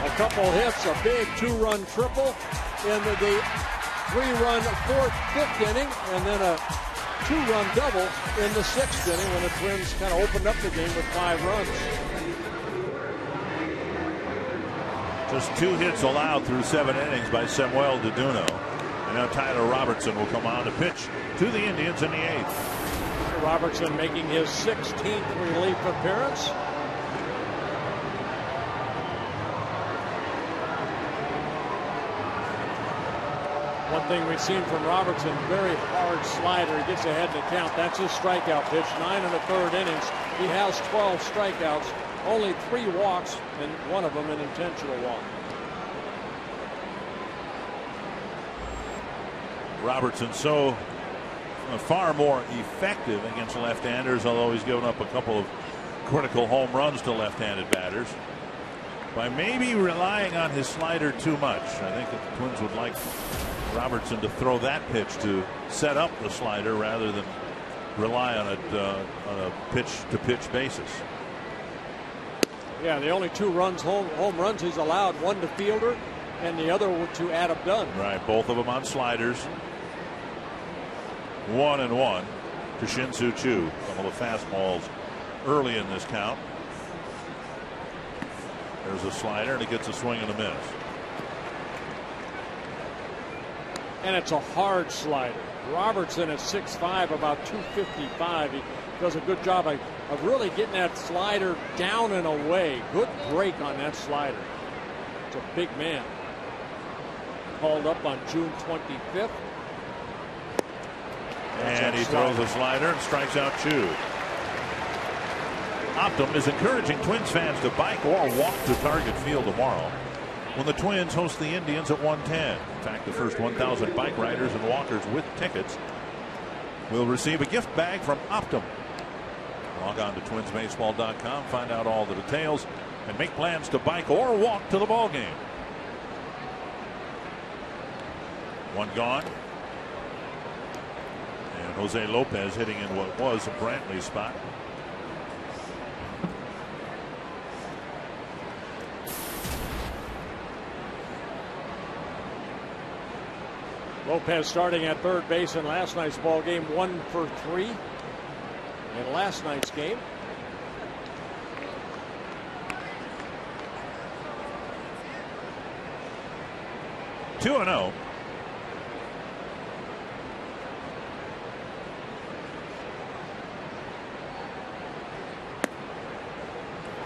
A couple hits, a big 2-run triple in the 3-run 4th, 5th inning, and then a two-run double in the 6th inning when the Twins kind of opened up the game with 5 runs. Just 2 hits allowed through 7 innings by Samuel Deduno. And now Tyler Robertson will come on to pitch to the Indians in the 8th. Robertson making his 16th relief appearance. One thing we've seen from Robertson, very hard slider. He gets ahead in the count. That's his strikeout pitch. 9 1/3 innings. He has 12 strikeouts, only 3 walks, and one of them an intentional walk. Robertson so far more effective against left-handers, although he's given up a couple of critical home runs to left-handed batters by maybe relying on his slider too much. I think that the Twins would like Robertson to throw that pitch to set up the slider rather than rely on it on a pitch-to-pitch basis. Yeah, the only 2 home runs he's allowed, one to Fielder and the other to Adam Dunn. Right, both of them on sliders. 1-1 to Shin-Soo Choo. A couple of fastballs early in this count. There's a slider, and it gets a swing and a miss. And it's a hard slider. Robertson at 6'5", about 255. He does a good job of really getting that slider down and away. Good break on that slider. It's a big man. Called up on June 25th. And he throws a slider and strikes out Choo. Optum is encouraging Twins fans to bike or walk to Target Field tomorrow when the Twins host the Indians at 1:10. In fact, the first 1,000 bike riders and walkers with tickets will receive a gift bag from Optum. Log on to twinsbaseball.com, find out all the details, and make plans to bike or walk to the ball game. 1 gone. And Jose Lopez hitting in what was a Brantley spot. Lopez starting at third base in last night's ball game, 1 for 3 in last night's game. Two and 0.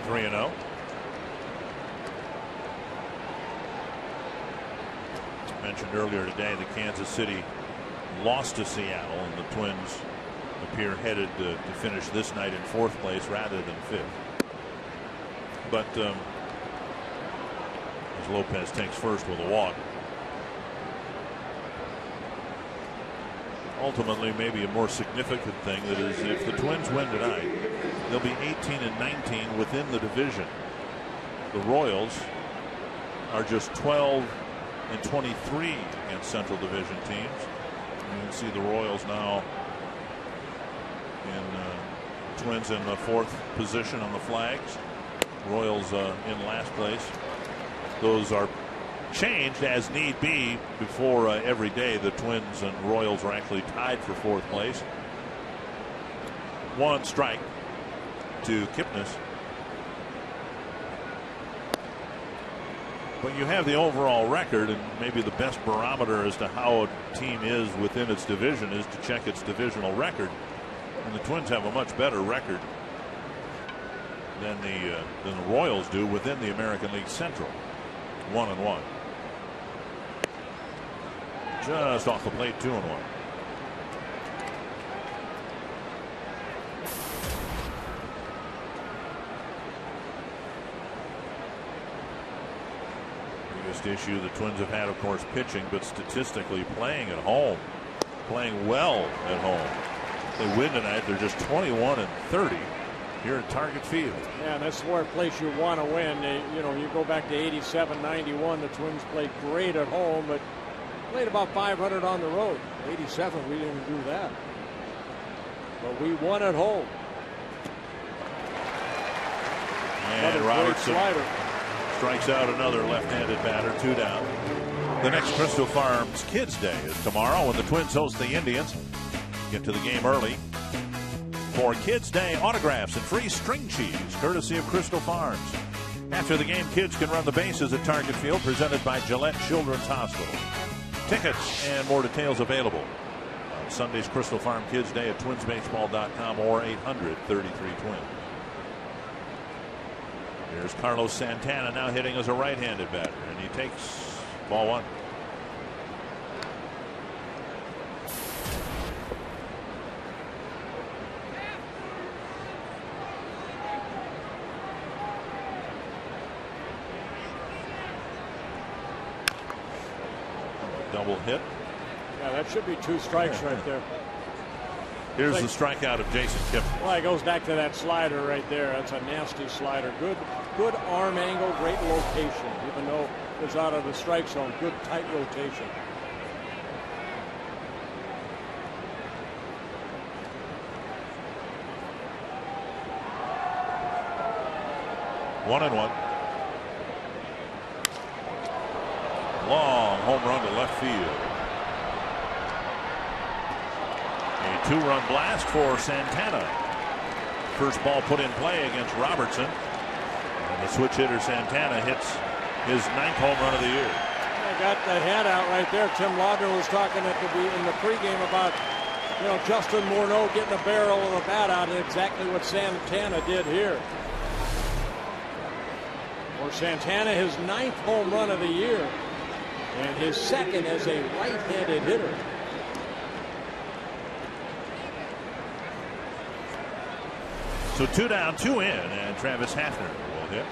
Three and 0. Mentioned earlier today that Kansas City lost to Seattle, and the Twins appear headed to finish this night in 4th place rather than 5th. But as Lopez takes first with a walk, ultimately maybe a more significant thing that is, if the Twins win tonight, they'll be 18-19 within the division. The Royals are just 12-23 against Central Division teams. You can see the Royals now in Twins in the 4th position on the flags. Royals in last place. Those are changed as need be. Before every day, the Twins and Royals are actually tied for 4th place. 1 strike to Kipnis. But you have the overall record, and maybe the best barometer as to how a team is within its division is to check its divisional record. And the Twins have a much better record than the Royals do within the American League Central. 1-1. Just off the plate, 2-1. Biggest issue the Twins have had, of course, pitching, but statistically playing at home, playing well at home. If they win tonight, they're just 21-30 here at Target Field. Yeah, that's where a place you want to win. You go back to 87-91. The Twins played great at home, but played about 500 on the road. 87, we didn't do that. But we won at home. And Robertson strikes out another left-handed batter, 2 down. The next Crystal Farms Kids Day is tomorrow when the Twins host the Indians. Get to the game early for Kids Day autographs and free string cheese, courtesy of Crystal Farms. After the game, kids can run the bases at Target Field, presented by Gillette Children's Hospital. Tickets and more details available on Sunday's Crystal Farm Kids Day at twinsbaseball.com or 800-33-TWIN. Here's Carlos Santana now hitting as a right-handed batter, and he takes ball one. Double hit. Yeah, that should be 2 strikes right there. Here's the strikeout of Jason Kipnis. Well, it goes back to that slider right there. That's a nasty slider. Good arm angle, great location. Even though it was out of the strike zone, good tight rotation. One and one. Long home run to left field. A 2-run blast for Santana. First ball put in play against Robertson. And the switch hitter Santana hits his 9th home run of the year. I got the head out right there. Tim Laudner was talking in the pregame about, Justin Morneau getting a barrel of the bat out, and exactly what Santana did here. For Santana, his 9th home run of the year, and his 2nd as a right-handed hitter. So 2 down, 2 in, and Travis Hafner will hit.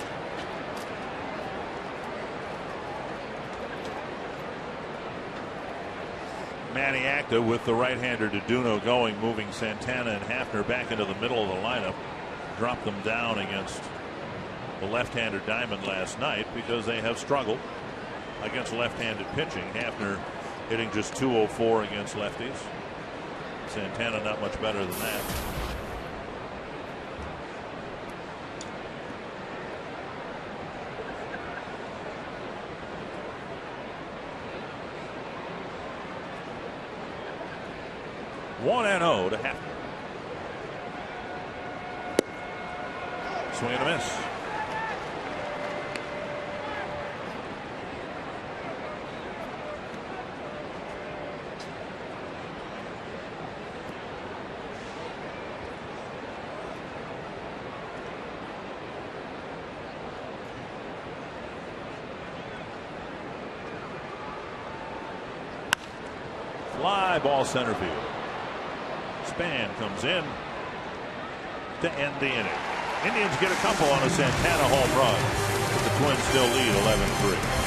Manny Acta with the right-hander Duno going, moving Santana and Hafner back into the middle of the lineup. Dropped them down against the left-hander Diamond last night because they have struggled against left-handed pitching. Hafner hitting just .204 against lefties. Santana not much better than that. One and 0 to Hafner. Swing and a miss. Fly ball center field. Span comes in to end the inning. Indians get a couple on a Santana home run. The Twins still lead 11-3.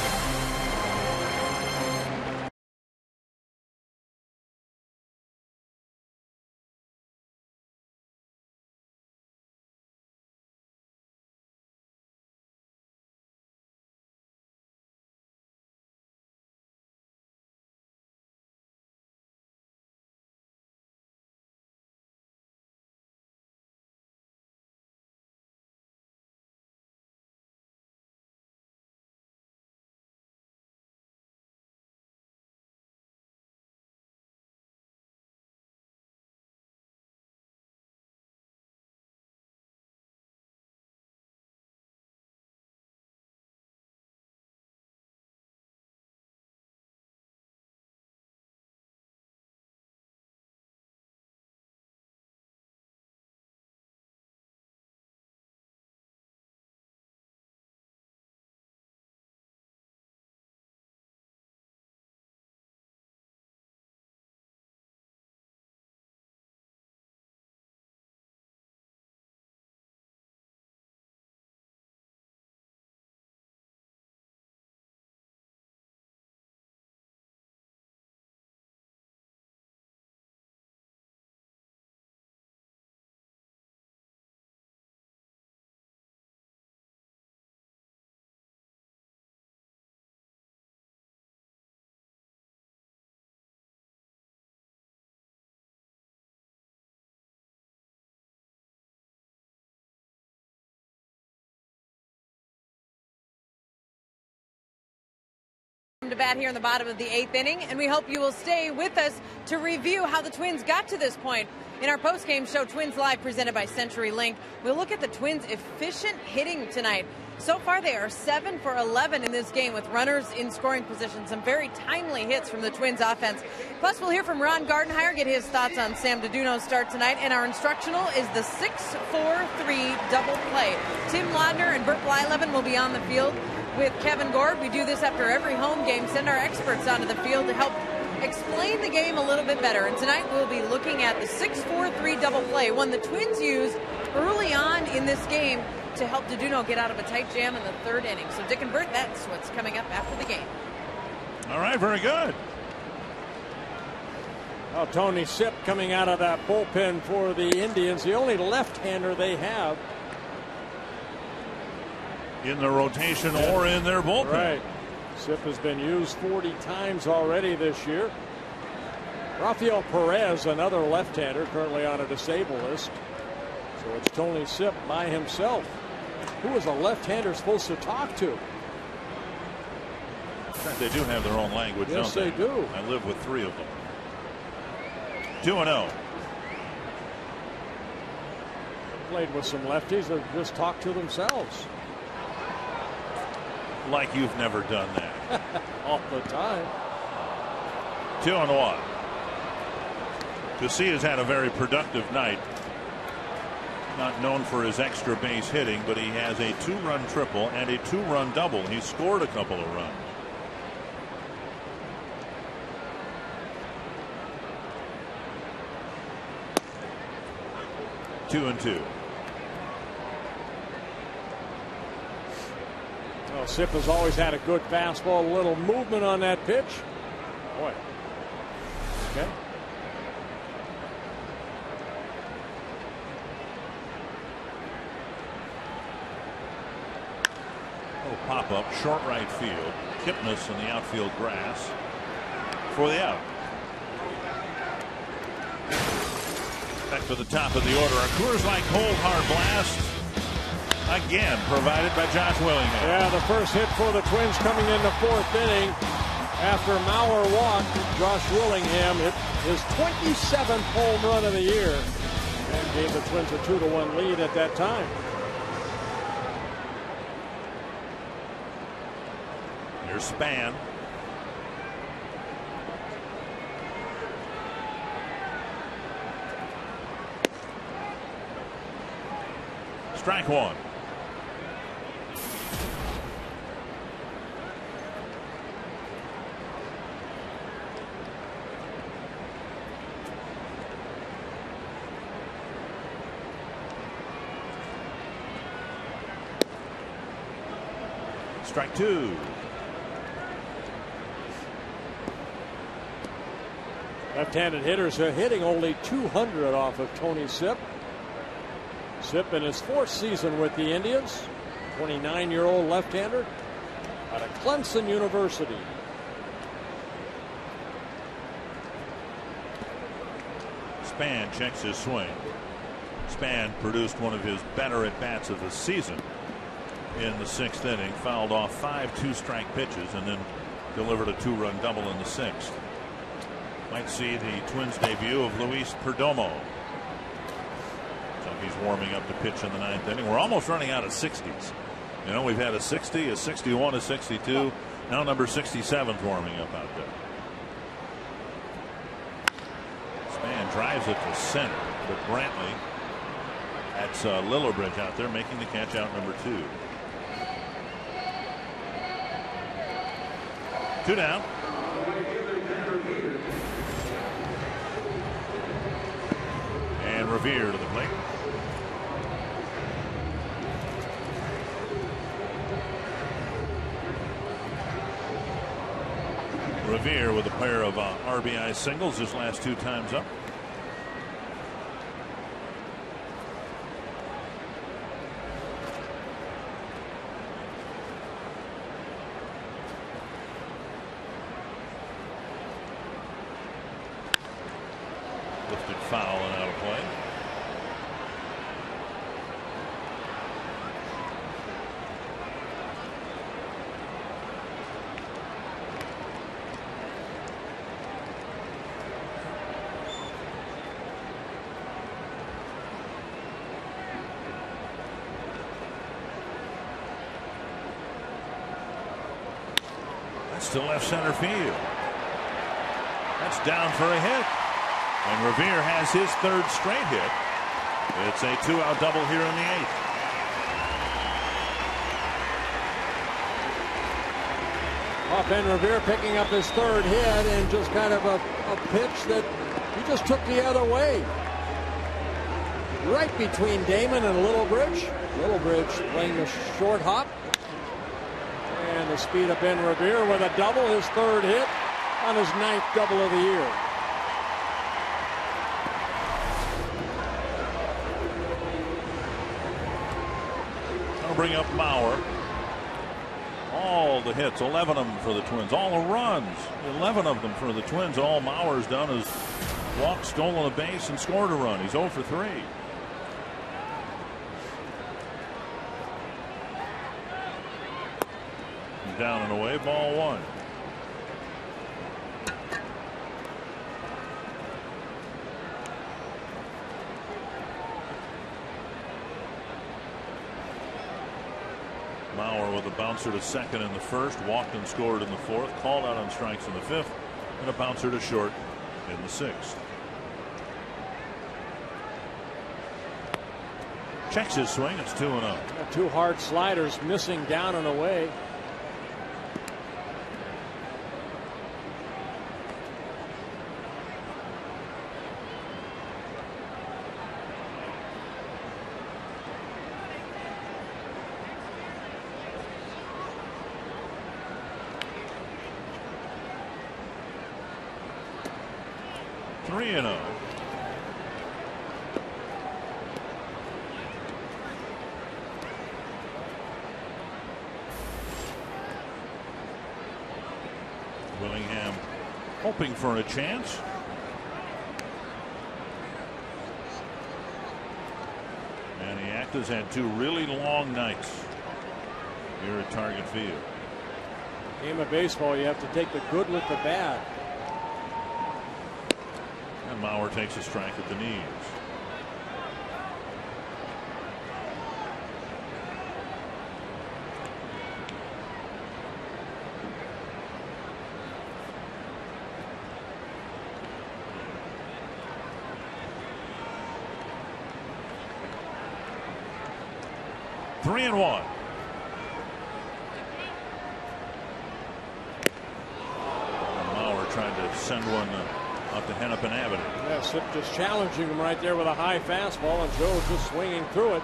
bat here in the bottom of the 8th inning, and we hope you will stay with us to review how the Twins got to this point. In our postgame show, Twins Live, presented by CenturyLink, we'll look at the Twins' efficient hitting tonight. So far, they are 7 for 11 in this game with runners in scoring position. Some very timely hits from the Twins offense. Plus, we'll hear from Ron Gardenhire, get his thoughts on Sam Deduno's start tonight. And our instructional is the 6-4-3 double play. Tim Laudner and Bert Blyleven will be on the field with Kevin Gord. We do this after every home game. Send our experts onto the field to help explain the game a little bit better. And tonight we'll be looking at the 6-4-3 double play, one the Twins used early on in this game to help Deduno get out of a tight jam in the 3rd inning. So Dick and Bert, that's what's coming up after the game. All right, very good. Well, Tony Sipp coming out of that bullpen for the Indians, the only left-hander they have In the rotation or in their bullpen. Right. Sipp has been used 40 times already this year. Rafael Perez, another left-hander, currently on a disabled list. So it's Tony Sipp by himself. Who is a left-hander supposed to talk to? In fact, they do have their own language, Yes, don't they do. I live with 3 of them. 2-0. Played with some lefties that just talk to themselves. Like you've never done that. All the time. 2-1. Casillas had a very productive night. Not known for his extra base hitting, but he has a 2-run triple and a 2-run double. He scored a couple of runs. Two and two. Well, Sipp has always had a good fastball, a little movement on that pitch. Boy. Okay. Little pop up, short right field. Kipnis in the outfield grass for the out. Back to the top of the order. A Coors Light Cold Hard Blast. Again, provided by Josh Willingham. Yeah, the first hit for the Twins coming in the 4th inning. After Mauer walked, Josh Willingham hit his 27th home run of the year and gave the Twins a 2-1 lead at that time. Here's Span. Strike 1. Strike 2. Left-handed hitters are hitting only 200 off of Tony Sipp. Sipp in his 4th season with the Indians. 29-year-old left-hander out of Clemson University. Span checks his swing. Span produced one of his better at-bats of the season in the 6th inning. Fouled off 5 2-strike pitches and then delivered a 2-run double in the 6th. Might see the Twins debut of Luis Perdomo. So he's warming up to pitch in the 9th inning. We're almost running out of 60s. You know, we've had a 60, a 61, a 62. Now number 67's warming up out there. Span drives it to center, but Brantley, that's Lillibridge out there making the catch out number 2. 2 down. And Revere to the plate. Revere with a pair of RBI singles his last 2 times up. Lifted foul and out of play. That's to left center field. That's down for a hit. And Revere has his third straight hit. It's a 2-out double here in the 8th. Well, Ben Revere picking up his third hit and just kind of a pitch that he just took the other way. Right between Damon and Littlebridge. Littlebridge playing the short hop. And the speed of Ben Revere with a double, his third hit on his 9th double of the year. I'll bring up Mauer. All the hits, 11 of them for the Twins. All the runs, 11 of them for the Twins. All Mauer's done is walked, stolen a base, and scored a run. He's 0 for 3. Down and away, ball 1. Mauer with a bouncer to second in the 1st, walked and scored in the 4th, called out on strikes in the 5th, and a bouncer to short in the 6th. Checks his swing, it's 2-0. 2 hard sliders missing down and away. Willingham hoping for a chance. And the Actors had 2 really long nights here at Target Field. Game of baseball, you have to take the good with the bad. And Mauer takes a strike at the knees. Three and 1. Mauer tried to send one up to Hennepin Avenue. Yes, just challenging him right there with a high fastball, and Joe just swinging through it.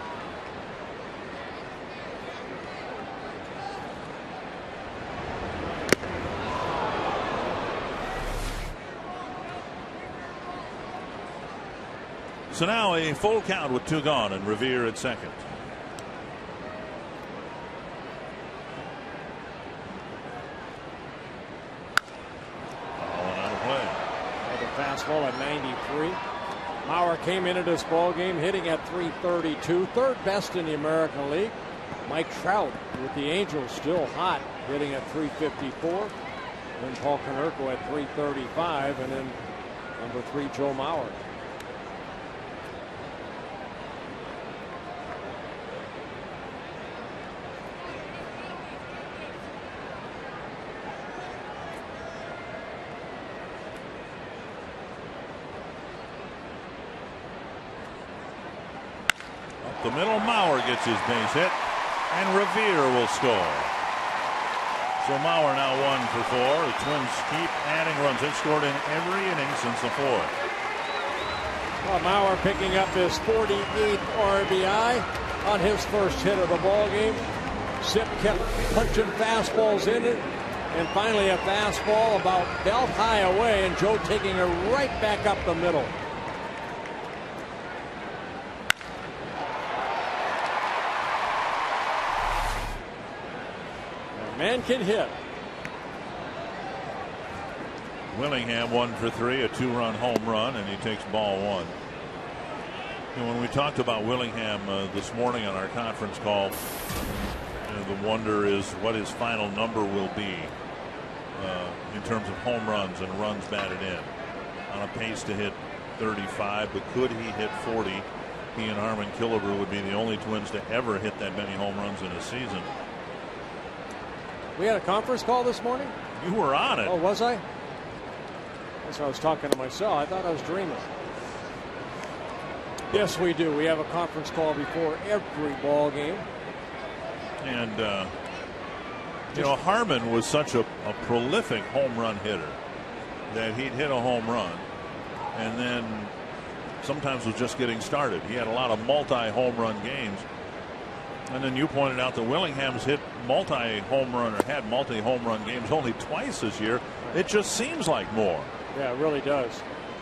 So now a full count with 2 gone and Revere at second. Fastball at 93. Mauer came into this ball game hitting at 332, 3rd best in the American League. Mike Trout with the Angels still hot, hitting at 354. Then Paul Konerko at 335, and then number 3 Joe Mauer. The middle, Mauer gets his base hit, and Revere will score. So Mauer now 1 for 4. The Twins keep adding runs. They've scored in every inning since the 4th. Well, Mauer picking up his 48th RBI on his first hit of the ball game. Sip kept punching fastballs in it, and finally a fastball about belt high away, and Joe taking it right back up the middle. Man can hit. Willingham 1 for 3, a 2-run home run, and he takes ball 1. And when we talked about Willingham this morning on our conference call, the wonder is what his final number will be in terms of home runs and runs batted in. On a pace to hit 35, but could he hit 40? He and Harmon Killebrew would be the only Twins to ever hit that many home runs in a season. We had a conference call this morning? You were on it. Oh, was I? Guess I was talking to myself. I thought I was dreaming. Yes, we do. We have a conference call before every ball game. And, you know, Harmon was such a prolific home run hitter that he'd hit a home run and then sometimes was just getting started. He had a lot of multi-home run games. And then you pointed out that Willingham's hit multi-home run or had multi-home run games only twice this year. It just seems like more. Yeah, it really does.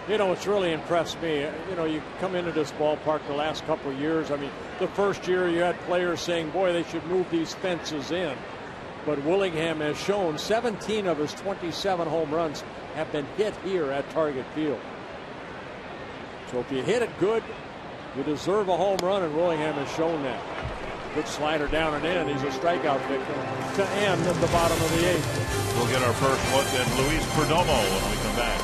You know, it's really impressed me. You know, you come into this ballpark the last couple of years. I mean, the first year you had players saying, boy, they should move these fences in. But Willingham has shown 17 of his 27 home runs have been hit here at Target Field. So if you hit it good, you deserve a home run, and Willingham has shown that. Good slider down and in. He's a strikeout victim to end at the bottom of the 8th. We'll get our first look at Luis Perdomo when we come back.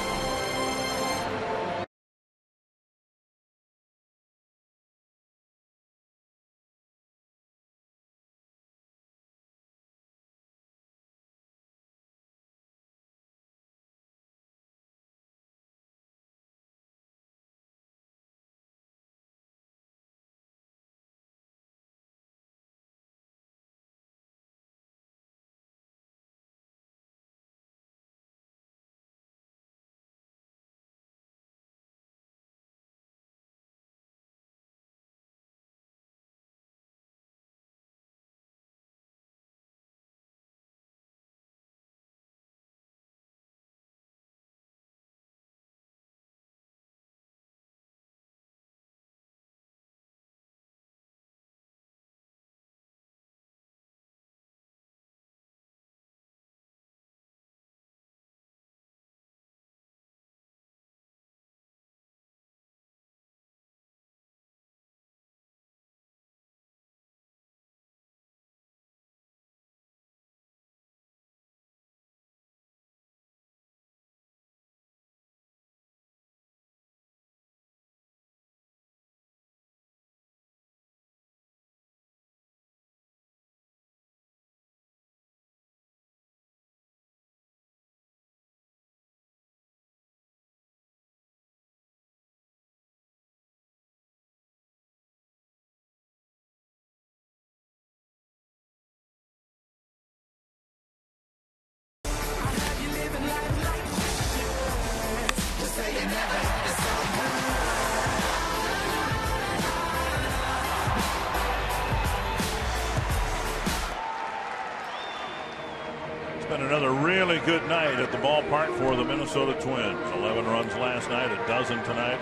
Been another really good night at the ballpark for the Minnesota Twins. 11 runs last night, a dozen tonight.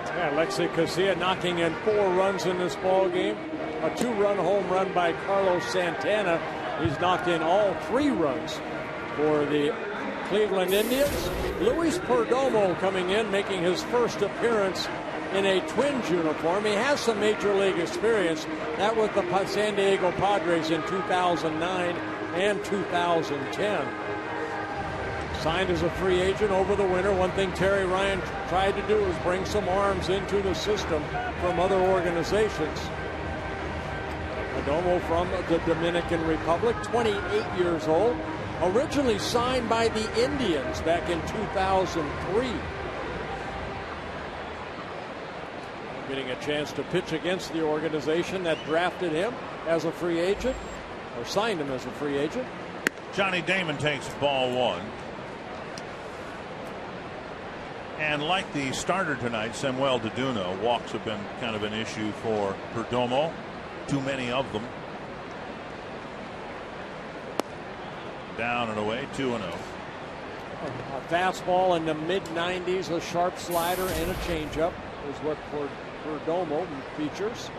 Yeah, Alexi Casilla knocking in 4 runs in this ball game. A 2-run home run by Carlos Santana. He's knocked in all 3 runs for the Cleveland Indians. Luis Perdomo coming in, making his first appearance in a Twins uniform. He has some major league experience. That was the San Diego Padres in 2009 and 2010. Signed as a free agent over the winter. One thing Terry Ryan tried to do is bring some arms into the system from other organizations. Perdomo from the Dominican Republic, 28 years old. Originally signed by the Indians back in 2003. Getting a chance to pitch against the organization that drafted him as a free agent, or signed him as a free agent. Johnny Damon takes ball 1. And like the starter tonight, Samuel Deduno, walks have been kind of an issue for Perdomo. Too many of them. Down and away, 2-0. A fastball in the mid-90s, a sharp slider, and a changeup is what Perdomo features.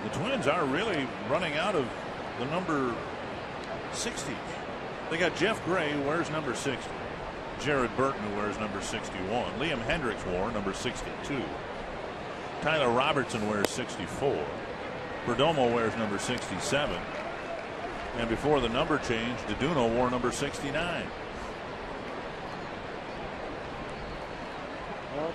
The Twins are really running out of the number 60. They got Jeff Gray, who wears number 60. Jared Burton, who wears number 61. Liam Hendricks wore number 62. Tyler Robertson wears 64. Perdomo wears number 67. And before the number change, Deduno wore number 69. Well,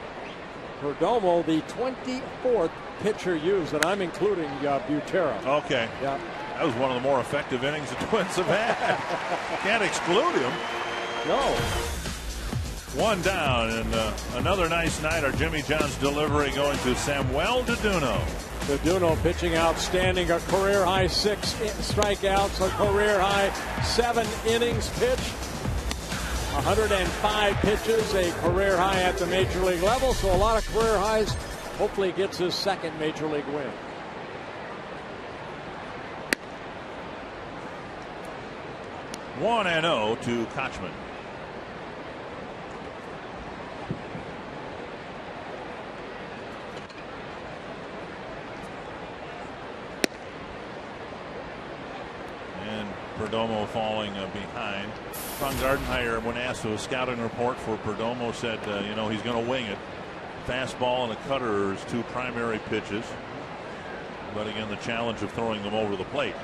Perdomo, the 24th pitcher used, and I'm including Butera. Okay. Yeah. That was one of the more effective innings the Twins have had. Can't exclude him. No. One down, and another nice night. Our Jimmy John's delivery going to Samuel Deduno. Deduno pitching outstanding, a career high 6 strikeouts, a career high 7 innings pitched, 105 pitches, a career high at the major league level. So a lot of career highs. Hopefully gets his second major league win. One and 0 to Kochman. Perdomo falling behind. Ron Gardenhire, when asked to a scouting report for Perdomo, said you know, he's going to wing it. Fastball and a cutter are his two primary pitches, but again the challenge of throwing them over the plate.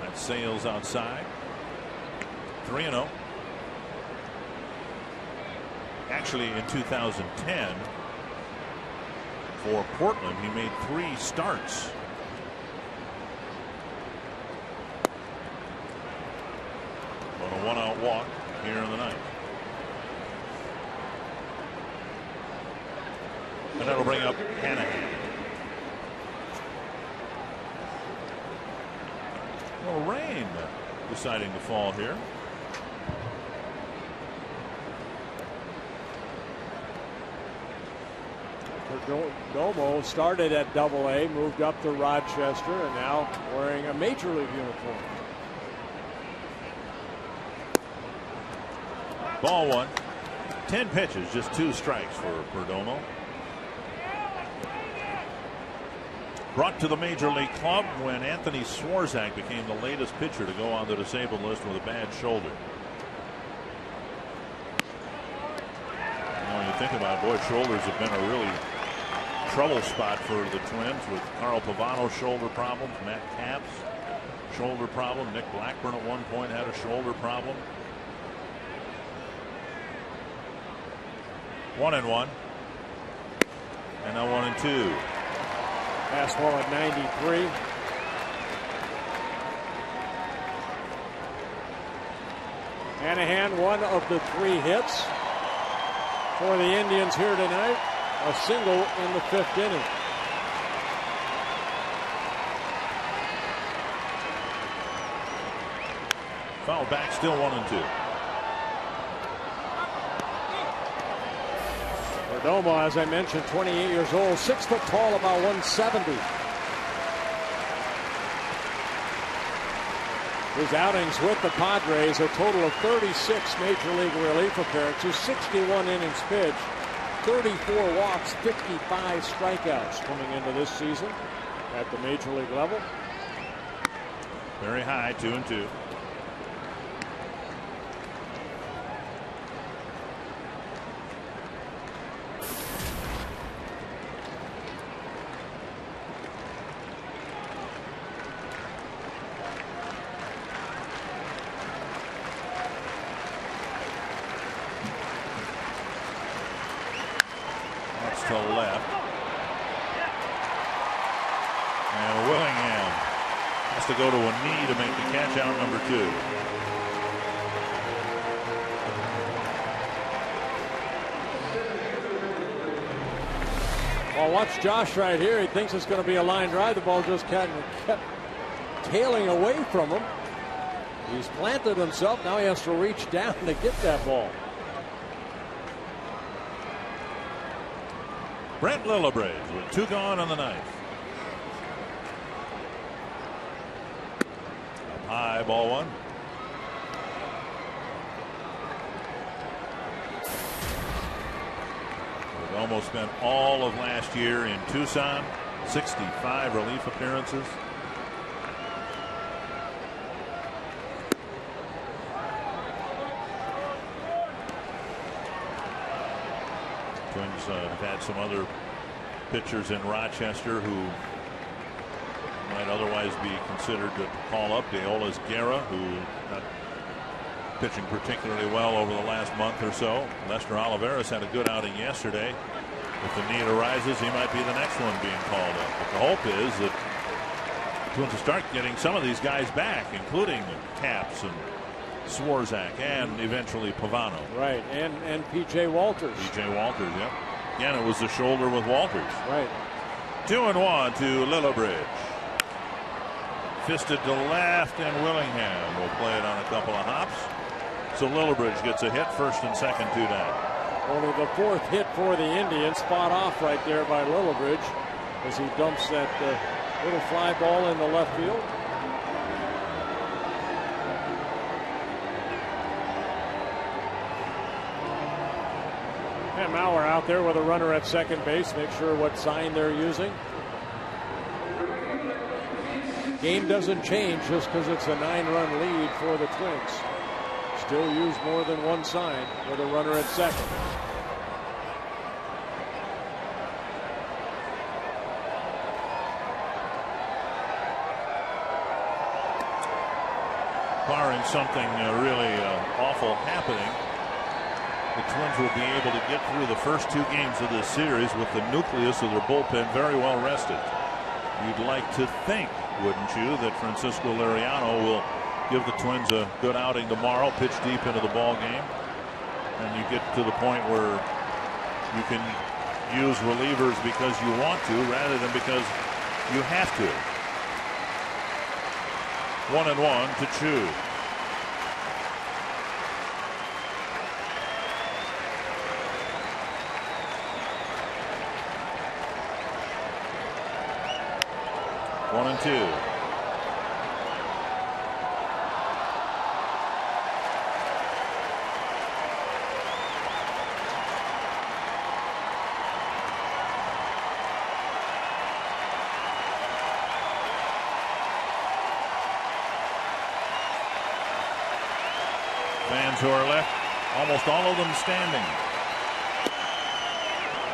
That sails outside. 3-0. Actually, in 2010, for Portland, he made 3 starts. On a 1-out walk here in the ninth. And that'll bring up Hanahan. Well, rain deciding to fall here. Perdomo started at Double-A, moved up to Rochester, and now wearing a major league uniform. Ball one. 10 pitches, just 2 strikes for Perdomo. Brought to the major league club when Anthony Swarzak became the latest pitcher to go on the disabled list with a bad shoulder. You know, when you think about it, boy, shoulders have been a really trouble spot for the Twins, with Carl Pavano's shoulder problems, Matt Capps shoulder problem, Nick Blackburn at one point had a shoulder problem. 1-1, and now 1-2. Fastball at 93. Hanahan, one of the 3 hits for the Indians here tonight. A single in the 5th inning. Foul back, still 1-2. Perdomo, as I mentioned, 28 years old, 6 foot tall, about 170. His outings with the Padres, a total of 36 major league relief appearances, 61 innings pitched, 34 walks, 55 strikeouts coming into this season at the major league level. Very high, 2-2. To left, and Willingham has to go to a knee to make the catch out, number 2. Well, watch Josh right here. He thinks it's going to be a line drive. The ball just kept tailing away from him. He's planted himself. Now he has to reach down to get that ball. Brent Lillibridge with 2 gone on the ninth. Up high, ball 1. We've almost spent all of last year in Tucson, 65 relief appearances. Twins have had some other pitchers in Rochester who might otherwise be considered to call up. Deola's Guerra, who not pitching particularly well over the last month or so. Lester Olivares had a good outing yesterday. If the need arises, he might be the next one being called up. But the hope is that the Twins will start getting some of these guys back, including Capps and Swarzak and eventually Pavano. Right, and P.J. Walters. P.J. Walters, yep. Again, it was the shoulder with Walters. Right. 2-1 to Lillibridge. Fisted to left, and Willingham will play it on a couple of hops. So Lillibridge gets a hit, first and second, 2 down. Only the 4th hit for the Indians, spot off right there by Lillibridge as he dumps that little fly ball in the left field. And Mauer out there with a runner at second base. Make sure what sign they're using. Game doesn't change just because it's a 9-run lead for the Twins. Still use more than one sign with a runner at second. Barring something really awful happening, the Twins will be able to get through the first 2 games of this series with the nucleus of their bullpen very well rested. You'd like to think, wouldn't you, that Francisco Liriano will give the Twins a good outing tomorrow, pitch deep into the ball game, and you get to the point where you can use relievers because you want to rather than because you have to. 1-1 to Chu. One and 2. Fans who are left, almost all of them standing.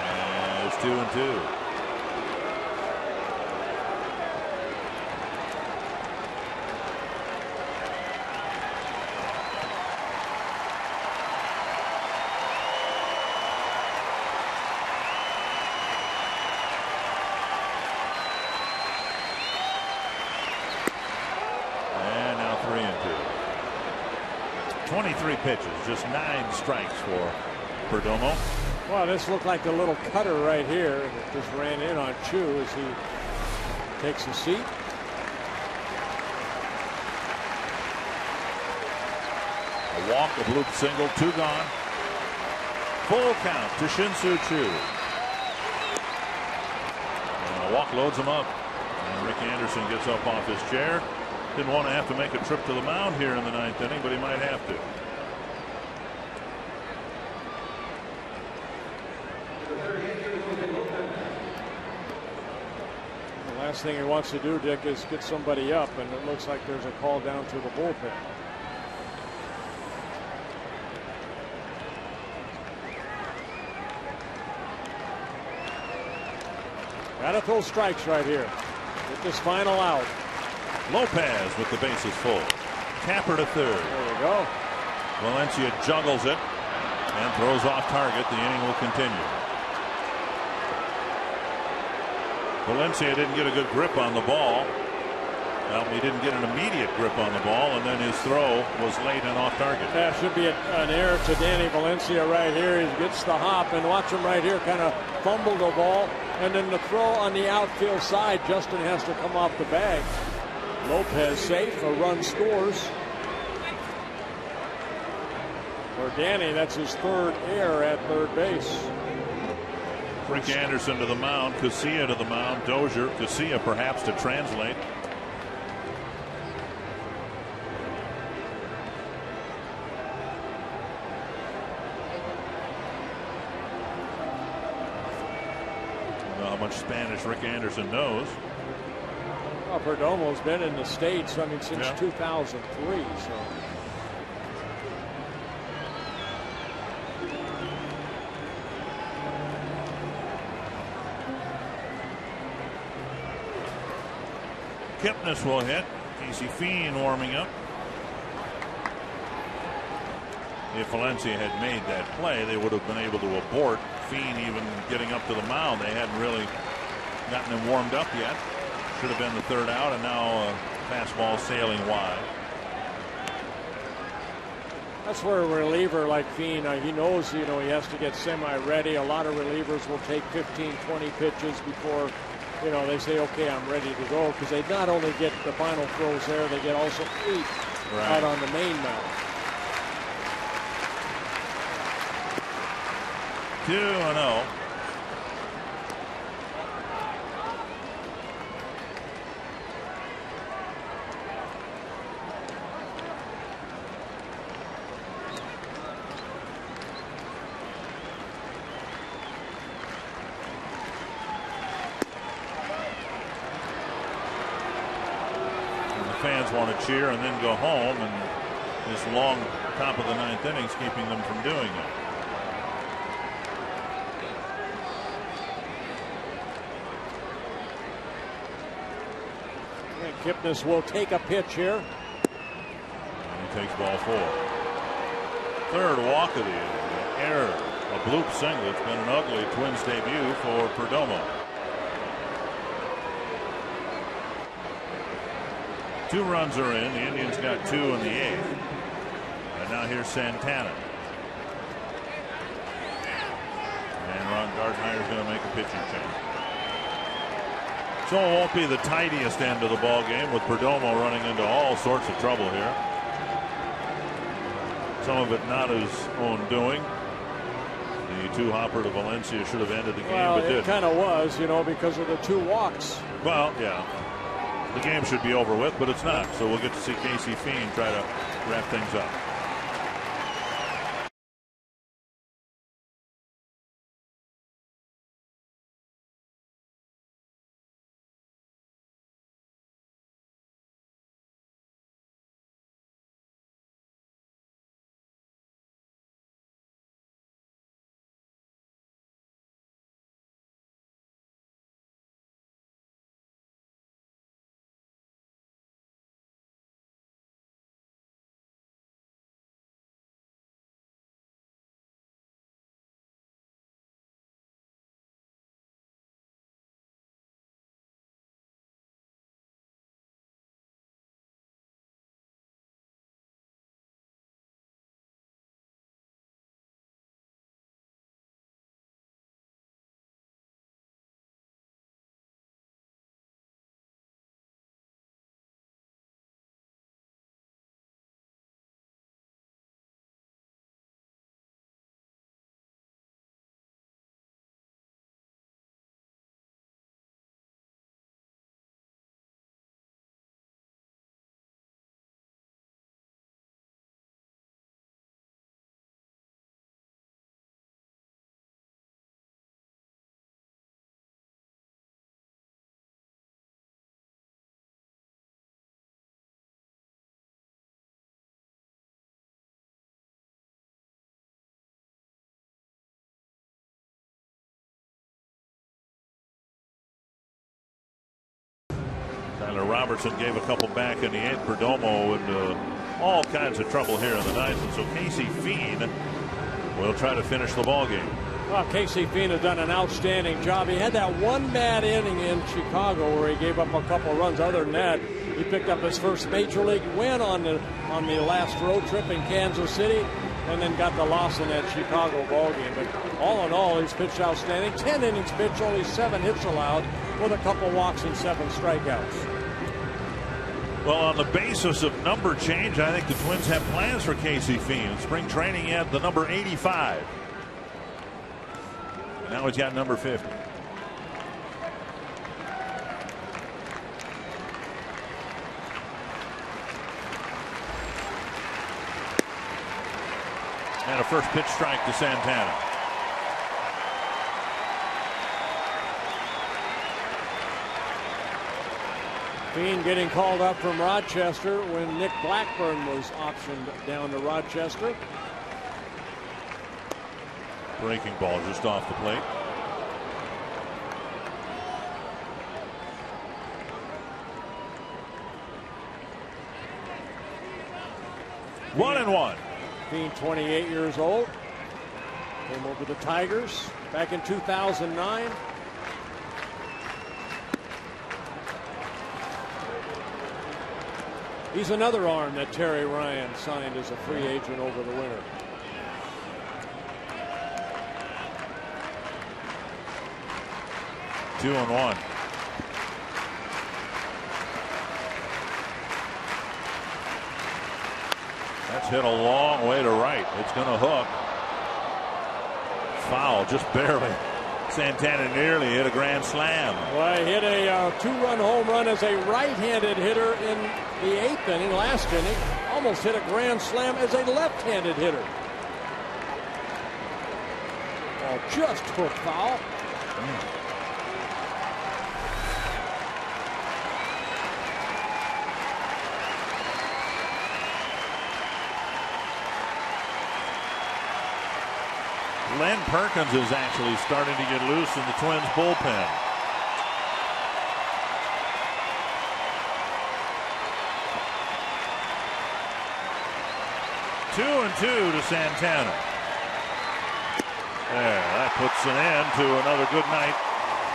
And it's 2-2. And now 3-2. 23 pitches, just 9 strikes for Perdomo. Well, this looked like a little cutter right here. It just ran in on Chu as he takes a seat. A walk, a bloop single, 2 gone. Full count to Shin-Soo Choo. And a walk loads him up. And Rick Anderson gets up off his chair. Didn't want to have to make a trip to the mound here in the 9th inning, but he might have to. The last thing he wants to do, Dick, is get somebody up, and it looks like there's a call down to the bullpen. Gotta throw strikes right here. Get this final out. Lopez with the bases full. Tapper to third. There you go. Valencia juggles it and throws off target. The inning will continue. Valencia didn't get a good grip on the ball. Well, he didn't get an immediate grip on the ball, and then his throw was late and off target. That should be an error to Danny Valencia right here. He gets the hop, and watch him right here kind of fumble the ball. And then the throw on the outfield side, Justin has to come off the bag. Lopez safe, a run scores. For Danny, that's his 3rd error at third base. Rick Anderson to the mound, Casilla to the mound, Dozier, Casilla perhaps to translate. I don't know how much Spanish Rick Anderson knows. Well, Perdomo's been in the States, I mean, since 2003, so. Kipnis will hit. Casey Fien warming up. If Valencia had made that play, they would have been able to abort Fien even getting up to the mound. They hadn't really gotten him warmed up yet. Should have been the third out, and now a fastball sailing wide. That's where a reliever like Fien, he knows, he has to get semi-ready. A lot of relievers will take 15, 20 pitches before, they say, okay, I'm ready to go, because they not only get the final throws there, they get also 8 out on the main mound. 2-0. Fans want to cheer and then go home, and this long top of the 9th inning is keeping them from doing it. And Kipnis will take a pitch here. And he takes ball 4. Third walk of the inning. Error. A bloop single. It's been an ugly Twins debut for Perdomo. 2 runs are in. The Indians got 2 in the 8th. And now here's Santana. And Ron Gardenhire is going to make a pitching change. So it won't be the tidiest end of the ball game with Perdomo running into all sorts of trouble here. Some of it not his own doing. The 2-hopper to Valencia should have ended the game, well, but didn't. It kind of was, because of the 2 walks. Well, yeah. The game should be over with, but it's not. So we'll get to see Casey Fien try to wrap things up. Tyler Robertson gave a couple back in the 8th. Perdomo into all kinds of trouble here in the 9th, and so Casey Fien will try to finish the ball game. Well, Casey Fien has done an outstanding job. He had that one bad inning in Chicago where he gave up a couple runs. Other than that, he picked up his first major league win on the last road trip in Kansas City, and then got the loss in that Chicago ball game. But all in all, he's pitched outstanding. 10 innings pitched, only 7 hits allowed, with a couple walks and 7 strikeouts. Well, on the basis of number change, I think the Twins have plans for Casey Fien. Spring training at the number 85. Now he's got number 50. And a first pitch strike to Santana. Fien getting called up from Rochester when Nick Blackburn was optioned down to Rochester. Breaking ball just off the plate. 1-1. Being 28 years old. Came over the Tigers back in 2009. He's another arm that Terry Ryan signed as a free agent over the winter. Two and one. That's hit a long way to right. It's going to hook. Foul, just barely. Santana nearly hit a grand slam. Well, he hit a two-run home run as a right-handed hitter in the 8th inning, last inning. Almost hit a grand slam as a left-handed hitter. Oh, just hook foul. Len Perkins is actually starting to get loose in the Twins bullpen. Two and two to Santana. There, that puts an end to another good night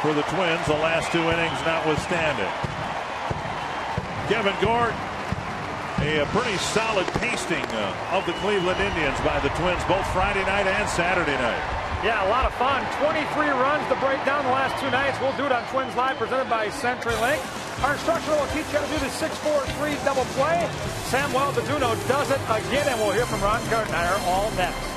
for the Twins, the last 2 innings notwithstanding. Kevin Gordon, a pretty solid pasting of the Cleveland Indians by the Twins both Friday night and Saturday night. Yeah, a lot of fun. 23 runs to break down the last 2 nights. We'll do it on Twins Live, presented by CenturyLink. Our instructor will teach you how to do the 6-4-3 double play. Samuel Deduno does it again, and we'll hear from Ron Gardenhire all next.